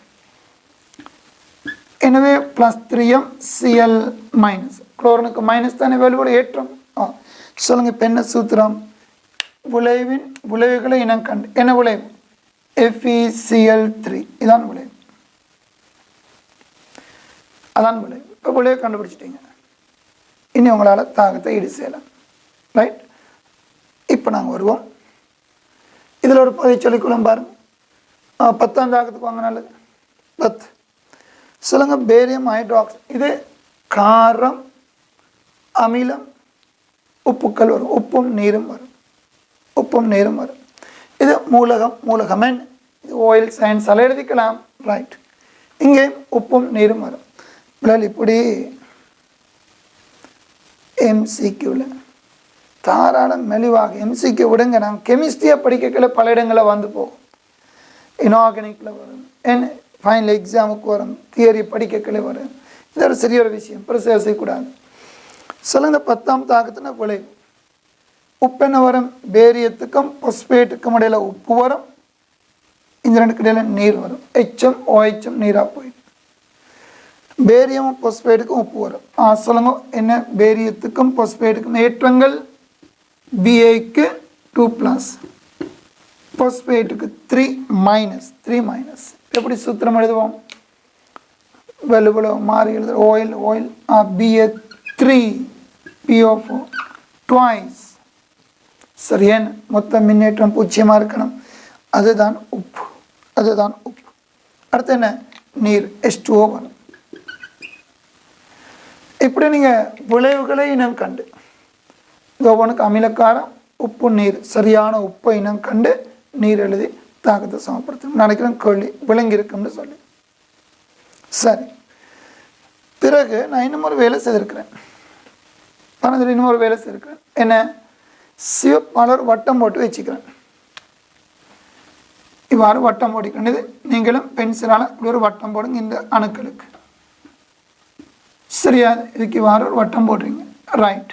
எனவே +3m Cl-, குளோரினுக்கு மைனஸ் தானே வலுவளவு ஏற்றம். சொல்லுங்க, இப்போ என்ன சூத்திரம்? விளைவுகளை இனம் கண்டு என்ன விளைவு? FeCl3, இதான் விளைவு. அதான் விளைவு. இப்போ விளைவு கண்டுபிடிச்சிட்டீங்க. இனி உங்களால் தாகத்தை ஈடு செய்யலாம். ரைட், இப்போ நாங்கள் வருவோம். இதில் ஒரு பகுதி சொல்லிக்கொள்ளும் பாருங்க. 10ஆம் தாகத்துக்கு வாங்க. நல்லது. 10 சொல்லுங்க, பேரியம் ஹைட்ராக்சைடு. இது காரம், அமிலம், உப்புக்கள் வரும். உப்பும் நீரும் வரும். உப்பும் நீரும் வரும். இது மூலகம் என்ன? இது ஓயில் சயின்ஸால் எழுதிக்கலாம். ரைட், இங்கே உப்பும் நீரும் வரும். இப்படி MCQவில் தாராளம் மெலிவாக MCQ விடுங்க. நாங்கள் கெமிஸ்ட்ரியாக படிக்கல, பல இடங்களில் வந்து போகும். இன்ஆர்கானிக்கில் வரும், ஃபைனல் எக்ஸாமுக்கு வரும், தியரி படிக்கல வரும். இது ஒரு சிறிய ஒரு விஷயம், பெருசாக செய்யக்கூடாது. சொல்லுங்க, 10ஆம் தாக்கத்தின விளைவு. உப்பு என்ன வரும்? பேரியத்துக்கும் பொஸ்பேட்டுக்கும் இடையில் உப்பு வரும். இந்த ரெண்டுக்கு இடையில் நீர் வரும். HM OH நீராக போயிடும். பேரியமும் பொஸ்பேட்டுக்கும் உப்பு வரும். சொல்லுங்க, என்ன? பேரியத்துக்கும் பொஸ்பேட்டுக்கும் ஏற்றங்கள். Ba-க்கு 2+, பொஸ்பேட்டுக்கு 3-. எப்படி சூத்திரம் எழுதுவோம்? வலுவளவு மாறி எழுதுற ஓயில் Ba3 PO4 twice. சரியான மொத்த மின்னேற்றம் 0 இருக்கணும். அதுதான் உப்பு. அடுத்து என்ன? நீர் H2O வரும். இப்படி நீங்கள் விளைவுகளை இனம் கண்டு, ஒவ்வொன்றுக்கு அமிலக்காரம், உப்பு, நீர், சரியான உப்பை இனம் கண்டு நீர் எழுதி தாக்கத்தை சமப்படுத்தணும். நினைக்கிறேன் கேள்வி விளங்கியிருக்குன்னு சொல்லி. சரி, பிறகு நான் இன்னும் ஒரு வேலை செய்திருக்கிறேன். பணத்தில் இன்னும் ஒரு வேலை செய்திருக்கிறேன். என்ன? சிவப்பாளர் வட்டம் போட்டு வச்சுக்கிறேன். இவ்வாறு வட்டம் போட்டிக்கிறது. நீங்களும் பென்சிலால் இப்படி ஒரு வட்டம் போடுங்க இந்த அணுக்களுக்கு. சரியா? இதுக்கு இவ்வாறு ஒரு வட்டம் போடுறீங்க. ரைட்,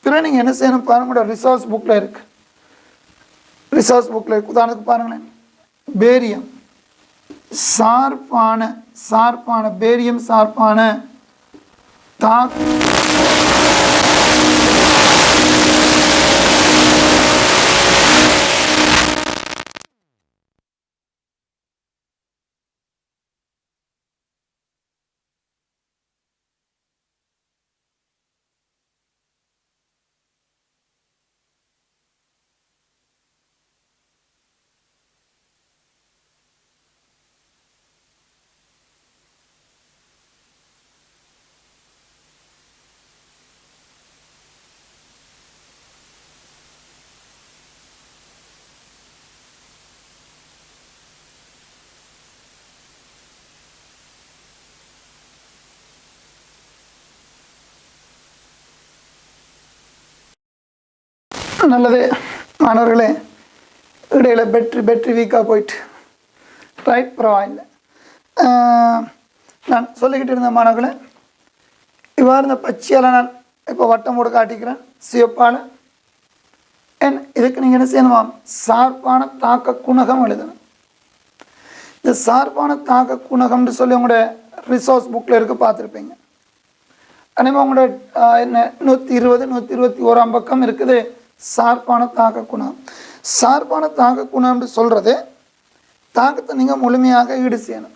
பிறகு நீங்கள் என்ன செய்யணும் பாருங்க. ரிசோர்ஸ் புக்கில் இருக்கு. உதாரணத்துக்கு பாருங்களேன். பேரியம் சார்பான பேரியம் சார்பான நல்லது. மாணவர்களே, இடையில பேட்டரி வீக்காக போயிட்டு. ரைட், பரவாயில்லை. நான் சொல்லிக்கிட்டு இருந்த மாணவர்களே, இவ்வாறு இந்த பச்சையால் நான் இப்போ வட்டம் போட்டு காட்டிக்கிறேன். சிவப்பால் இதுக்கு நீங்கள் என்ன செய்யணுமா? சார்பான தாக்க குணகம் எழுதணும். இந்த சார்பான தாக்க குணகம்னு சொல்லி உங்களோட ரிசோர்ஸ் புக்கில் இருக்க பார்த்துருப்பீங்க. அதேமாதிரி உங்களோட என்ன 120, 121 பக்கம் இருக்குது சார்பான தாக்க குணம். சார்பான தாக்க குணம்னு சொல்கிறது தாக்கத்தை நீங்கள் முழுமையாக ஈடு செய்யணும்.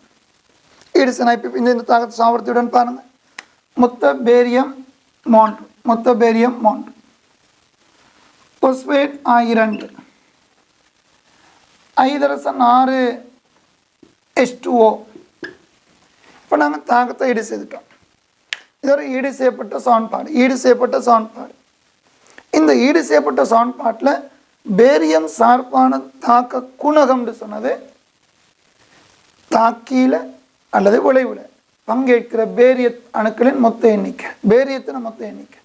இப்போ இந்த தாக்கத்தை சாமர்த்தியுடன் பாருங்கள். மொத்த பேரியம் பாண்ட் பொஸ்பேட் 2, ஐதரசன் 6 H2O. இப்போ நாங்கள் தாக்கத்தை ஈடு செய்துட்டோம். இது ஒரு ஈடு செய்யப்பட்ட சமன்பாடு. இந்த ஈடு செய்யப்பட்ட சமன்பாட்டில் பேரியம் சார்பான தாக்க குணகம்னு சொன்னது தாக்கியில அல்லது விளைவுல பங்கேற்கிற பேரிய அணுக்களின் மொத்த எண்ணிக்கை, பேரியத்தின் மொத்த எண்ணிக்கை.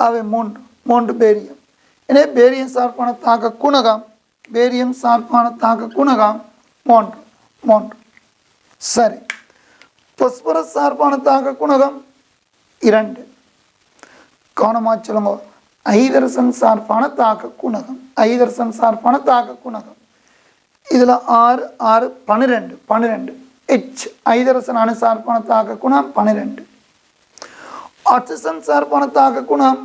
அவை 3 பேரியம். எனவே பேரியம் சார்பான தாக்க குணகம் 3. சரி, பொஸ்பரஸ் சார்பான தாக்க குணகம் 2. கவனமாக சொல்லுங்க. ஐதரசன் சார்பான தாக்க குணகம் இதில் 6 12 H ஐதரசன் அணு சார்பான தாக்க குணம் 12. ஆக்சிஜன் சார்பான தாக்க குணம்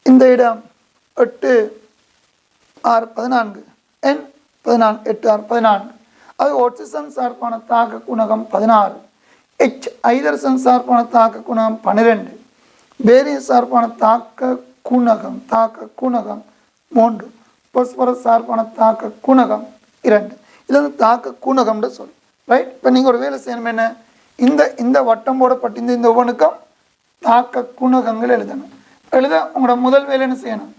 இந்த இடம் 8 6 14 N 14 8 6 14. அது ஆக்சிஜன் சார்பான தாக்க குணகம் 16. H ஐதரசன் சார்பான தாக்க குணகம் 12. பேரியம் சார்பான தாக்க குணகம் 3. பொஸ்பரஸ் சார்பான தாக்க குணகம் 2. இது வந்து தாக்க குணகம்னு சொல்லு. ரைட். இப்போ நீங்கள் ஒரு வேலை செய்யணும். என்ன, இந்த வட்டம் போடப்பட்ட இந்த ஒவ்வொன்றுக்கும் தாக்க குணகங்கள் எழுதணும். உங்களோட முதல் வேலை என்ன செய்யணும்,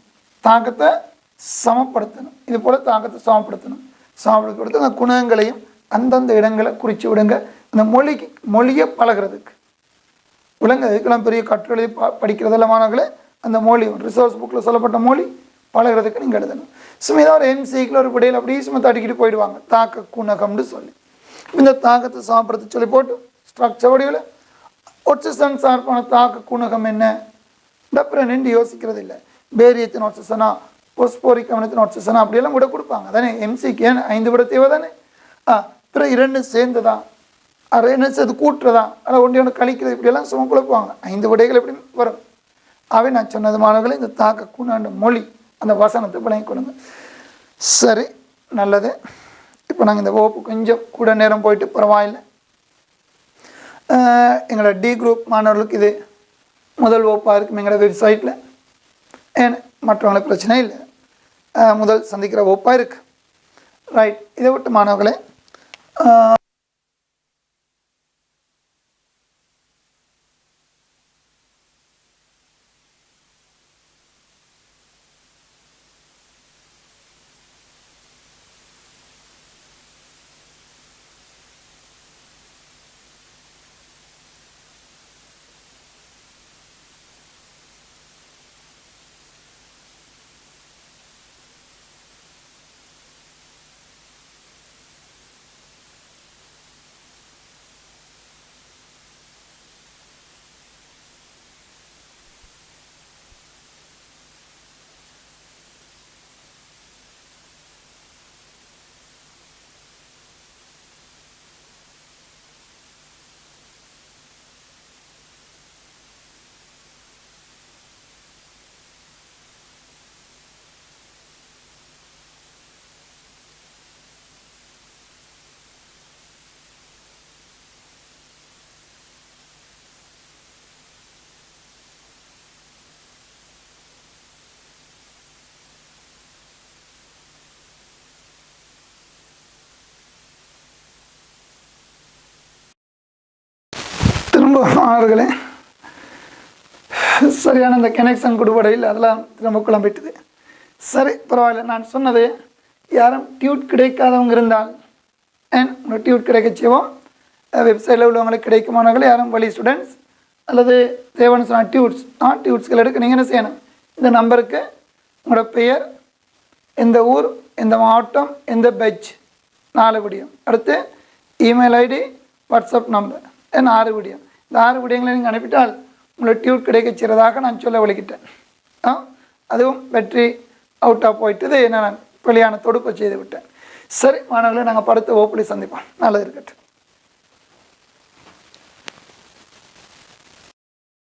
தாக்கத்தை சமப்படுத்தணும். இது போல் தாக்கத்தை சமப்படுத்தி அந்த குணகங்களையும் அந்தந்த இடங்களை குறித்து விடுங்க. அந்த மொழியை பழகிறதுக்கு இதுக்கெல்லாம் பெரிய கட்டுரை படிக்கிறதெல்லாம் மாணவர்களே, அந்த மொழி ரிசோர்ஸ் புக்கில் சொல்லப்பட்ட மொழி பழகிறதுக்கு நீங்கள் எழுதணும். சும்மா ஏதாவது ஒரு எம்சிக்கில் ஒரு விடையில் அப்படியே சும்மா தட்டிக்கிட்டு போயிடுவாங்க தாக்க குணகம்னு சொல்லி. இந்த தாக்கத்தை சமப்படுத்த சொல்லி போட்டு ஸ்ட்ரக்சர் வடிவில் ஒட்சிசன் சார்பான தாக்க குணகம் என்ன டப்ரன் யோசிக்கிறது இல்லை. பேரியத்தின் ஒட்சிசனா, பொஸ்போரிக் அமிலத்தின் ஒட்சிசனா அப்படியெல்லாம் விட கொடுப்பாங்க தானே எம்சிக்கு. ஏன் 5 விட தேவை தானே. பிற 2 சேர்ந்ததா, என்ன சேர்த்து கூட்டுறதா, அதை ஒன்று கழிக்கிறது, இப்படியெல்லாம் சும்மா குழப்புவாங்க. 5 விடைகள் எப்படி வரும். அவை நான் சொன்னது மாணவர்களை இந்த தாக்க குணாண்ட மொழி அந்த வசனத்தை விளங்கி கொடுங்க. சரி, நல்லது. இப்போ நாங்கள் இந்த வகுப்பு கொஞ்சம் கூட நேரம் போயிட்டு பரவாயில்லை. எங்களோட டி குரூப் மாணவர்களுக்கு இது முதல் வகுப்பாக இருக்கும் எங்களோட வெப்சைட்டில். ஏன் மற்றவங்களுக்கு பிரச்சனை இல்லை, முதல் சந்திக்கிற வகுப்பாக இருக்குது. ரைட். இதை விட்டு மாணவர்களே மாணவர்களே சரியான அந்த கனெக்ஷன் கொடுபடையில் அதெல்லாம் திரும்ப குழம்பிட்டுது. சரி, பரவாயில்ல. நான் சொன்னது யாரும் டியூட் கிடைக்காதவங்க இருந்தால் டியூட் கிடைக்க செய்வோம். வெப்சைட்டில் உள்ளவங்களுக்கு கிடைக்குமானவர்கள் யாரும் வழி ஸ்டூடெண்ட்ஸ் அல்லது தேவைன்னு சொன்னால் டியூட்ஸ்கள் எடுக்க நீங்கள் என்ன செய்யணும், இந்த நம்பருக்கு உங்களோட பெயர், எந்த ஊர், எந்த மாவட்டம், எந்த பேட்ச் 4 விடியம், அடுத்து email ID, WhatsApp number 6 Vidiem. இந்த 6 விடயங்களை நீங்கள் அனுப்பிட்டால் உங்களை டியூட் கிடைக்க செய்கிறதாக நான் சொல்ல வலிக்கிட்டேன். அதுவும் வெற்றி அவுட்டாக போயிட்டு நான் வெளியான தொடுப்பை செய்து விட்டேன். சரி மாணவர்களை, நாங்கள் படுத்த வகுப்பில் சந்திப்போம். நல்லது இருக்கட்டும்.